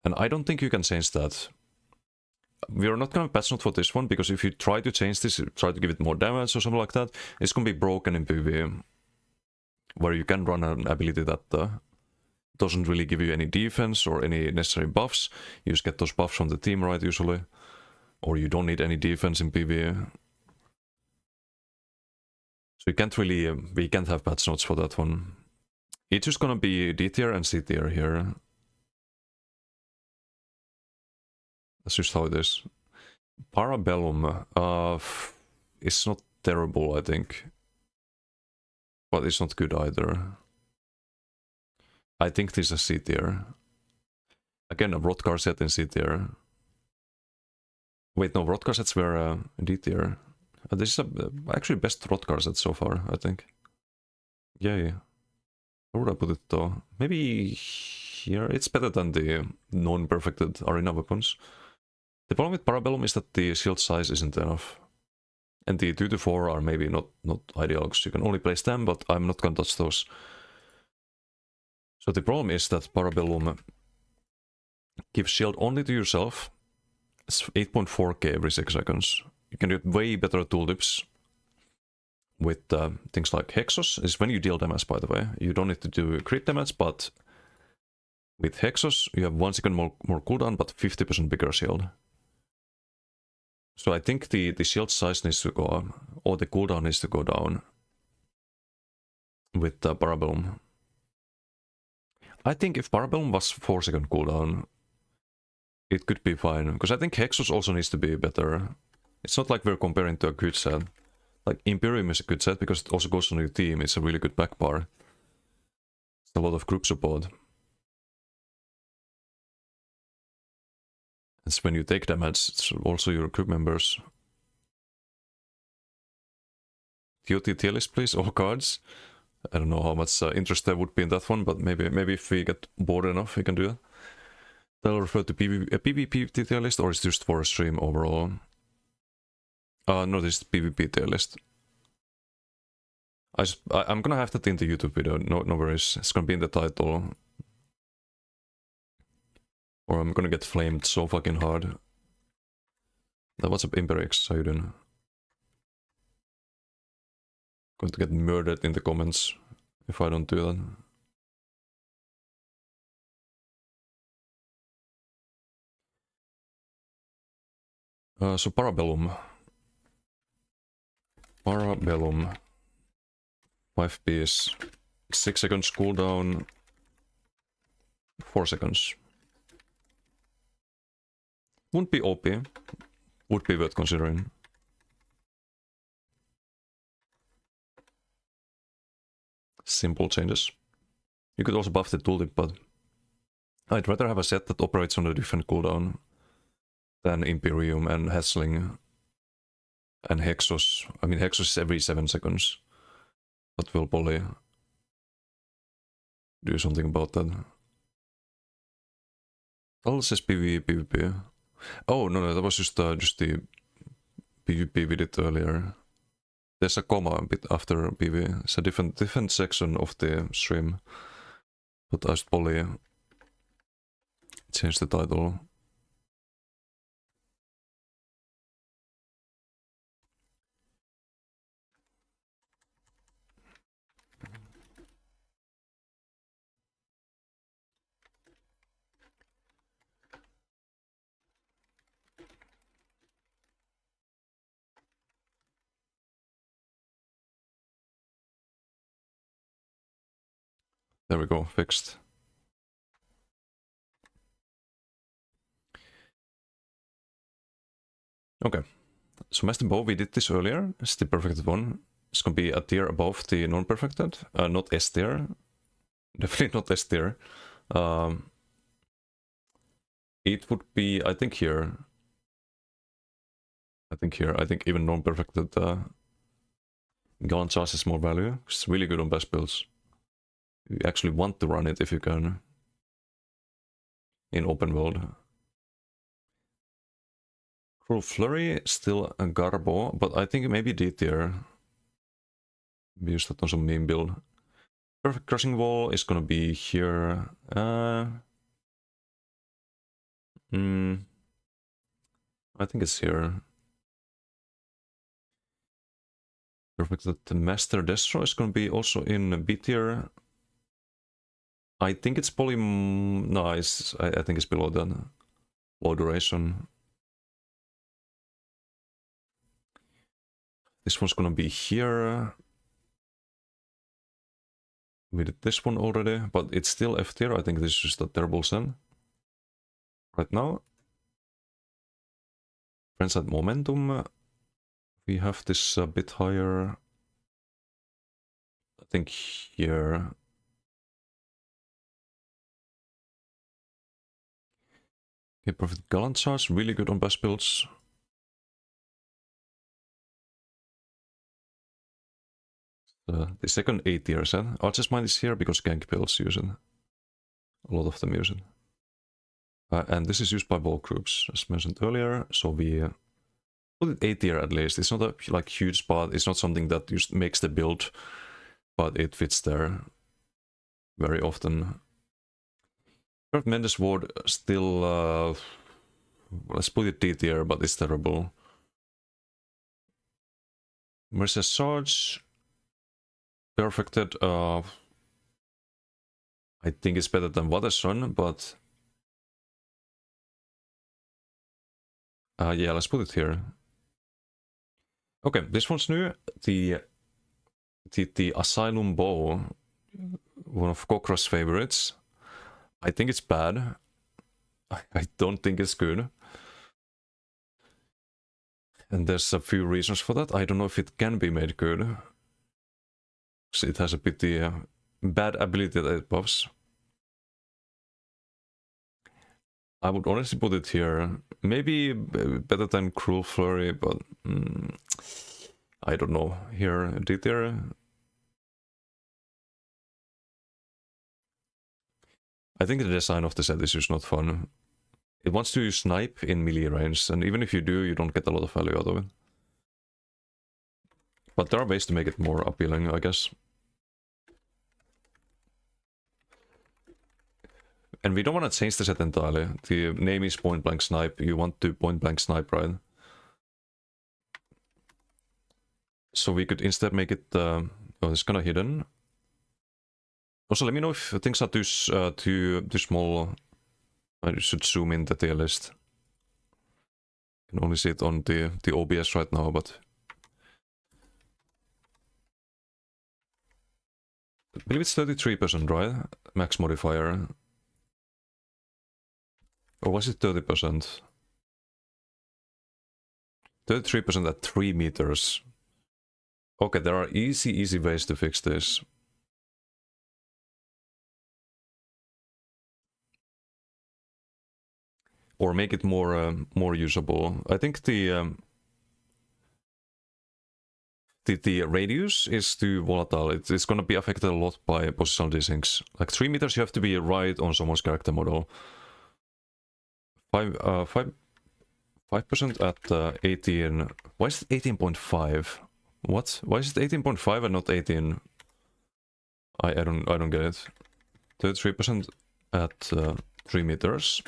And I don't think you can change that. We are not going to patch note for this one, because if you try to change this, try to give it more damage or something like that, it's going to be broken in PvE. Where you can run an ability that doesn't really give you any defense or any necessary buffs. You just get those buffs from the team, right, usually. Or you don't need any defense in PvE. So you can't really, we can't have patch notes for that one. It's just gonna be D tier and C tier here. That's just how it is. Parabellum is not terrible, I think. But it's not good either. I think this is a C tier. Again, a Rotgar set in C tier. Wait, no, Rotgar sets were D tier. This is actually best Rotgar set so far, I think. Yay. Where would I put it though? Maybe here? It's better than the non-perfected arena weapons. The problem with Parabellum is that the shield size isn't enough. And the 2 to 4 are maybe not ideal, because you can only place them, but I'm not gonna touch those. So the problem is that Parabellum gives shield only to yourself, It's 8.4k every 6 seconds. You can get way better tooltips with things like Hexos. Is when you deal damage, by the way. You don't need to do crit damage, but with Hexos, you have 1 second more cooldown, but 50% bigger shield. So I think the shield size needs to go up, or the cooldown needs to go down with Parabellum. I think if Parabellum was 4 second cooldown, it could be fine. Because I think Hexos also needs to be better. It's not like we're comparing to a good set. Like Imperium is a good set because it also goes on your team. It's a really good back bar. It's a lot of group support. It's when you take damage, it's also your group members. TOT tier list, please, all cards. I don't know how much interest there would be in that one, but maybe if we get bored enough, we can do that. That'll refer to PvP tier list, or is just for a stream overall? No, this is PvP tier list. I'm gonna have that in the YouTube video, no worries. It's gonna be in the title. Or I'm gonna get flamed so fucking hard. Now, what's up, Imperix? How you doing? Going to get murdered in the comments if I don't do that. So Parabellum. Parabellum. 5 piece. 6 seconds cooldown. 4 seconds. Wouldn't be OP. Would be worth considering. Simple changes. You could also buff the tooltip, but I'd rather have a set that operates on a different cooldown than Imperium and Hassling and Hexos. I mean, Hexos is every 7 seconds, but we'll probably do something about that. All says PvE, PvP. Oh, no, that was just the PvP we did earlier. There's a comma a bit after PvE. It's a different section of the stream. But I should probably change the title. There we go, fixed. Okay, so Master Bow, we did this earlier. It's the perfected one. It's gonna be a tier above the non-perfected, not S tier. Definitely not S tier. It would be, I think here. I think even non-perfected Gallant Charge has more value. It's really good on best builds. You actually want to run it if you can. In open world. Cruel Flurry, still a Garbo, but I think maybe D tier. We use that on some meme build. Perfect Crushing Wall is gonna be here. I think it's here. Perfect that Master Destroy is gonna be also in B tier. I think it's probably nice. I think it's below that. Low duration. This one's gonna be here. We did this one already, but it's still F tier. I think this is just a terrible sen. Right now. Friends at Momentum. We have this a bit higher. I think here. Okay, Perfect Gallant Charge, really good on best builds. The second A tier set. Archer's Mind is here because gank builds use it. A lot of them use it. And this is used by bulk groups, as mentioned earlier, so we put it A tier at least. It's not a like huge spot, it's not something that just makes the build, but it fits there very often. Mendes Ward still Let's put it D tier, but it's terrible. Mercy's Charge. Perfected. I think it's better than Watersun, but... yeah, let's put it here. Okay, this one's new. The Asylum Bow. One of Cockro's favorites. I think it's bad. I don't think it's good. And there's a few reasons for that. I don't know if it can be made good. So it has a bit bad ability that it buffs. I would honestly put it here. Maybe better than Cruel Flurry, but I don't know. Here, D tier. I think the design of the set is just not fun. It wants to snipe in melee range, and even if you do, you don't get a lot of value out of it. But there are ways to make it more appealing, I guess. And we don't want to change the set entirely. The name is Point Blank Snipe. You want to Point Blank Snipe, right? So we could instead make it... oh, it's kind of hidden. Also, let me know if things are too small. I should zoom in the tier list. I can only see it on the OBS right now, but... I believe it's 33%, right? Max modifier. Or was it 30%? 33% at 3 meters. Okay, there are easy ways to fix this. Or make it more usable. I think the radius is too volatile. It's gonna be affected a lot by positional desyncs. Like 3 meters, you have to be right on someone's character model. 5% at 18. Why is it 18.5? What? Why is it 18.5 and not 18? I don't get it. 33% at 3 meters.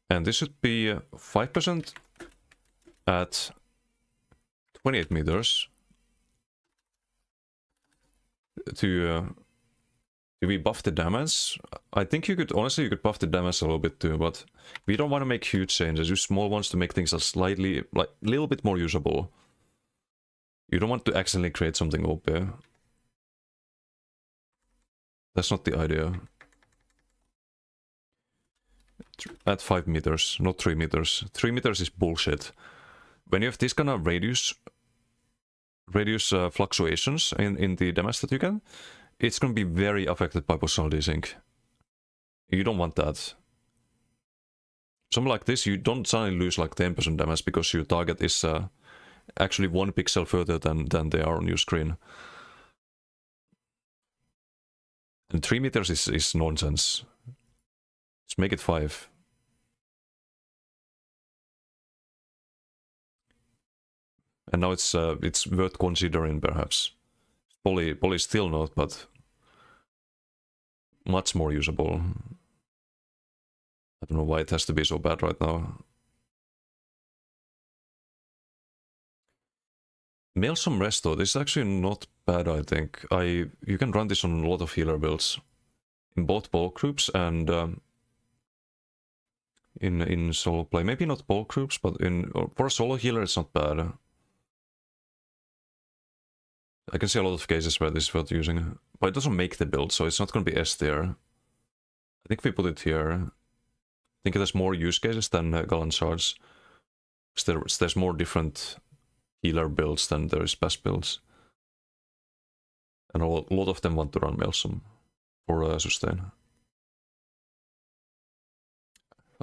And this should be 5% at 28 meters to we buff the damage. I think you could buff the damage a little bit too, but we don't want to make huge changes. Use small ones to make things a slightly, like, little bit more usable. You don't want to accidentally create something OP. That's not the idea. At 5 meters, not 3 meters. 3 meters is bullshit. When you have this kind of radius fluctuations in the damage that you can, it's going to be very affected by positional desync. You don't want that. Something like this, you don't suddenly lose like 10% damage because your target is actually 1 pixel further than they are on your screen. And 3 meters is nonsense. Let's make it 5. And now it's worth considering, perhaps. Poly still not, but much more usable. I don't know why it has to be so bad right now. Maelstrom Resto, this is actually not bad, I think. You can run this on a lot of healer builds. In both bulk groups and in solo play. Maybe not bulk groups, but for a solo healer it's not bad. I can see a lot of cases where this is worth using. But it doesn't make the build, so it's not going to be S tier. I think we put it here. I think it has more use cases than Gallant Shards. There's more different healer builds than there is best builds. And a lot of them want to run Maelstrom for sustain.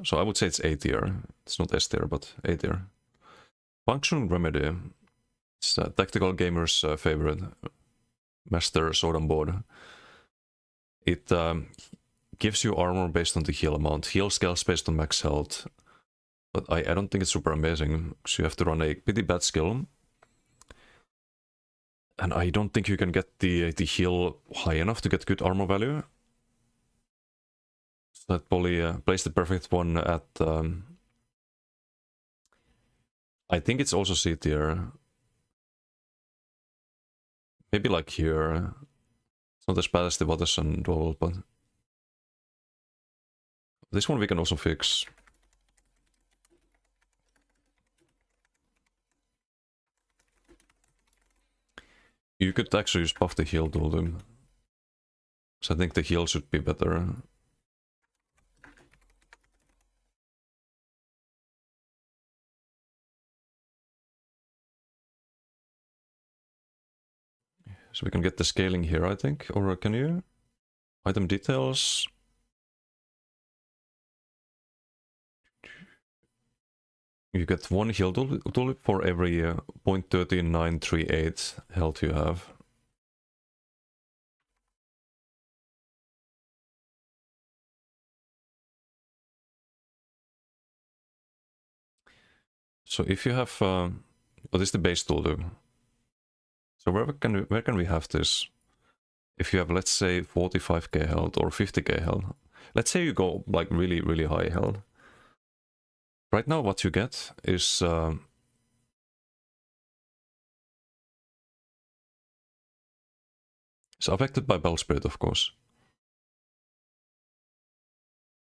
So I would say it's A tier. It's not S tier, but A tier. Function Remedy. It's Tactical Gamer's favorite. Master Sword and Board. It gives you armor based on the heal amount. Heal scales based on max health. But I don't think it's super amazing. So you have to run a pretty bad skill. And I don't think you can get the heal high enough to get good armor value. So I'd probably place the perfect one at... I think it's also C tier. Maybe like here. It's not as bad as the Waters and Dwell, but... This one we can also fix. You could actually just buff the heal tool them. So I think the heal should be better. So we can get the scaling here, I think. Or can you? Item details. You get one heal tulip for every 0.13938 health you have. So if you have... oh, this is the base tulip. So where can we have this? If you have, let's say, 45k health or 50k health. Let's say you go like really, really high health. Right now what you get is... it's affected by Bell Spirit, of course.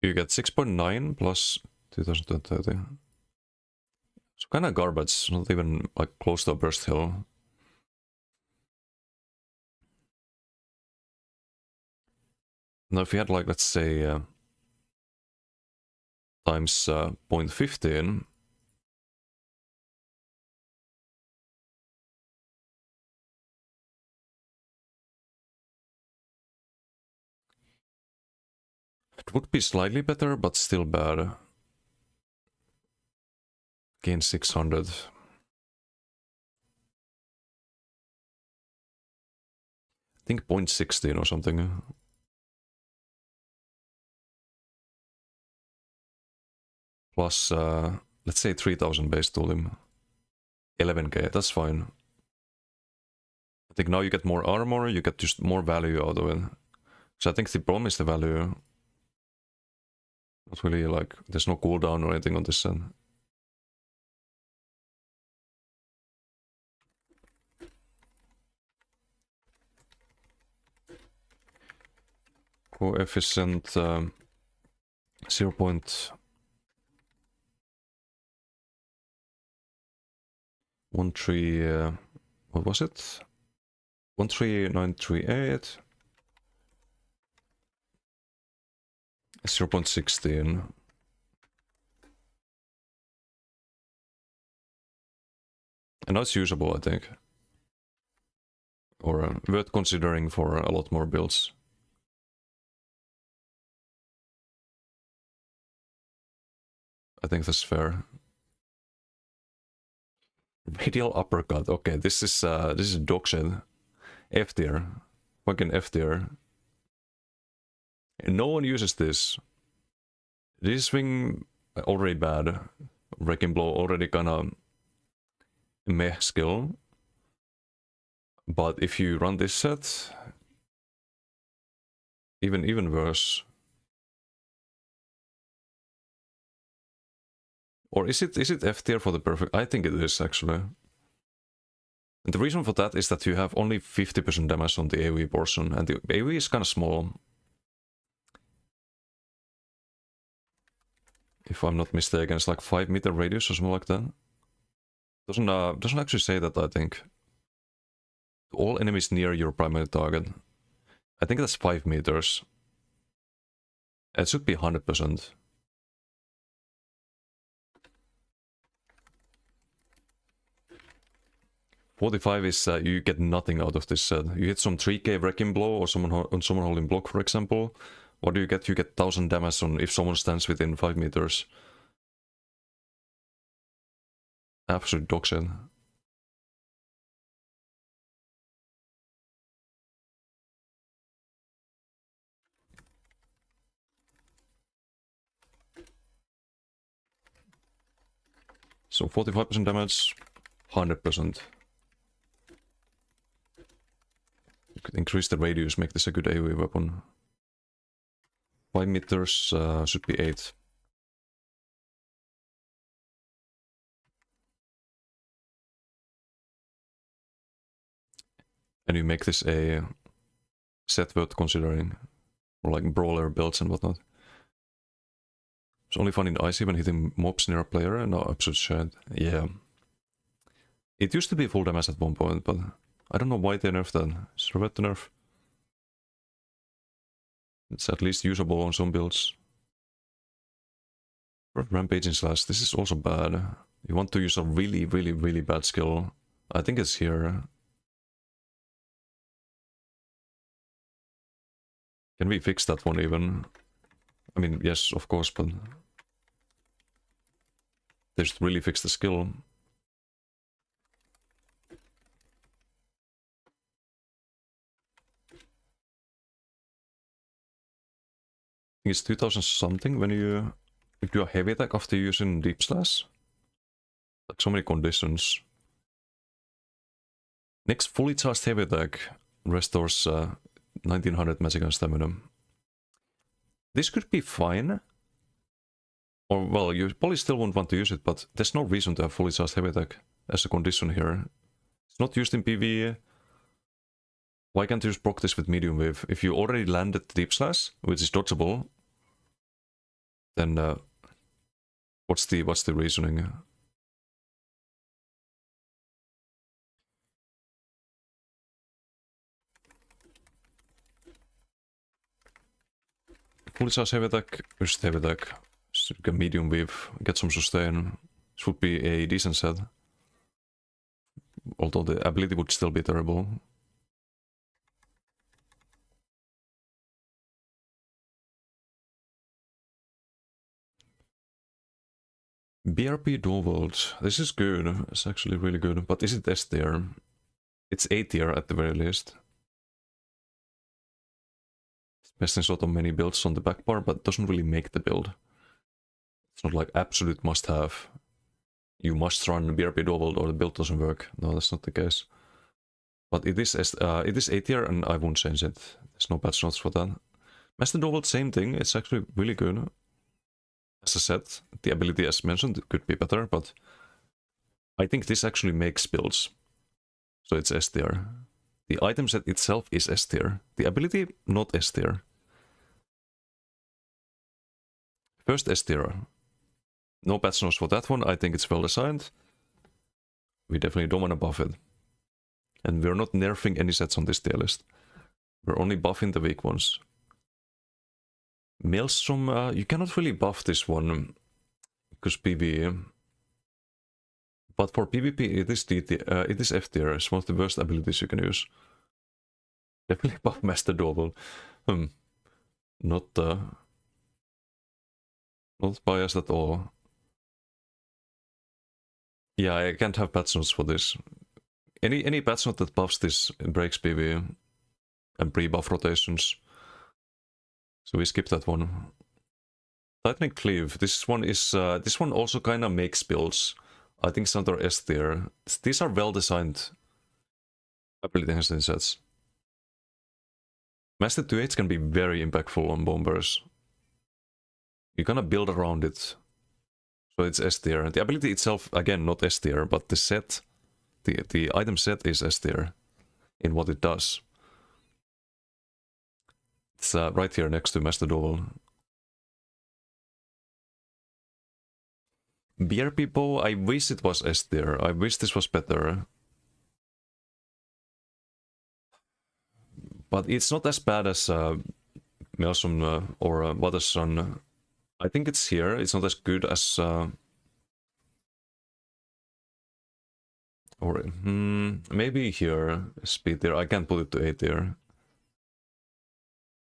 You get 6.9 plus 2030. It's kind of garbage, not even like close to a burst hill. Now if you had like, let's say, times 0.15, it would be slightly better, but still bad. Gain 600. I think 0.16 or something. Plus, let's say 3000 base tool him. 11k, that's fine. I think now you get more armor, you get just more value out of it. So I think the problem is the value. Not really like, there's no cooldown or anything on this set. Coefficient 0.13, what was it? 13938. 0.16. And now it's usable, I think. Or worth considering for a lot more builds. I think that's fair. Radial uppercut. Okay, this is dogshit. F tier. Fucking F tier. And no one uses this. This swing already bad. Wrecking blow already kinda meh skill. But if you run this set, even worse. Or is it F tier for the perfect? I think it is actually. And the reason for that is that you have only 50% damage on the AoE portion, and the AoE is kind of small. If I'm not mistaken, it's like 5-meter radius or something like that. Doesn't actually say that, I think. All enemies near your primary target. I think that's 5 meters. It should be 100%. $45 is you get nothing out of this set. You hit some 3k wrecking blow or someone holding block, for example. What do you get? You get 1000 damage on if someone stands within 5 meters. Absolute dog shit. So 45% damage, 100%. You could increase the radius, make this a good AoE weapon. 5 meters should be 8. And you make this a set worth considering, or like brawler builds and whatnot. It's only fun in icy when hitting mobs near a player and no absolute shit. Yeah. It used to be full damage at one point, but I don't know why they nerfed that. It's a to nerf. It's at least usable on some builds. Rampaging slash, this is also bad. You want to use a really, really, really bad skill. I think it's here. Can we fix that one even? I mean, yes, of course, but they should really fix the skill. I think it's 2000 something when you do a heavy attack after using deep slash. Like so many conditions. Next fully charged heavy attack restores 1900 magic and stamina. This could be fine. Or, well, you probably still won't want to use it, but there's no reason to have fully charged heavy attack as a condition here. It's not used in PvE. Why can't you just proc this with medium wave? If you already landed the deep slash, which is dodgeable, then what's the reasoning? Fully charged heavy attack, just heavy attack. Get medium wave, get some sustain. This would be a decent set. Although the ability would still be terrible. BRP dual world. This is good. It's actually really good. But is it S tier? It's A tier at the very least. It's best in sort of many builds on the back bar, but doesn't really make the build. It's not like absolute must have. You must run BRP dual world or the build doesn't work. No, that's not the case. But it is A tier and I won't change it. There's no patch notes for that. Master dual world, same thing. It's actually really good. As I said, the ability as mentioned could be better, but I think this actually makes builds. So it's S tier. The item set itself is S tier. The ability, not S tier. First S tier. No patch notes for that one. I think it's well designed. We definitely don't want to buff it. And we're not nerfing any sets on this tier list. We're only buffing the weak ones. Maelstrom, you cannot really buff this one because PvE. But for PvP, it is F tier. It's one of the worst abilities you can use. Definitely buff Master Double. Not biased at all. Yeah, I can't have patch notes for this. Any patch note that buffs this breaks PvE and pre-buff rotations. So we skip that one. Tightening Cleave. This one also kind of makes builds. I think some are S tier. These are well designed ability enhancing sets. Master 2H can be very impactful on bombers. You kind of build around it. So it's S tier. The ability itself, again, not S tier, but the set, the item set is S tier in what it does. It's right here next to Master Double. BRP bow, I wish it was S tier. I wish this was better. But it's not as bad as Maelstrom or Watersun. I think it's here. It's not as good as... or maybe here, speed tier. I can't put it to A tier.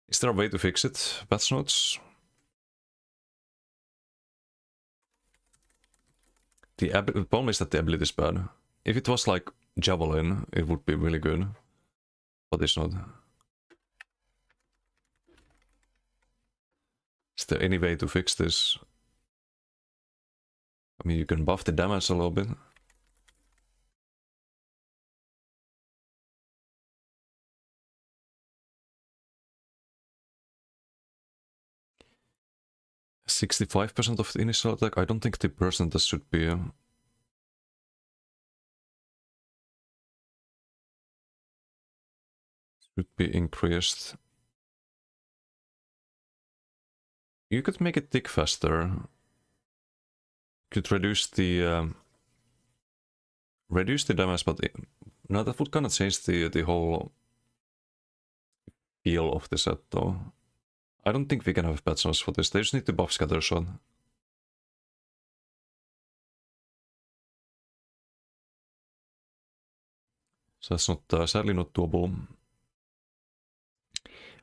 Is there a way to fix it? Patch notes? The problem is that the ability is bad. If it was like Javelin, it would be really good. But it's not. Is there any way to fix this? I mean, you can buff the damage a little bit. 65% of the initial attack. I don't think the percentage should be... should be increased. You could make it tick faster. Could reduce the damage, but no, that would kind of change the whole feel of the set, though. I don't think we can have bad chance for this. They just need to buff scatter shot. So that's not sadly not doable.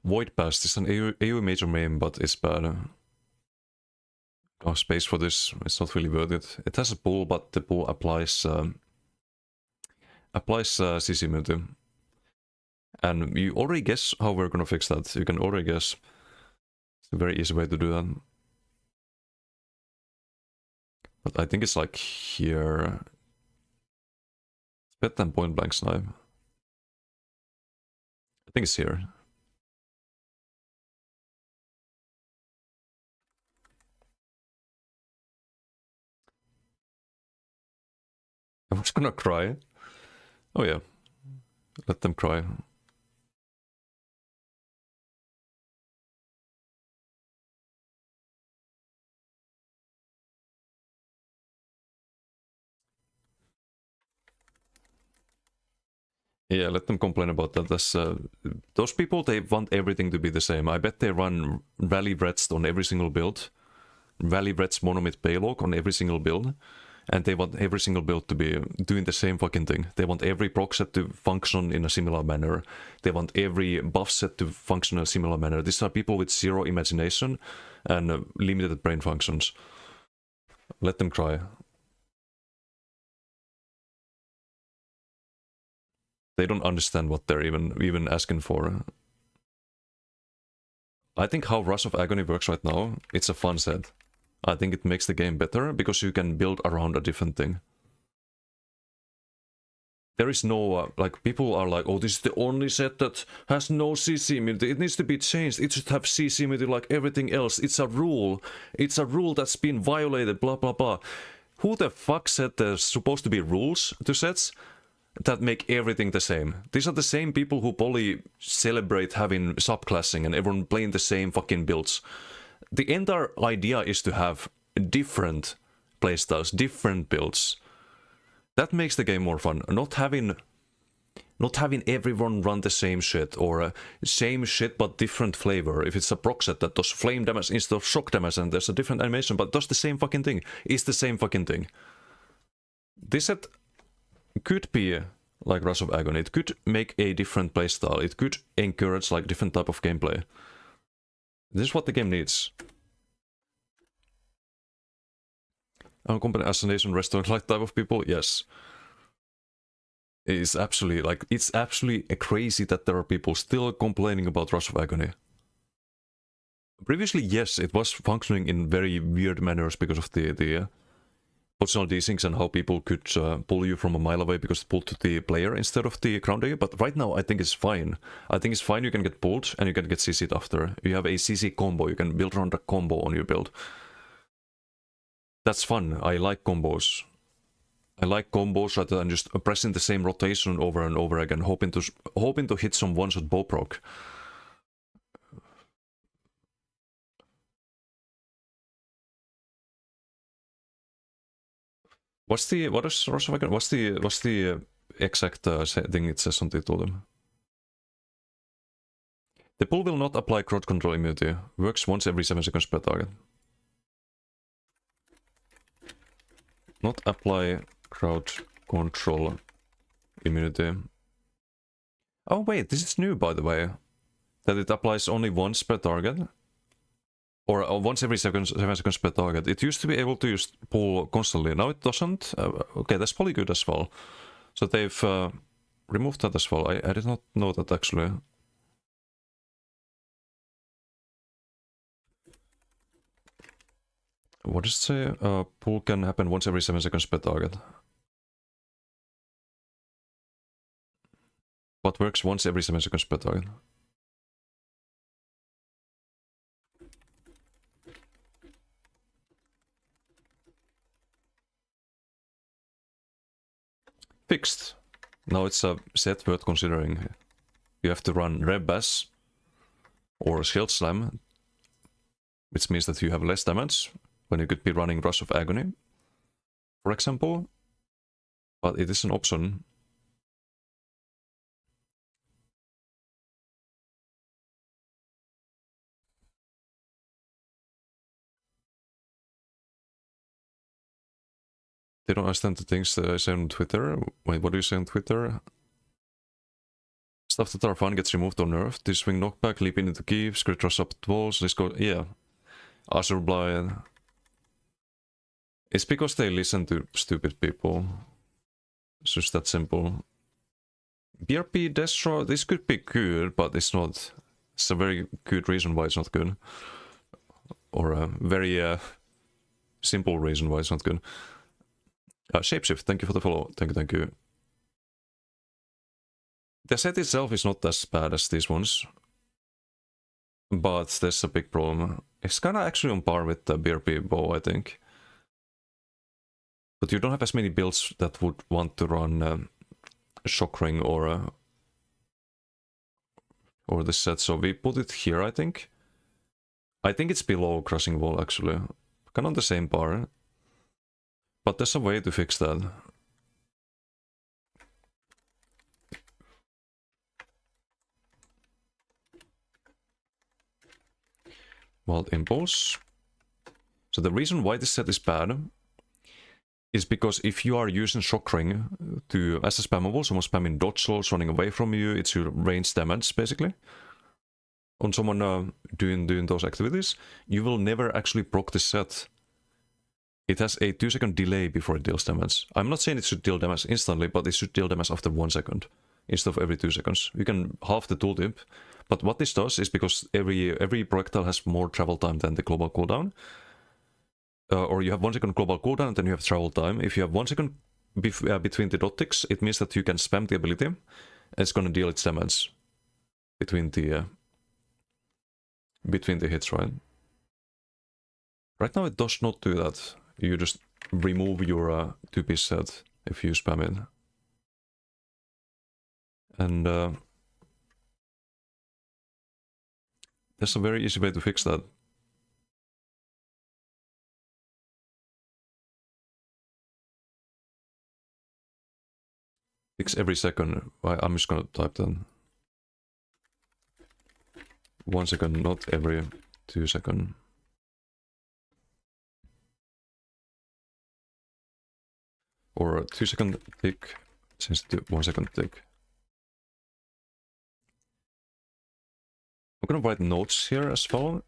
Void Past is an AoE major main, but it's bad. No space for this. It's not really worth it. It has a pull, but the pull applies CC immunity. And you already guess how we're gonna fix that. You can already guess. It's a very easy way to do that. But I think it's like here. It's better than point blank snipe. I think it's here. I was gonna cry. Oh yeah. Let them cry. Yeah, let them complain about that. That's, those people, they want everything to be the same. I bet they run Rally Redst on every single build. Rally Red's Monomyth Payload on every single build. And they want every single build to be doing the same fucking thing. They want every proc set to function in a similar manner. They want every buff set to function in a similar manner. These are people with zero imagination and limited brain functions. Let them cry. They don't understand what they're even asking for. I think how Rush of Agony works right now, it's a fun set. I think it makes the game better because you can build around a different thing. There is no, like, people are like, oh, this is the only set that has no CC immunity. It needs to be changed. It should have CC immunity like everything else. It's a rule. It's a rule that's been violated, blah, blah, blah. Who the fuck said there's supposed to be rules to sets that make everything the same? These are the same people who probably celebrate having subclassing and everyone playing the same fucking builds. The entire idea is to have different playstyles, different builds. That makes the game more fun. Not having everyone run the same shit, or same shit but different flavor. If it's a proc set that does flame damage instead of shock damage and there's a different animation but does the same fucking thing, it's the same fucking thing. This set could be like Rush of Agony. It could make a different playstyle. It could encourage like different type of gameplay. This is what the game needs. Our company assassination restaurant like type of people, yes. It's absolutely crazy that there are people still complaining about Rush of Agony. Previously, yes, it was functioning in very weird manners because of the positional desyncs and how people could pull you from a mile away because it pulled to the player instead of the crown digger. But right now, I think it's fine. I think it's fine. You can get pulled and you can get CC'd after. You have a CC combo. You can build around a combo on your build. That's fun. I like combos. I like combos rather than just pressing the same rotation over and over again, hoping to hit some one-shot bow proc. What's the exact thing it says on the totem? The pull will not apply crowd control immunity. Works once every 7 seconds per target. Not apply crowd control immunity. Oh wait, this is new by the way. That it applies only once per target. Or once every 7 seconds per target. It used to be able to just pull constantly. Now it doesn't. Okay, that's probably good as well. So they've removed that as well. I did not know that actually. What does it say? Pull can happen once every 7 seconds per target. What works once every 7 seconds per target? Fixed. Now it's a set worth considering. You have to run Red Bass or Shield Slam, which means that you have less damage when you could be running Rush of Agony, for example. But it is an option. They don't understand the things that I say on Twitter. Wait, what do you say on Twitter? Stuff that are fun gets removed or nerfed. This swing knockback, leap into keep, script rush up walls, this go. Yeah. Azure Blind. It's because they listen to stupid people. It's just that simple. BRP Destro, this could be good, but it's not. It's a very good reason why it's not good. Or a very simple reason why it's not good. Shapeshift, thank you for the follow. Thank you. The set itself is not as bad as these ones. But there's a big problem. It's kinda actually on par with the BRP bow, I think. But you don't have as many builds that would want to run Shock Ring or this set, so we put it here, I think. I think it's below Crushing Wall, actually. Kind of on the same par. But there's a way to fix that. Wild Impulse. So the reason why this set is bad is because if you are using Shock Ring as a spammable, someone spamming dodge rolls, running away from you, it's your range damage, basically. On someone doing those activities, you will never actually proc this set. It has a 2-second delay before it deals damage. I'm not saying it should deal damage instantly, but it should deal damage after 1 second, instead of every 2 seconds. You can halve the tooltip, but what this does is because every projectile has more travel time than the global cooldown, or you have 1 second global cooldown and then you have travel time. If you have 1 second between the dot ticks, it means that you can spam the ability, and it's gonna deal its damage between the hits, right? Right now it does not do that. You just remove your 2-piece set if you spam it. And there's a very easy way to fix that. Fix every second. I'm just gonna type that. 1 second, not every 2 seconds. Or a 2-second tick, change it to 1 second tick. I'm gonna write notes here as well.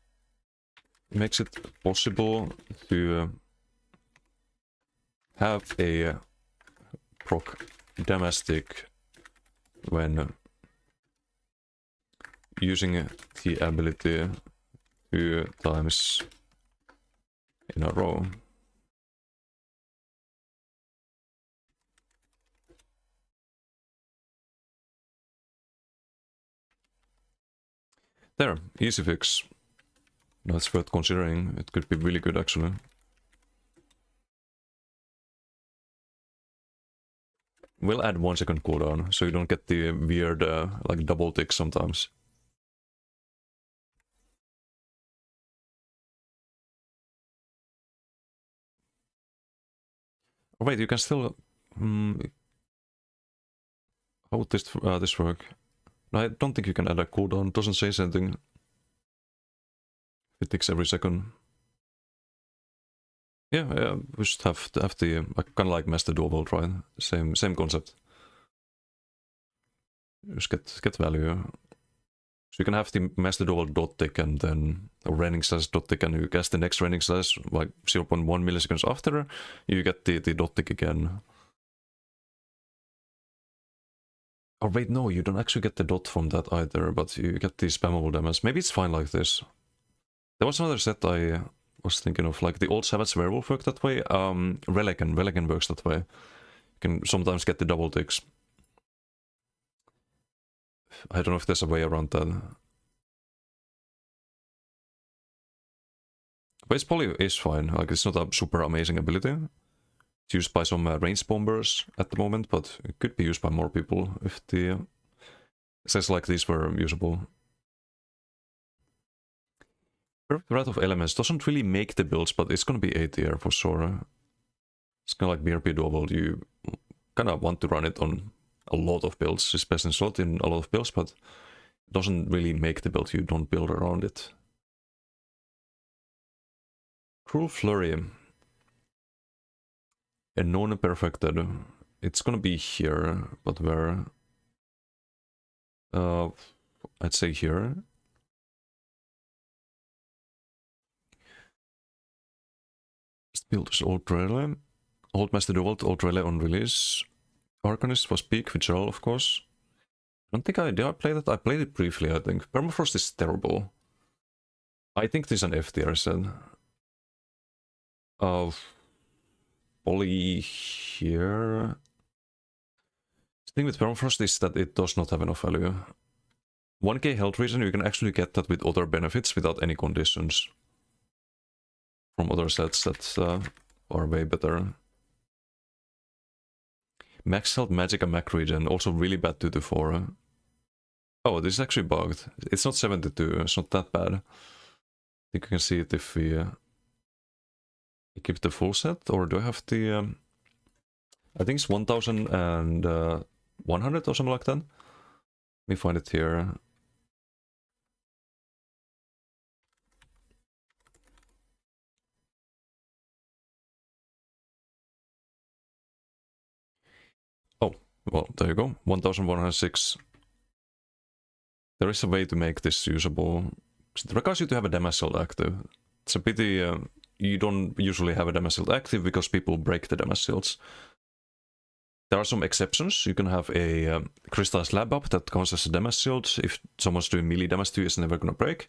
It makes it possible to have a proc damage tick when using the ability 2 times in a row. There, easy fix. That's worth considering. It could be really good, actually. We'll add 1 second cooldown, so you don't get the weird, like, double tick sometimes. Oh, wait, you can still... how would this work? I don't think you can add a cooldown. It doesn't say anything. It ticks every second. Yeah, we should have the kind of like Master Dual World, right? Same concept. Just get value. So you can have the Master Dual World dot tick and then a raining slash dot tick, and you guess the next raining slash like 0.1 milliseconds after you get the dot tick again. Oh wait, no, you don't actually get the dot from that either, but you get the spammable damage. Maybe it's fine like this. There was another set I was thinking of, like the old Savage Werewolf worked that way. Relican works that way. You can sometimes get the double ticks. I don't know if there's a way around that. Base Poly is fine, like it's not a super amazing ability. It's used by some range bombers at the moment, but it could be used by more people if the sets like these were usable. Perfect Wrath of Elements doesn't really make the builds, but it's gonna be A tier for sure. It's kind of like BRP Dual. You kind of want to run it on a lot of builds, especially slot in a lot of builds, but it doesn't really make the build. You don't build around it. Cruel Flurry. A non-perfected. It's gonna be here, but where? I'd say here. This build is Old Relay. Old Master Dual, Old Relay on release. Arcanist was peak with Gerald, of course. I don't think did I play that? I played it briefly, I think. Permafrost is terrible. I think this is an F tier set. Poly here. The thing with Permafrost is that it does not have enough value. 1k health regen, you can actually get that with other benefits without any conditions. From other sets that are way better. Max health, magic and mac regen, also really bad 2 to 4. Oh, this is actually bugged. It's not 72, it's not that bad. I think you can see it if we equip the full set, or do I have the... I think it's 1100 or something like that. Let me find it here. Oh, well, there you go. 1106. There is a way to make this usable. It requires you to have a damage shield active. It's a pity you don't usually have a damage shield active because people break the damage shields. There are some exceptions. You can have a crystal slab up that counts as a damage shield. If someone's doing melee damage to you, it's never gonna break.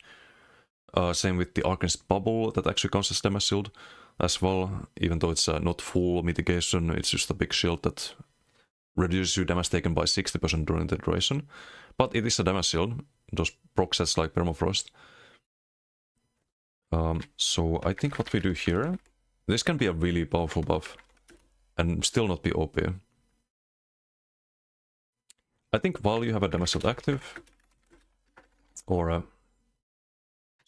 Same with the Arcanist bubble that actually counts as damage shield as well. Even though it's not full mitigation, it's just a big shield that reduces your damage taken by 60% during the duration. But it is a damage shield. Those proc sets like Permafrost. So I think what we do here, this can be a really powerful buff and still not be OP. I think while you have a damage shield active, or let's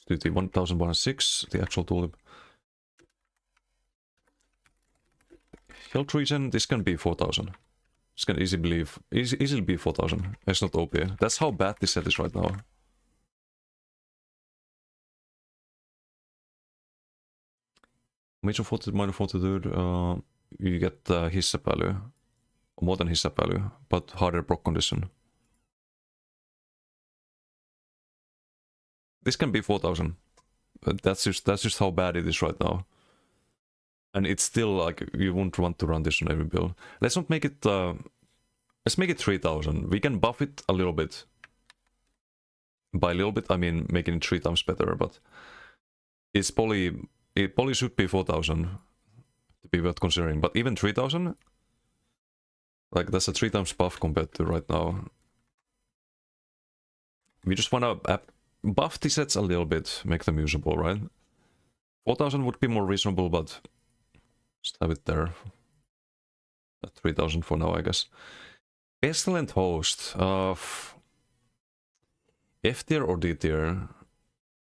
do the 1106, the actual tulip. Health regen, this can be 4000. This can easily be 4000. It's not OP. That's how bad this set is right now. Major 40, minor 42, you get his set value. More than his set value, but harder proc condition. This can be 4000. That's just how bad it is right now. And it's still like, you won't want to run this on every build. Let's not make it, let's make it 3000. We can buff it a little bit. By a little bit, I mean making it 3 times better, but it's it probably should be 4000 to be worth considering. But even 3000, like that's a 3 times buff compared to right now. We just wanna buff the sets a little bit, make them usable, right? 4000 would be more reasonable, but just have it there. At 3000 for now, I guess. Pestilent Host. F tier or D tier?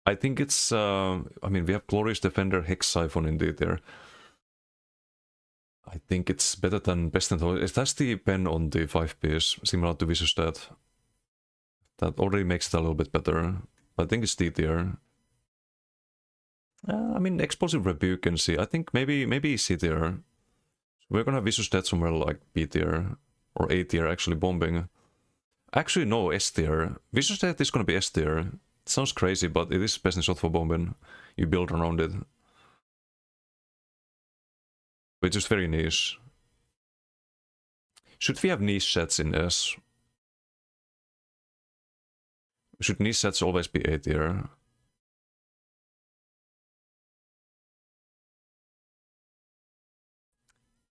I think it's, I mean, we have Glorious Defender, Hex Siphon in D tier. I think it's better than Pestilent Host. It has the pen on the 5-piece, similar to Vicious Death. That already makes it a little bit better. I think it's D tier. I mean, Explosive Rebuke and C. I think maybe C tier. We're gonna have Vicious Death somewhere like B tier. Or A tier, actually, bombing. Actually, no, S tier. Vicious Death is gonna be S tier. It sounds crazy, but it is best in shot for bombing. You build around it. Which is very niche. Should we have niche sets in S? Should niche sets always be A tier?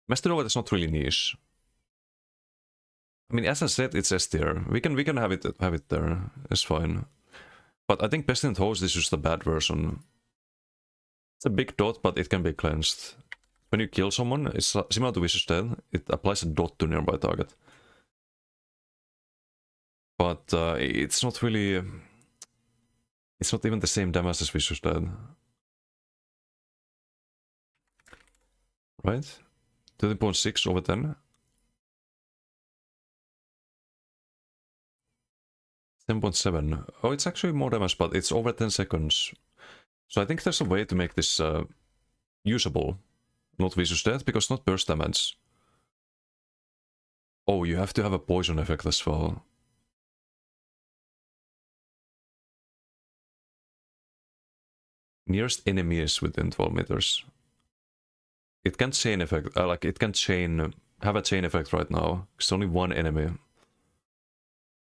Master Nova is not really niche. I mean, as I said, it's S tier. We can have it there. It's fine. But I think Pestilent Host is just a bad version. It's a big dot, but it can be cleansed. when you kill someone, it's similar to Vicious Death. It applies a dot to nearby target. But it's not really... It's not even the same damage as Vicious Death. Right? 30.6 over 10. 10.7. Oh, it's actually more damage, but it's over 10 seconds. So I think there's a way to make this usable. Not Vicious Death, because not burst damage. Oh, you have to have a poison effect as well. Nearest enemy is within 12 meters. It can't chain effect, like it can't chain, have a chain effect right now. It's only one enemy.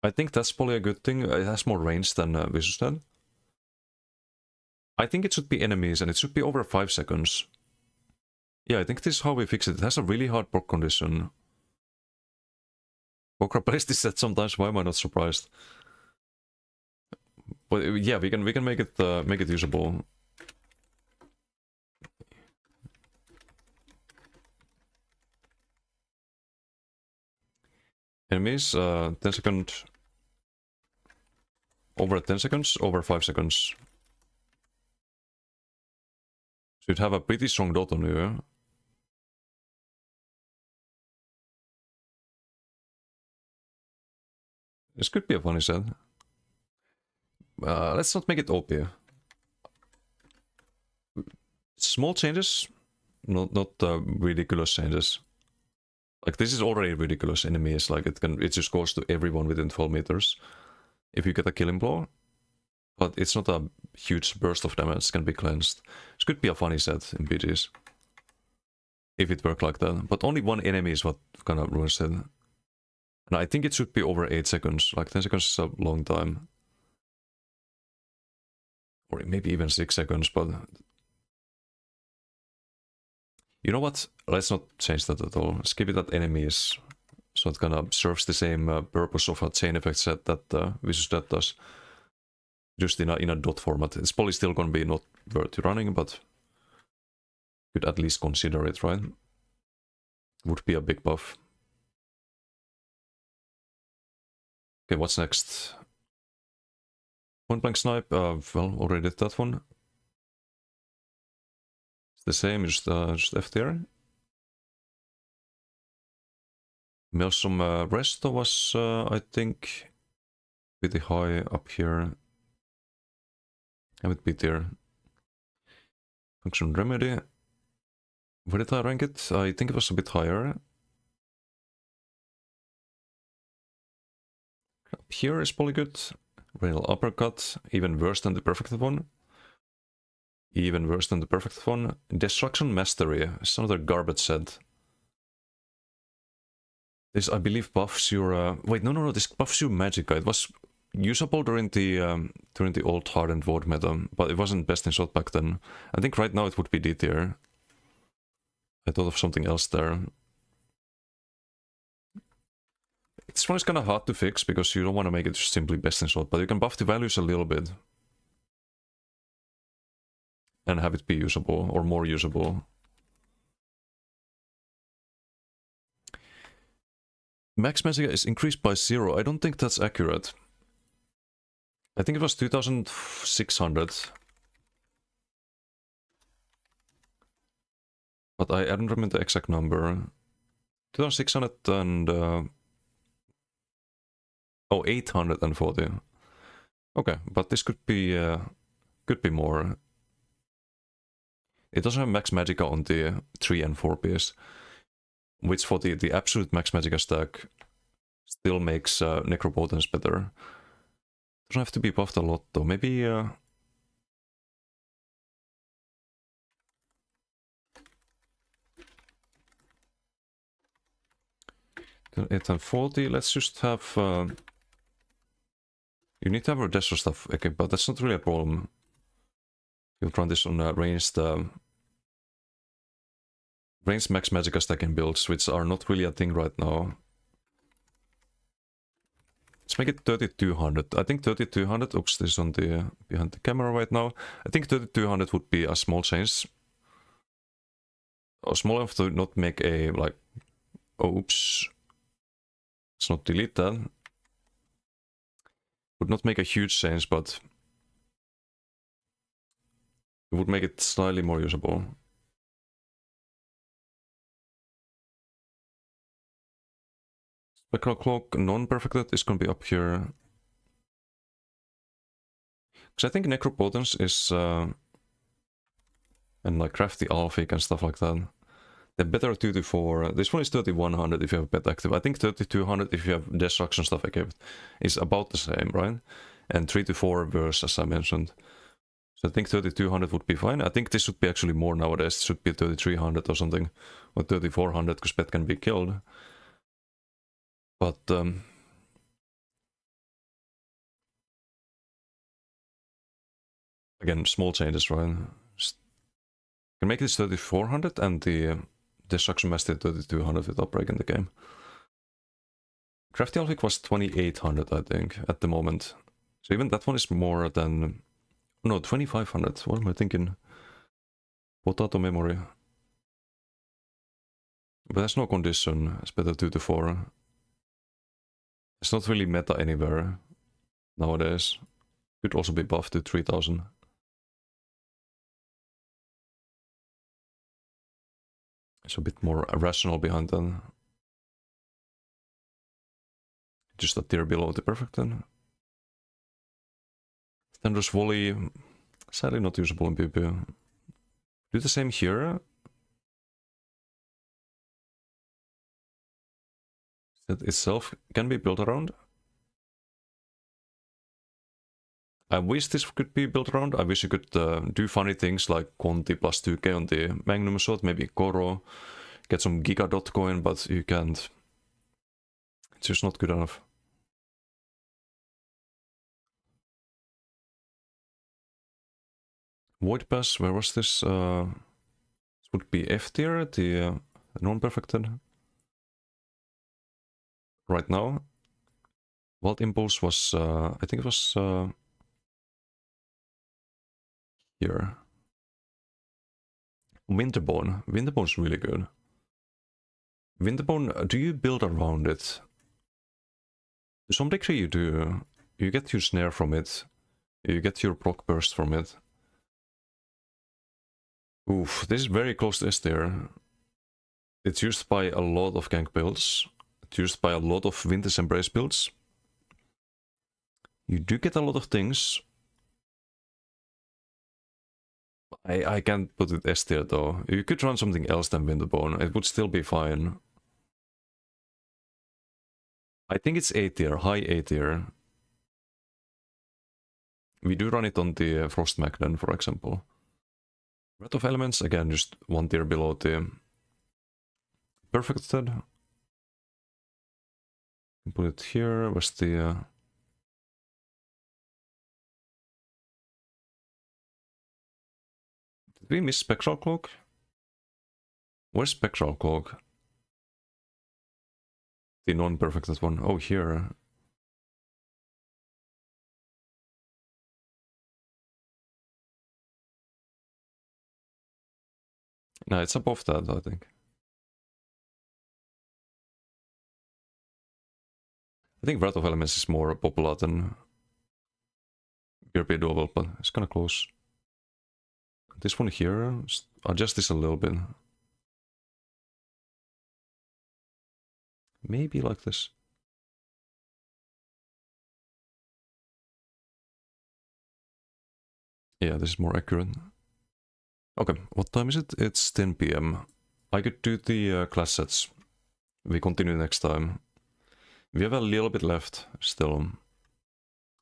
I think that's probably a good thing. It has more range than Vicious Death. I think it should be enemies, and it should be over 5 seconds. Yeah, I think this is how we fix it. It has a really hard proc condition. Okra plays this set sometimes, why am I not surprised? But yeah, we can make it usable. Enemies, 10 seconds. Over 10 seconds, over 5 seconds. Should have a pretty strong dot on you. This could be a funny set. Let's not make it OP. Small changes, not ridiculous changes. Like this is already ridiculous enemies. Like it just goes to everyone within 12 meters. If you get a killing blow, but it's not a huge burst of damage. It can be cleansed. This could be a funny set in PGs. If it worked like that, but only one enemy is what kind of ruins it. And I think it should be over 8 seconds. Like 10 seconds is a long time. Or maybe even 6 seconds, but... You know what? Let's not change that at all. Let's keep it at enemies. So it kind of serves the same purpose of a chain effect set that Vicious Death does. Just in a dot format. It's probably still gonna be not worth running, but... Could at least consider it, right? Would be a big buff. Okay, what's next? Point blank snipe, well, already did that one. It's the same, just F tier. Maelstrom Resto was, I think, pretty high up here. Have it B tier. Function Remedy. Where did I rank it? I think it was a bit higher. Up here is probably good. Rail Uppercut, even worse than the perfect one. Even worse than the perfect one. Destruction Mastery is another garbage set. This, I believe, buffs your... wait, no, this buffs your Magicka. It was usable during the old hardened Void meta, but it wasn't best in shot back then. I think right now it would be D tier. I thought of something else there. This one is kind of hard to fix because you don't want to make it simply best in shot, but you can buff the values a little bit. And have it be usable, or more usable. Max Magicka is increased by 0. I don't think that's accurate. I think it was 2600. But I don't remember the exact number. 2600 and... oh, 840. Okay, but this could be more. It doesn't have max Magicka on the 3 and 4 piece, which for the absolute max Magicka stack still makes Necropotence better. Doesn't have to be buffed a lot though. Maybe 840. Let's just have. You need to have a Desert stuff, okay, but that's not really a problem. You'll run this on ranged max Magicka stacking builds, which are not really a thing right now. Let's make it 3200. I think 3200. Oops, this is on the behind the camera right now. I think 3200 would be a small change. small enough to not make a, like, oops, let's not delete that. Would not make a huge change, but it would make it slightly more usable. Spectral Cloak non-perfected is gonna be up here. Because I think Necropotence is, and like Crafty Alphic and stuff like that. They're better 2 to 4. This one is 3100 if you have Pet active. I think 3200 if you have Destruction stuff equipped is about the same, right? And 3 to 4 verse, as I mentioned. So I think 3200 would be fine. I think this should be actually more nowadays. It should be 3300 or something. Or 3400 because Pet can be killed. But again, small changes, right? Just can make this 3400 and the Destruction Master 3200 without breaking the game. Crafty Alphic was 2800, I think, at the moment. So even that one is more than... No, 2500. What am I thinking? Potato memory. But there's no condition. It's better 2 to 4. It's not really meta anywhere nowadays. Could also be buffed to 3000. It's a bit more rational behind that. Just a tier below the perfect then. Thunderous Volley, sadly not usable in PvP. Do the same here. That itself can be built around. I wish this could be built around. I wish you could do funny things like Conti plus 2k on the Magnum Sword, maybe Koro, get some Gigadot coin, but you can't. It's just not good enough. Void Pass, where was this? This would be F tier, the non-perfected. Right now. Wild Impulse was, I think it was here. Winterborn. Winterborn's really good. Winterborn, do you build around it? To some degree you do. You get your snare from it. You get your proc burst from it. Oof, this is very close to S tier. It's used by a lot of gank builds. It's used by a lot of Winter's Embrace builds. You do get a lot of things. I can't put it S tier though. You could run something else than Winterborn. It would still be fine. I think it's A tier, high A tier. We do run it on the Frost Magden, for example. Wrath of Elements, again, just 1 tier below the perfected. Put it here. Where's the... Did we miss Spectral Cloak? Where's Spectral Cloak? The non-perfected one. Oh, here. No, it's above that, I think. I think Wrath of Elements is more popular than PvP Duel, but it's kind of close. This one here, just adjust this a little bit. Maybe like this. Yeah, this is more accurate. Okay, what time is it? It's 10 PM. I could do the class sets. We continue next time. We have a little bit left still.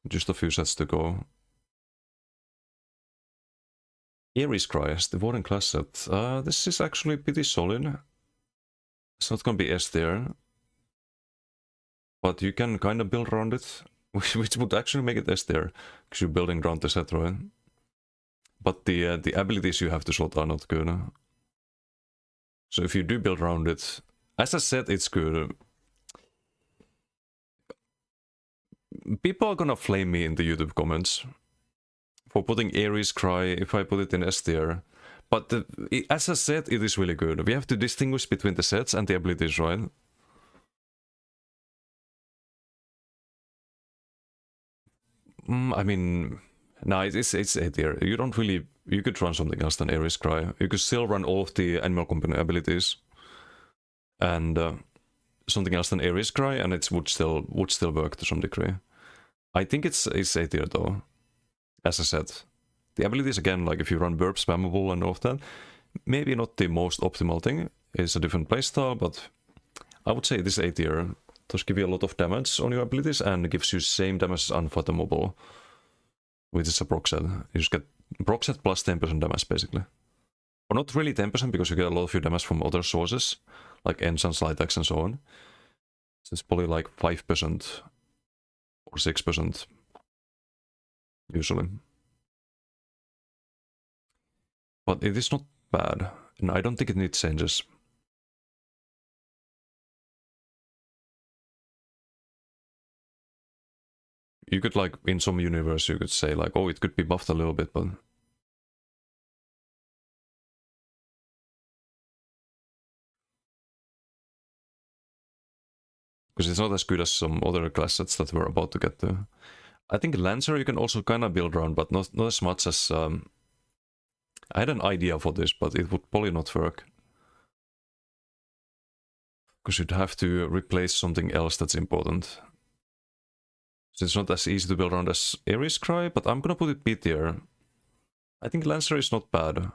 Just a few sets to go. Ares Cries, the Warden class set. This is actually pretty solid. It's not gonna be S tier. But you can kind of build around it. Which would actually make it S tier. Because you're building around the set, right? But the abilities you have to slot are not good. So if you do build around it, as I said, it's good. People are gonna flame me in the YouTube comments for putting Ares Cry if I put it in S tier. But as I said, it is really good. We have to distinguish between the sets and the abilities, right? I mean, no, it's A tier. You don't really... You could run something else than Ares Cry. You could still run all of the Animal Company abilities. And something else than Ares Cry, and it would still work to some degree. I think it's A tier though. As I said. The abilities, again, like if you run Burp Spammable and all of that, maybe not the most optimal thing. It's a different playstyle, but I would say it is A tier. Does give you a lot of damage on your abilities and gives you same damage as Unfathomable, which is a proc set. You just get proc set plus 10% damage, basically. Or not really 10% because you get a lot of your damage from other sources, like Enchant, Light Axe and so on. So it's probably like 5% or 6%, usually. But it is not bad, and I don't think it needs changes. You could, like, in some universe, you could say, like, oh, it could be buffed a little bit, but... Because it's not as good as some other class sets that we're about to get to. I think Lancer you can also kind of build around, but not as much as... I had an idea for this, but it would probably not work. Because you'd have to replace something else that's important. So it's not as easy to build around as Ares Cry, but I'm gonna put it B tier. I think Lancer is not bad.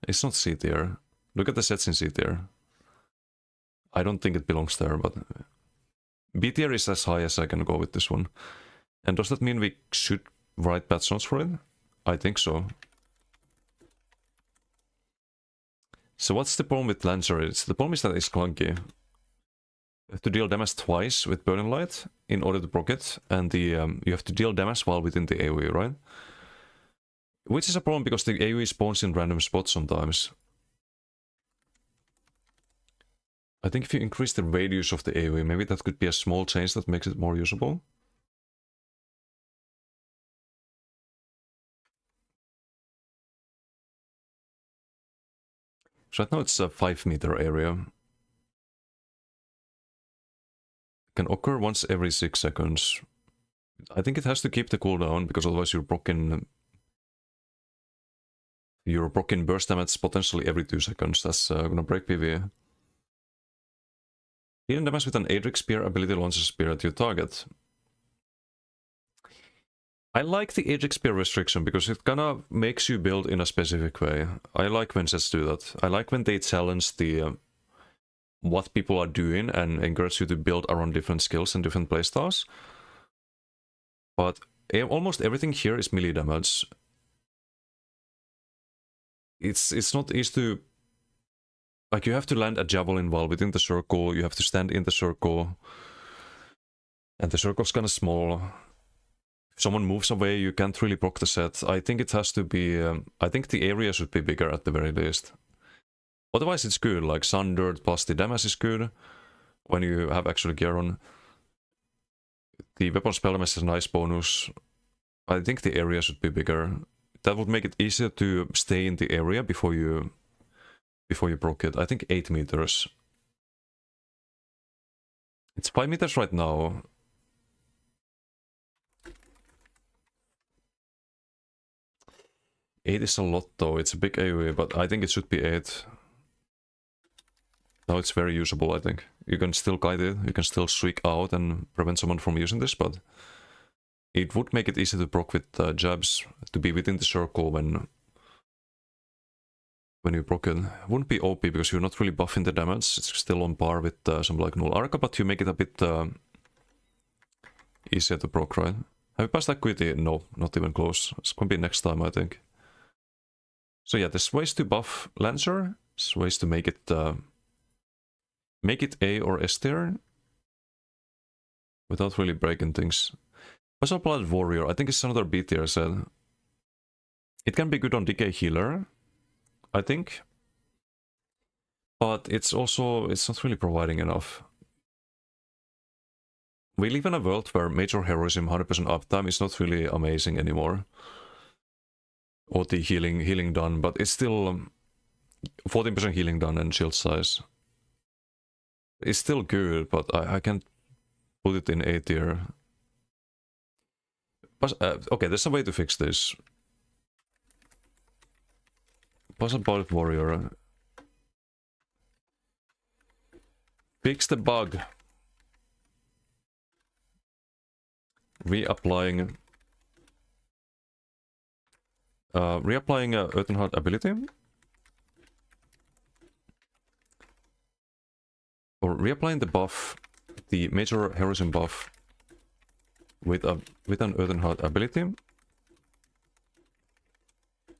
It's not C tier. Look at the sets in C tier. I don't think it belongs there, but... B tier is as high as I can go with this one. And does that mean we should write patch notes for it? I think so. So what's the problem with Lancer? The problem is that it's clunky. You have to deal damage twice with Burning Light in order to proc it, and you have to deal damage while within the AoE, right? Which is a problem because the AoE spawns in random spots sometimes. I think if you increase the radius of the AoE, maybe that could be a small change that makes it more usable. So right now it's a 5-meter area. Can occur once every 6 seconds. I think it has to keep the cooldown, because otherwise you're broken burst damage potentially every 2 seconds. That's gonna break PvE. Healing damage with an Adric Spear ability launches a spear at your target. I like the Adric Spear restriction because it kinda makes you build in a specific way. I like when sets do that. I like when they challenge the what people are doing and encourage you to build around different skills and different playstyles. But almost everything here is melee damage. It's not easy to... Like, you have to land a javelin while within the circle, you have to stand in the circle. And the circle's kinda small. If someone moves away, you can't really proc the set. I think it has to be... I think the area should be bigger at the very least. Otherwise it's good, like Sun Dirt plus the damage is good when you have actual gear on. The weapon spell damage is a nice bonus. I think the area should be bigger. That would make it easier to stay in the area before you proc it. I think 8 meters. It's 5 meters right now. Eight is a lot though, it's a big AoE, but I think it should be 8. Now it's very usable, I think. You can still guide it, you can still streak out and prevent someone from using this, but it would make it easy to proc with jabs, to be within the circle when you proc it. Wouldn't be OP because you're not really buffing the damage, it's still on par with something like Null Arca, but you make it a bit easier to proc, right? Have you passed Acuity? No, not even close. It's gonna be next time, I think. So yeah, there's ways to buff Lancer, there's ways to make it A or S tier without really breaking things. Puzzle Blood Warrior, I think it's another B tier set. It can be good on Decay Healer, I think. But it's not really providing enough. We live in a world where Major Heroism 100% uptime is not really amazing anymore. Or the healing done, but it's still 14% healing done and shield size. It's still good, but I can't put it in A tier. But, okay, there's a way to fix this. Puzzle Bullet Warrior. Fix the bug. Reapplying Earthen Heart ability. Or reapplying the buff, the major heroism buff with an Earthen Heart ability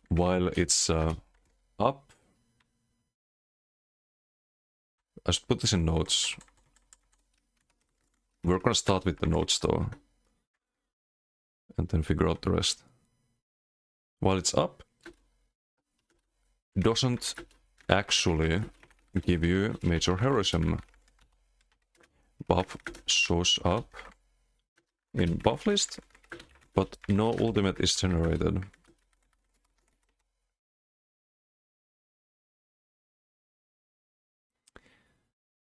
while it's up. I should put this in notes. We're gonna start with the notes though, and then figure out the rest. While it's up, doesn't actually give you major heroism. Buff shows up in buff list, but no ultimate is generated.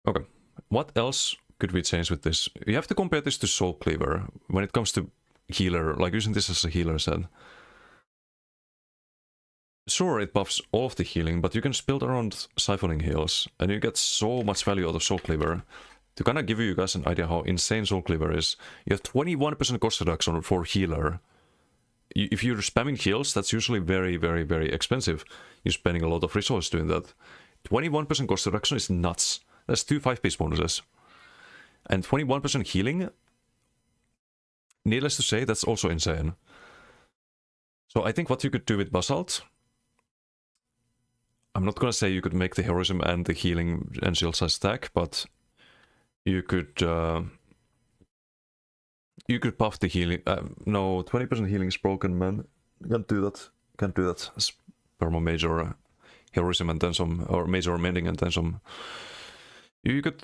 Okay, what else could we change with this? You have to compare this to Soul Cleaver when it comes to healer, like using this as a healer set. Sure, it buffs all of the healing, but you can build around siphoning heals, and you get so much value out of Soul Cleaver. To kind of give you guys an idea how insane Soul Cleaver is, you have 21% cost reduction for healer. If you're spamming heals, that's usually very, very, very expensive. You're spending a lot of resources doing that. 21% cost reduction is nuts. That's 2 5-piece bonuses. And 21% healing, needless to say, that's also insane. So I think what you could do with Basalt, I'm not gonna say you could make the heroism and the healing and shield size stack, but you could buff the healing. No, 20% healing is broken, man. Can't do that. Can't do that. Perma major heroism and then some, or major mending and then some. You could.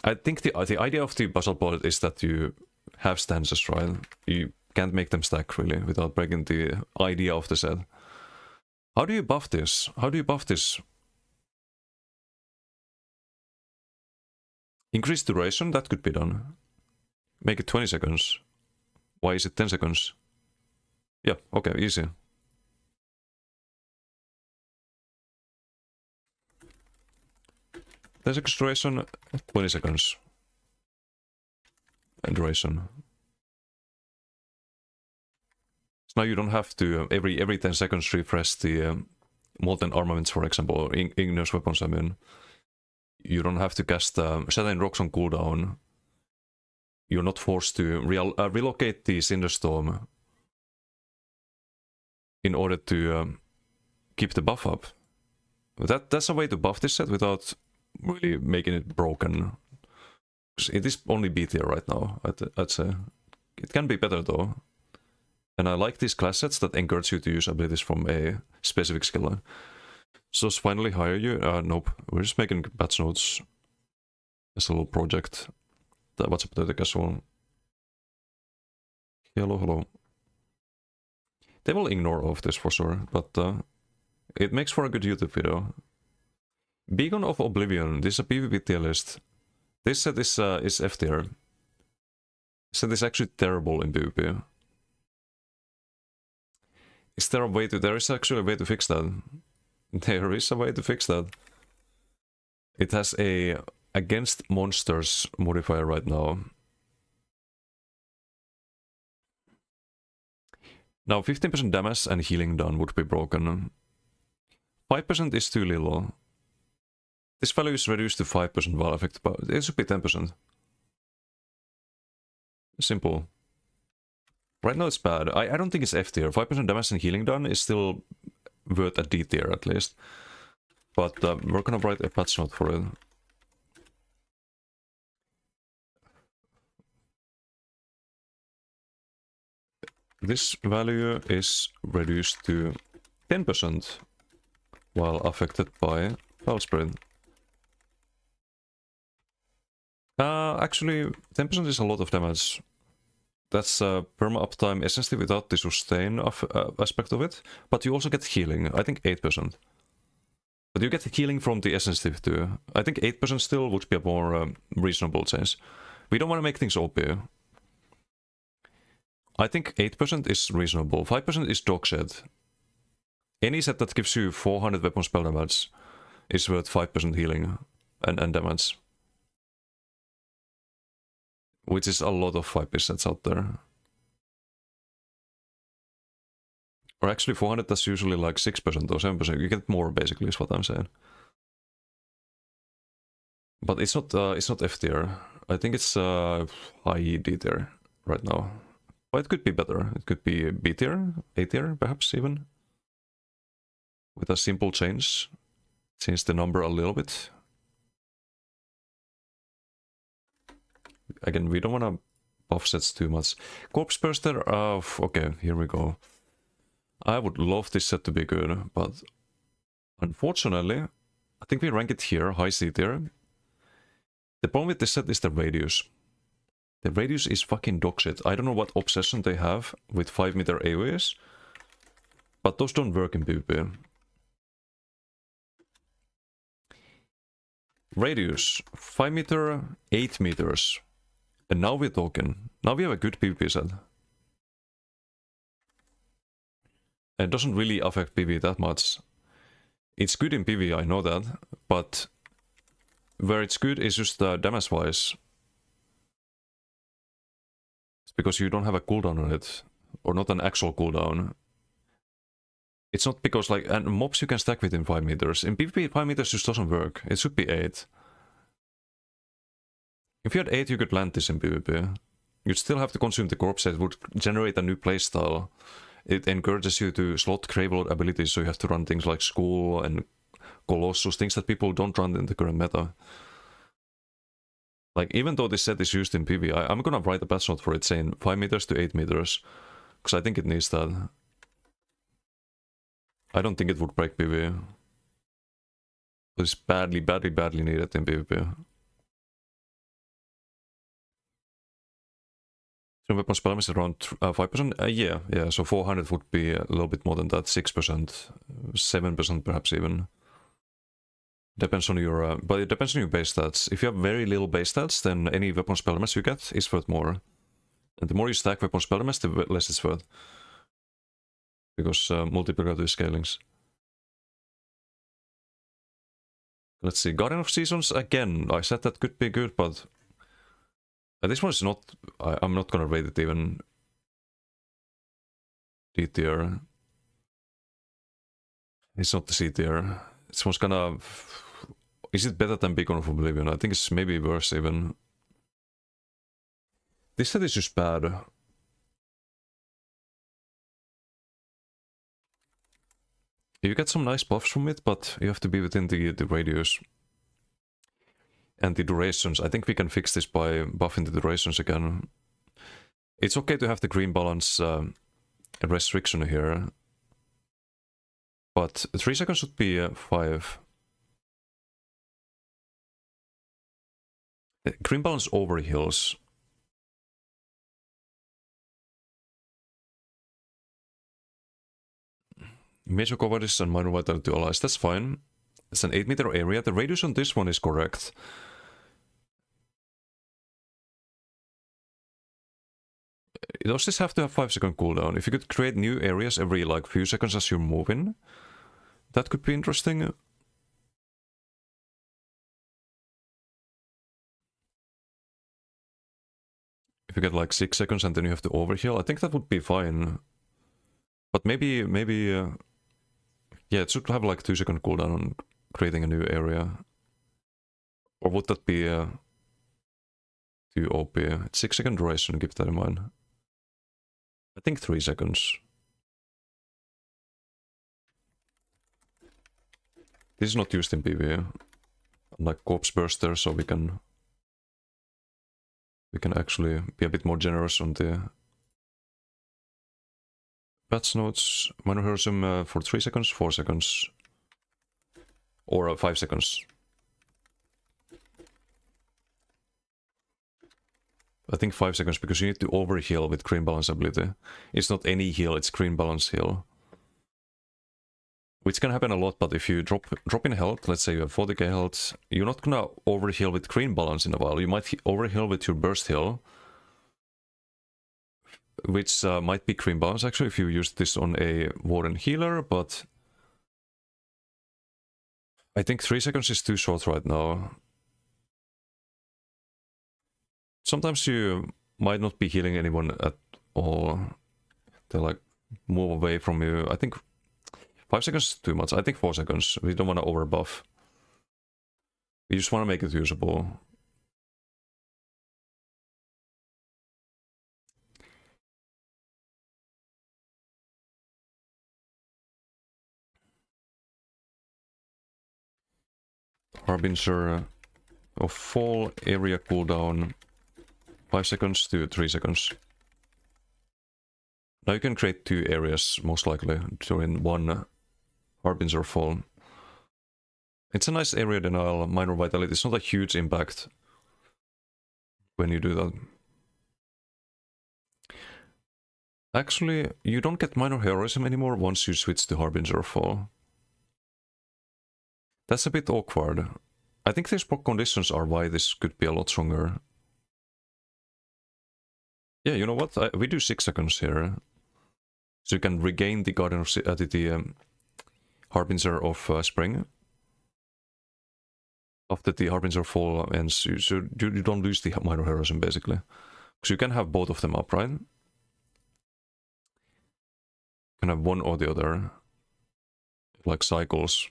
I think the idea of the Basalt Bullet is that you have stances, right? You can't make them stack really without breaking the idea of the set. How do you buff this? How do you buff this? Increase duration, that could be done. Make it 20 seconds. Why is it 10 seconds? Yeah, okay, easy. There's duration, 20 seconds. And duration. So now you don't have to every 10 seconds refresh the molten armaments, for example, or igneous weapons, I mean. You don't have to cast Shattering Rocks on cooldown. You're not forced to relocate the Cinderstorm in order to keep the buff up. That's a way to buff this set without really making it broken. It is only B tier right now, I'd say. It can be better though. And I like these class sets that encourage you to use abilities from a specific skill line. So finally hire you? Nope. We're just making patch notes as a little project. What's up there, the casual? Hello, hello. They will ignore all of this for sure, but it makes for a good YouTube video. Beacon of Oblivion. This is a PvP tier list. This set is F tier. This set is actually terrible in PvP. Is there a way to... There is actually a way to fix that. There is a way to fix that. It has a against monsters modifier right now. Now 15% damage and healing done would be broken. 5% is too little. This value is reduced to 5% while affected, but it should be 10%. Simple. Right now it's bad. I don't think it's F tier. 5% damage and healing done is still worth a D tier at least. But we're gonna write a patch note for it. This value is reduced to 10% while affected by foul spread. Actually, 10% is a lot of damage. That's perma uptime essentially without the sustain aspect of it, but you also get healing, I think 8%. But you get healing from the sensitive too. I think 8% still would be a more reasonable change. We don't want to make things OP. I think 8% is reasonable. 5% is dog shit. Any set that gives you 400 weapon spell damage is worth 5% healing and damage. Which is a lot of 5 sets out there. Or actually 400, that's usually like 6% or 7%. You get more basically is what I'm saying. But it's not F tier. I think it's high D tier right now. But it could be better. It could be B tier, A tier perhaps even. With a simple change. Change the number a little bit. Again, we don't want to buff sets too much. Corpse Burster, okay, here we go. I would love this set to be good, but unfortunately, I think we rank it here, high C tier. The problem with this set is the radius. The radius is fucking dog shit. I don't know what obsession they have with 5 meter AoEs, but those don't work in PvP. Radius, 5 meter, 8 meters. And now we're talking. Now we have a good PvP set. It doesn't really affect PvE that much. It's good in PvE, I know that, but where it's good is just damage-wise. It's because you don't have a cooldown on it, or not an actual cooldown. It's not because like, and mobs you can stack within 5 meters. In PvP, 5 meters just doesn't work. It should be 8. If you had 8, you could land this in PvP. You'd still have to consume the corpse, it would generate a new playstyle. It encourages you to slot Gravelord abilities, so you have to run things like School and Colossus, things that people don't run in the current meta. Like, even though this set is used in PvE, I'm gonna write a patch note for it saying 5 meters to 8 meters, because I think it needs that. I don't think it would break PvE. But it's badly needed in PvP. So weapon spell is around 5%? Yeah, so 400 would be a little bit more than that, 6%, 7% perhaps even. Depends on your, but it depends on your base stats. If you have very little base stats, then any weapon spell damage you get is worth more. And the more you stack weapon spell damage, the less it's worth. Because multiplicative scalings. Let's see, Guardian of Seasons, again, I said that could be good, but this one is not, I'm not gonna rate it even D tier. It's not the C tier. This one's gonna, is it better than Beacon of Oblivion? I think it's maybe worse even. This set is just bad. You get some nice buffs from it, but you have to be within the radius. And the durations, I think we can fix this by buffing the durations again. It's okay to have the green balance restriction here. But 3 seconds should be 5. Green balance overheals. Major cowardice and minor vitality allies, that's fine. It's an 8 meter area. The radius on this one is correct. Does this have to have 5-second cooldown? If you could create new areas every like few seconds as you're moving, that could be interesting. If you get like 6 seconds and then you have to overheal, I think that would be fine. But maybe, yeah, it should have like 2-second cooldown on creating a new area. Or would that be too OP? It's 6-second duration, keep that in mind. I think 3 seconds. This is not used in PvE. Like Corpse Burster, so we can actually be a bit more generous on the patch notes. Minor heroism for 3 seconds, 4 seconds, or 5 seconds. I think 5 seconds because you need to overheal with green balance ability. It's not any heal, it's green balance heal. which can happen a lot, but if you drop in health, let's say you have 40k health, you're not gonna overheal with green balance in a while. You might overheal with your burst heal, which might be green balance actually if you use this on a warden healer, but I think 3 seconds is too short right now. Sometimes you might not be healing anyone at all. They like move away from you. I think 5 seconds is too much. I think 4 seconds. We don't want to overbuff. We just want to make it usable. Harbinger of fall area cooldown 5 seconds to 3 seconds. Now you can create 2 areas most likely during one Harbinger fall. It's a nice area denial, minor vitality. It's not a huge impact when you do that. Actually, you don't get minor heroism anymore once you switch to Harbinger fall. That's a bit awkward. I think these proc conditions are why this could be a lot stronger. Yeah, you know what? We do 6 seconds here. So you can regain the Guardian of the Harbinger of Spring. After the Harbinger fall ends, so you don't lose the minor heroism basically. So you can have both of them up, right? You can have one or the other. Like cycles.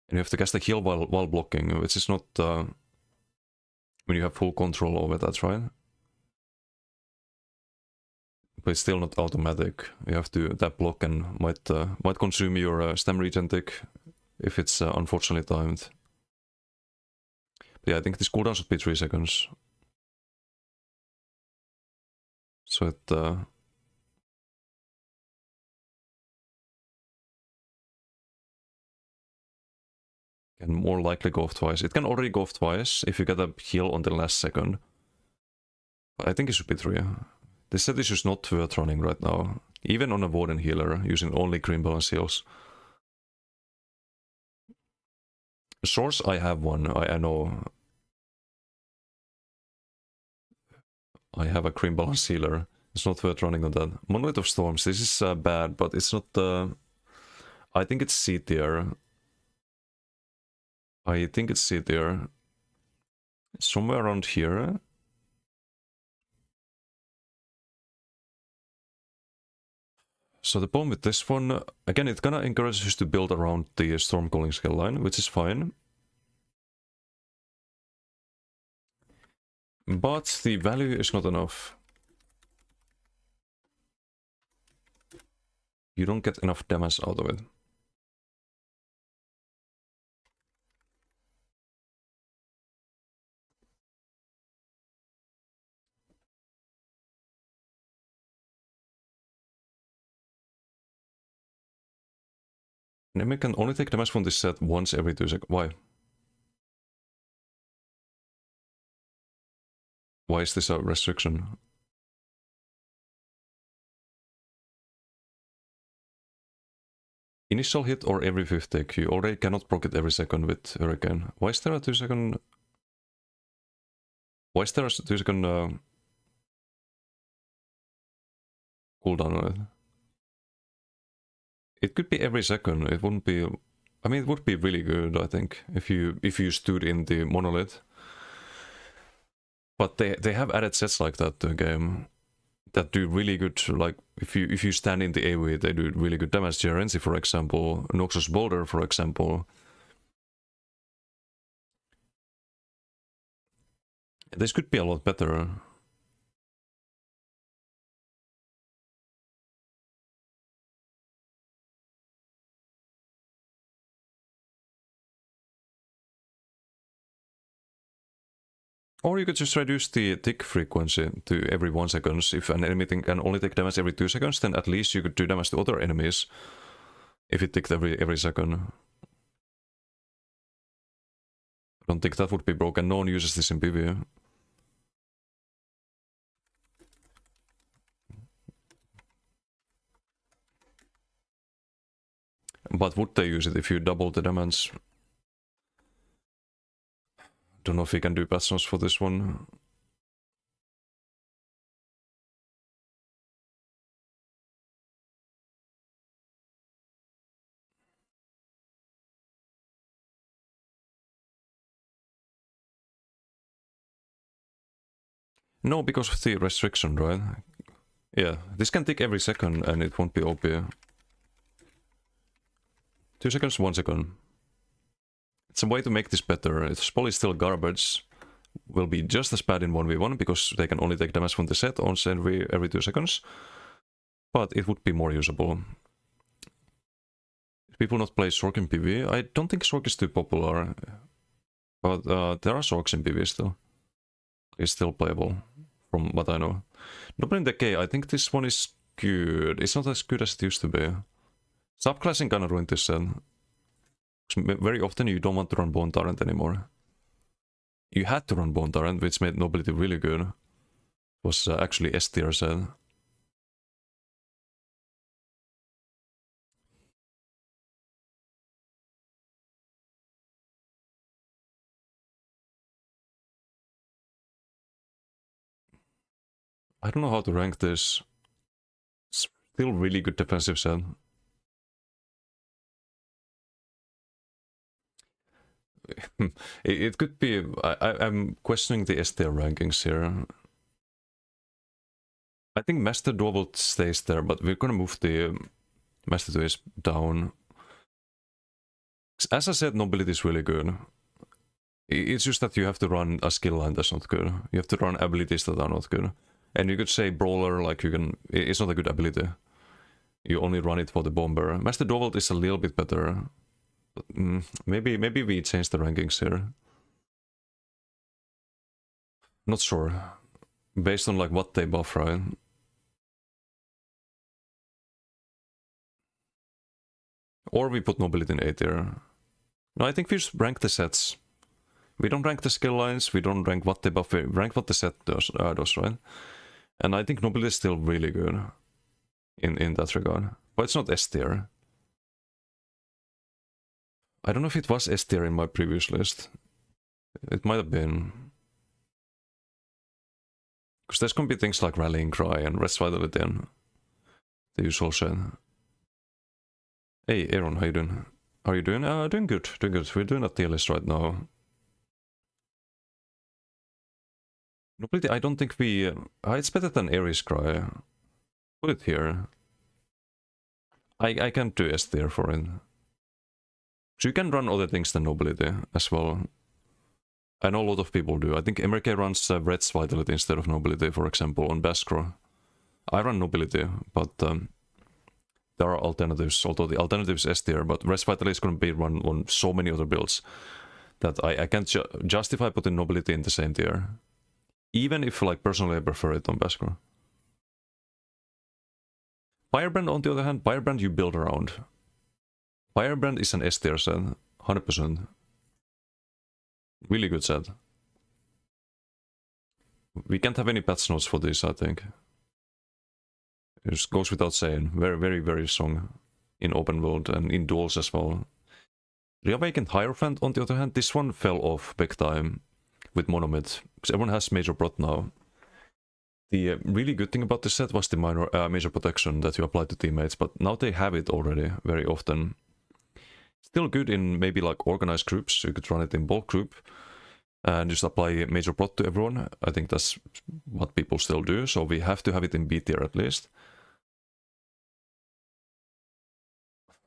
And you have to cast a heal while blocking, which is not when you have full control over that, right? But it's still not automatic. You have to tap block and might consume your stem regen tick if it's unfortunately timed. But yeah, I think this cooldown should be 3 seconds. So it can more likely go off twice. It can already go off twice if you get a heal on the last second. But I think it should be 3. This set is just not worth running right now. Even on a warden healer, using only green balance heals. Source, I have one, I know. I have a green balance healer. It's not worth running on that. Monolith of Storms, this is bad, but it's not... I think it's C tier. I think it's C tier. Somewhere around here. So the problem with this one, again, it kind of encourages us to build around the Stormcalling skill line, which is fine. But the value is not enough. You don't get enough damage out of it. Enemy can only take damage from this set once every 2 seconds. Why? Why is this a restriction? Initial hit or every 5th tick. You already cannot proc it every second with Hurricane. Why is there a 2 second... Why is there a 2 second cooldown on it? It could be every second. It wouldn't be... I mean, it would be really good, I think, if you stood in the monolith. But they have added sets like that to the game that do really good. Like if you stand in the AoE, they do really good damage. Gerenzi, for example, Noxus Boulder, for example. This could be a lot better. Or you could just reduce the tick frequency to every 1 second. If an enemy can only take damage every 2 seconds, then at least you could do damage to other enemies if it ticked every second. I don't think that would be broken. No one uses this in PvE. But would they use it if you double the damage? Don't know if we can do patch for this one. No, because of the restriction, right? Yeah, this can tick every second and it won't be OP. 2 seconds, 1 second. It's a way to make this better. It's probably still garbage. Will be just as bad in 1v1 because they can only take damage from the set on every 2 seconds. But it would be more usable. People not play Sork in PvE? I don't think Sork is too popular. But there are Sorks in PvE still. It's still playable, from what I know. Noble Decay, I think this one is good. It's not as good as it used to be. Subclassing kinda ruined this set. Very often you don't want to run Bone Tyrant anymore. You had to run Bone Tyrant, which made Nobility really good. It was actually S tier set. I don't know how to rank this. It's still really good defensive set. It could be... I'm questioning the S tier rankings here. I think Master Duel stays there, but we're gonna move the Master 2 down. As I said, Nobility is really good. It's just that you have to run a skill line that's not good. You have to run abilities that are not good. And you could say Brawler, like you can... It's not a good ability. You only run it for the Bomber. Master Duel is a little bit better. But, maybe we change the rankings here. Not sure. Based on like what they buff, right? Or we put Nobility in A tier. No, I think we just rank the sets. We don't rank the skill lines, we don't rank what they buff, we rank what the set does, right? And I think Nobility is still really good in that regard. But it's not S tier. I don't know if it was S tier in my previous list. It might have been. Because there's gonna be things like Rallying Cry and Rest Vitality and the usual shit. Hey Aaron, how you doing? How are you doing? Doing good, doing good. We're doing a tier list right now. Nobility, I don't think we... it's better than Ares Cry. Put it here. I can't do S tier for it. So you can run other things than Nobility as well. I know a lot of people do. I think MRK runs Red's Vitality instead of Nobility, for example, on Baskro. I run Nobility, but there are alternatives, although the alternative is S tier, but Red's Vitality is going to be run on so many other builds that I can't justify putting Nobility in the same tier. Even if, like, personally I prefer it on Baskro. Firebrand, on the other hand, Firebrand you build around. Firebrand is an S tier set, 100%. Really good set. We can't have any patch notes for this, I think. It just goes without saying. Very, very, very strong in open world and in duels as well. Reawakened Hierophant, on the other hand, this one fell off big time with Monomid, because everyone has Major Prot now. The really good thing about this set was the Major Protection that you applied to teammates, but now they have it already very often. Still good in maybe like organized groups, you could run it in bulk group and just apply Major Prot to everyone. I think that's what people still do, so we have to have it in B tier at least.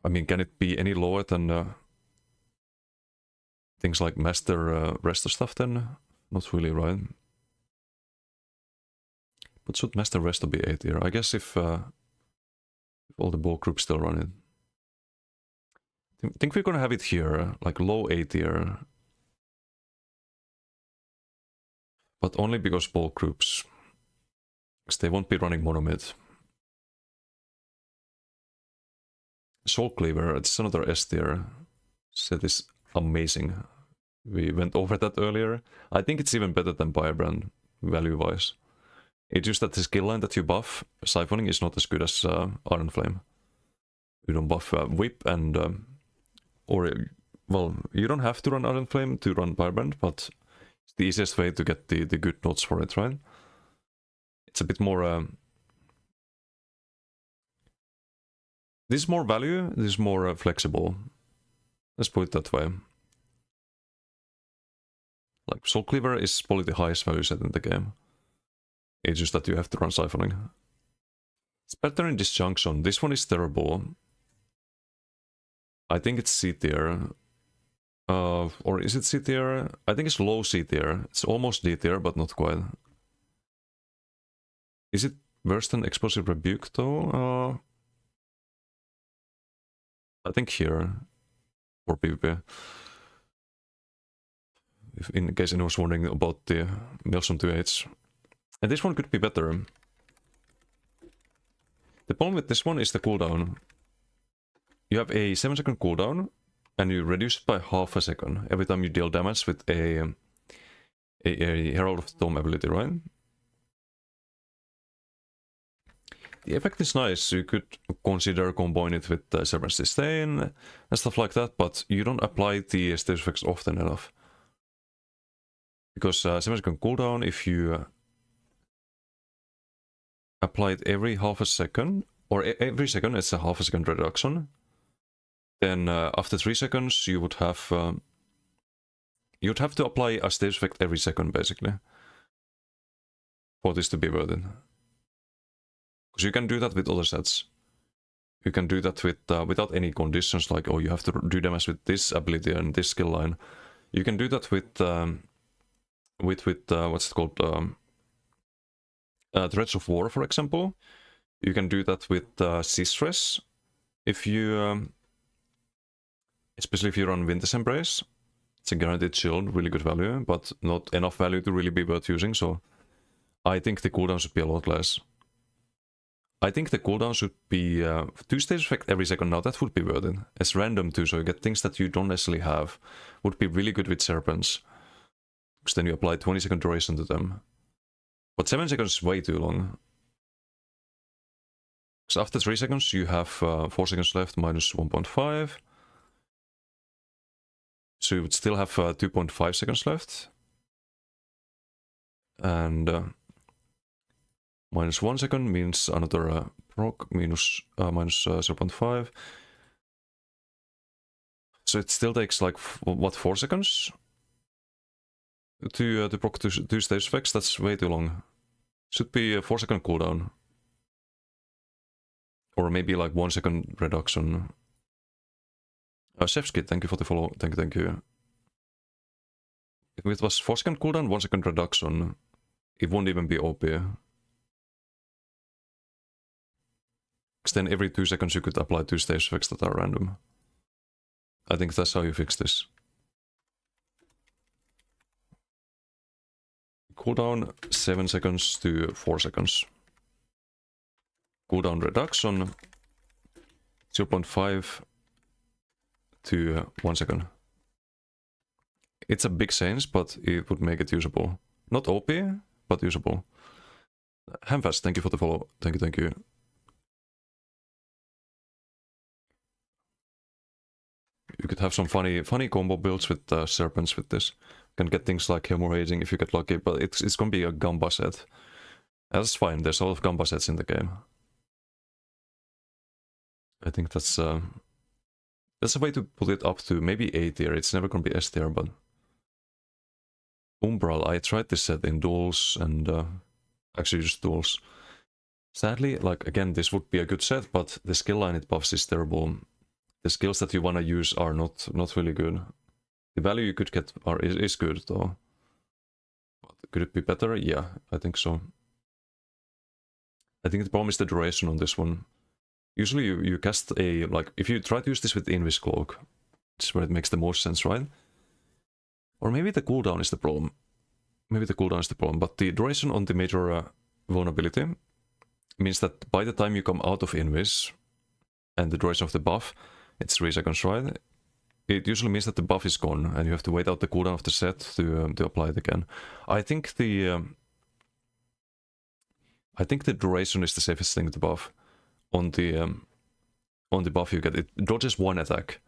I mean, can it be any lower than things like Master rest of stuff then? Not really, right? But should Master rest be A tier? I guess if all the bulk groups still run it. I think we're gonna have it here, like low A tier. But only because bulk groups. Because they won't be running Monomid. Soul Cleaver, it's another S tier. Set is amazing. We went over that earlier. I think it's even better than Firebrand, value-wise. It's just that the skill line that you buff, Siphoning, is not as good as Iron Flame. You don't buff Whip and... well, you don't have to run Iron Flame to run Firebrand, but it's the easiest way to get the good notes for it, right? It's a bit more... this is more value, this is more flexible. Let's put it that way. Like, Soul Cleaver is probably the highest value set in the game. It's just that you have to run Siphoning. It's better in Disjunction. This one is terrible. I think it's C tier. Or is it C tier? I think it's low C tier. It's almost D tier, but not quite. Is it worse than Explosive Rebuke, though? I think here. For PvP. If, in case anyone was wondering about the Maelstrom 2H. And this one could be better. The problem with this one is the cooldown. You have a 7-second cooldown, and you reduce it by half a second every time you deal damage with a Herald of the Dome ability, right? The effect is nice. You could consider combining it with Serpent's Disdain and stuff like that, but you don't apply the stage effects often enough. Because 7-second cooldown, if you apply it every half a second, or every second it's a half a second reduction, then after 3 seconds you would have you'd have to apply a stage effect every second, basically, for this to be worth it. Because you can do that with other sets. You can do that with without any conditions, like, oh, you have to do damage with this ability and this skill line. You can do that with what's it called? Threads of War, for example. You can do that with C-Stress. If you, especially if you run Winter's Embrace, it's a guaranteed shield, really good value, but not enough value to really be worth using, so I think the cooldown should be a lot less. I think the cooldown should be 2 stage effect every second. Now that would be worth it. It's random too, so you get things that you don't necessarily have. Would be really good with Serpents. Because then you apply 20-second duration to them. But 7 seconds is way too long. Because after 3 seconds you have 4 seconds left, minus 1.5. So you would still have 2.5 seconds left. And minus 1 second means another proc, minus 0.5. So it still takes like, what, 4 seconds? To proc 2 stage effects. That's way too long. Should be a 4-second cooldown. Or maybe like 1 second reduction. Chefskid, thank you for the follow. Thank you. If it was 4-second cooldown, 1 second reduction, it won't even be OP. Because then every 2 seconds you could apply 2 stage effects that are random. I think that's how you fix this. Cooldown 7 seconds to 4 seconds. Cooldown reduction 0.5 to 1 second. It's a big change, but it would make it usable. Not OP, but usable. Hamfast, thank you for the follow. Thank you. You could have some funny combo builds with Serpents with this. You can get things like Hemorrhaging if you get lucky, but it's gonna be a Gamba set. That's fine, there's a lot of Gamba sets in the game. I think that's a way to put it up to maybe A tier. It's never gonna be S tier, but Umbral, I tried this set in duels and actually just duels. Sadly, like, again, this would be a good set, but the skill line it buffs is terrible. The skills that you wanna use are not really good. The value you could get is good though. Could it be better? Yeah, I think so. I think the problem is the duration on this one. Usually you cast a, like, if you try to use this with Invis Cloak, it's where it makes the most sense, right? Or maybe the cooldown is the problem. Maybe the cooldown is the problem, but the duration on the major vulnerability means that by the time you come out of Invis and the duration of the buff, it's 3 seconds, right? it usually means that the buff is gone and you have to wait out the cooldown of the set to apply it again. I think the duration is the safest thing to buff. On the buff you get, it dodges one attack.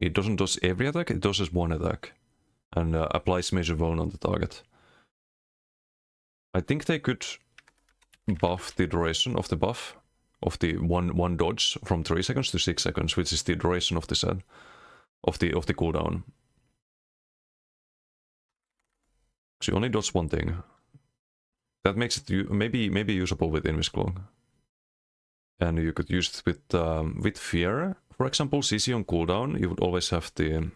It doesn't dodge every attack, it dodges one attack. And applies major wound on the target. I think they could buff the duration of the buff of the one dodge from 3 seconds to 6 seconds, which is the duration of the set of the cooldown. So you only dodge one thing. That makes it maybe usable with Invisclog. And you could use it with Fear, for example. CC on cooldown, you would always have the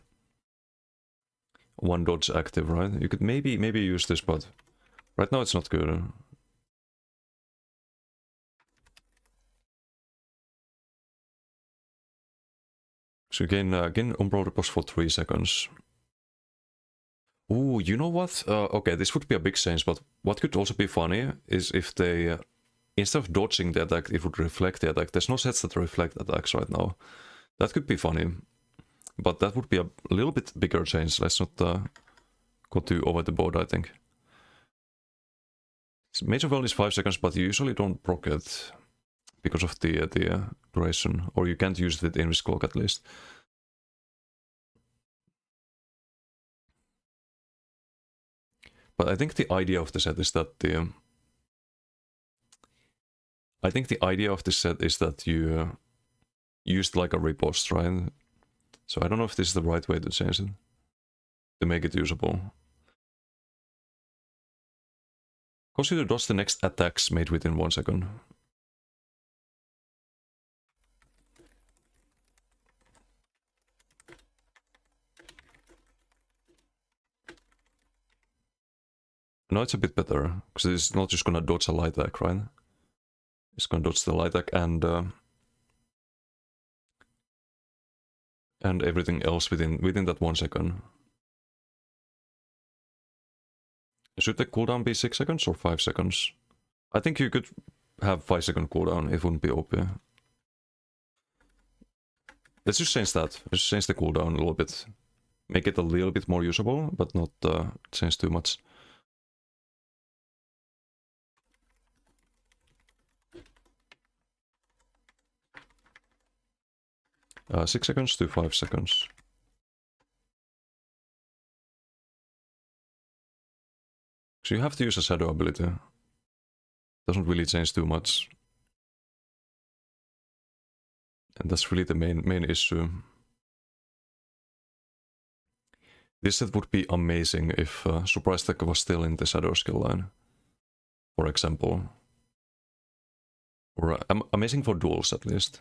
one dodge active, right? You could maybe use this, but right now it's not good. So again, Umbral Riposte for 3 seconds. Ooh, you know what? Okay, this would be a big change, but what could also be funny is if they, instead of dodging the attack, it would reflect the attack. There's no sets that reflect attacks right now. That could be funny, but that would be a little bit bigger change. Let's not go too over the board, I think. So major wound is 5 seconds, but you usually don't proc it because of the duration, or you can't use it in Invisclog at least. But I think the idea of the set is that you used like a riposte, right? So I don't know if this is the right way to change it, to make it usable. Consider dodge the next attacks made within 1 second. Now it's a bit better, because it's not just gonna dodge a light attack, right? It's gonna dodge the light attack and everything else within that 1 second. Should the cooldown be 6 seconds or 5 seconds? I think you could have 5 second cooldown, it wouldn't be OP. Let's just change that. Let's change the cooldown a little bit. Make it a little bit more usable, but not change too much. Uh, 6 seconds to 5 seconds. So you have to use a shadow ability. Doesn't really change too much. And that's really the main issue. This set would be amazing if Surprise Attack was still in the shadow skill line, for example. Or amazing for duels at least.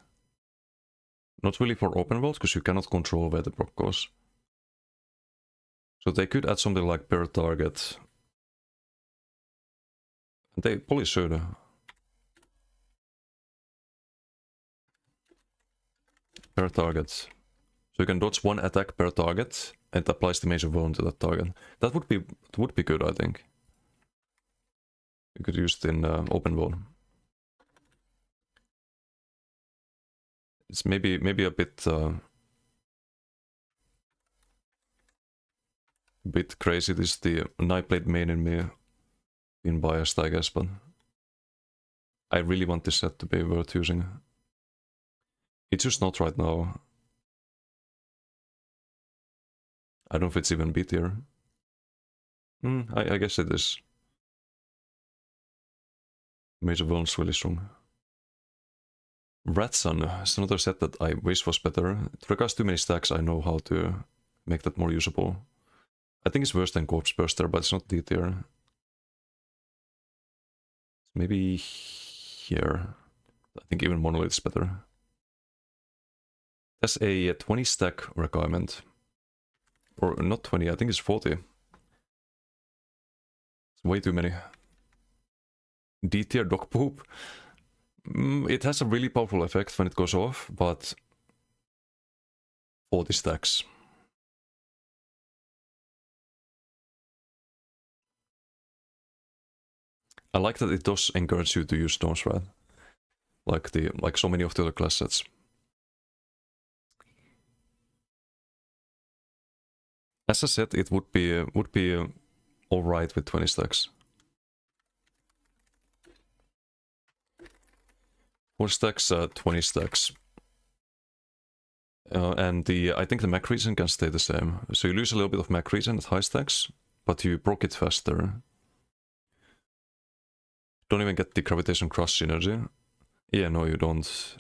Not really for open world, because you cannot control where the proc goes. So they could add something like per target. And they probably should. Per target. So you can dodge one attack per target, and it applies the major wound to that target. That would be good, I think. You could use it in open world. It's maybe a bit crazy. This is the Nightblade main in me being biased, I guess, but I really want this set to be worth using. It's just not right now. I don't know if it's even B tier. I guess it is. Major Wound's really strong. Ratson is another set that I wish was better. It requires too many stacks. I know how to make that more usable. I think it's worse than Corpse Burster, but it's not D tier. Maybe here. I think even Monolith is better. There's a 20 stack requirement. Or not 20, I think it's 40. It's way too many. D tier dog poop. It has a really powerful effect when it goes off, but 40 stacks. I like that it does encourage you to use stones, right? Like so many of the other class sets. As I said, it would be all right with 20 stacks. 4 stacks, 20 stacks. And I think the Mac regen can stay the same. So you lose a little bit of Mac regen at high stacks, but you proc it faster. Don't even get the gravitation crush synergy. Yeah, no, you don't.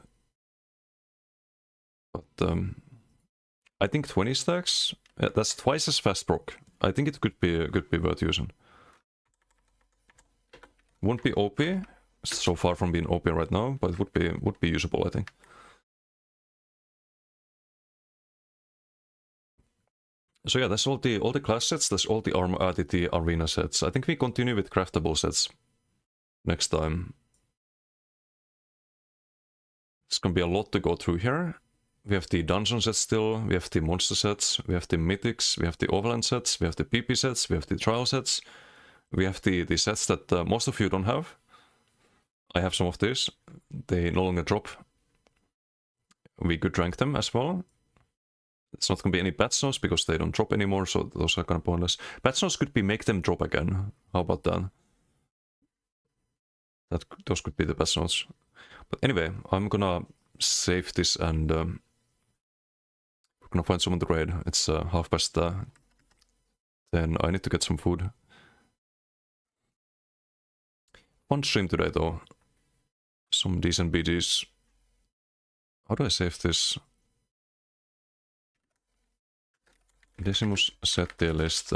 But I think 20 stacks, that's twice as fast proc. I think it could be worth using. Won't be OP, so far from being OP right now, but it would be usable, I think. So yeah, that's all the class sets, that's all the armor, the arena sets. I think we continue with craftable sets next time. It's gonna be a lot to go through here. We have the dungeon sets still, we have the monster sets, we have the mythics, we have the overland sets, we have the PP sets, we have the trial sets, we have the sets that most of you don't have. I have some of these. They no longer drop. We could rank them as well. It's not gonna be any patch notes because they don't drop anymore, so those are kind of pointless. Patch notes could be make them drop again. How about that? Those could be the patch notes. But anyway, I'm gonna save this and we're gonna find someone to raid. It's 10:30. Then I need to get some food. Fun stream today though. Some decent BGs. How do I save this? Decimus set tier list.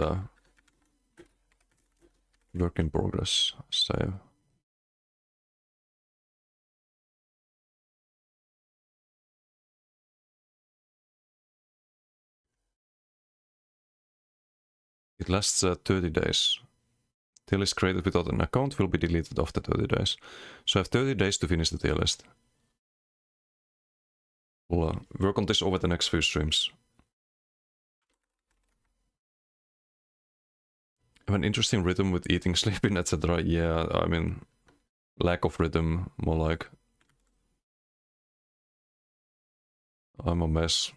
Work in progress. Save. It lasts 30 days. Tier list created without an account will be deleted after 30 days. So I have 30 days to finish the tier list. We'll work on this over the next few streams. I have an interesting rhythm with eating, sleeping, etc. Yeah, I mean, lack of rhythm, more like. I'm a mess.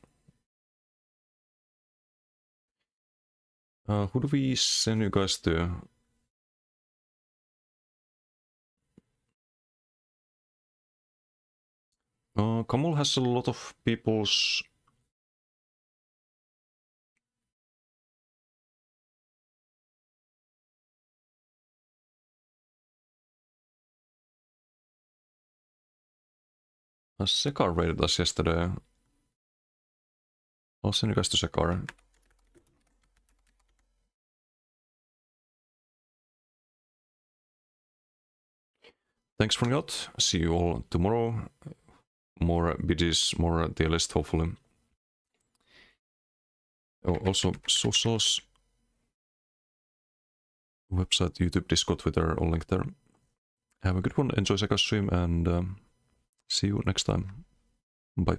Who do we send you guys to? Kamul has a lot of people's... Sekar raided us yesterday. I'll send you guys to Sekar. Thanks for out. See you all tomorrow. More BGs, more tier list, hopefully. Oh, also socials. Website, YouTube, Discord, Twitter, all linked there. Have a good one, enjoy Seka's stream, and see you next time. Bye.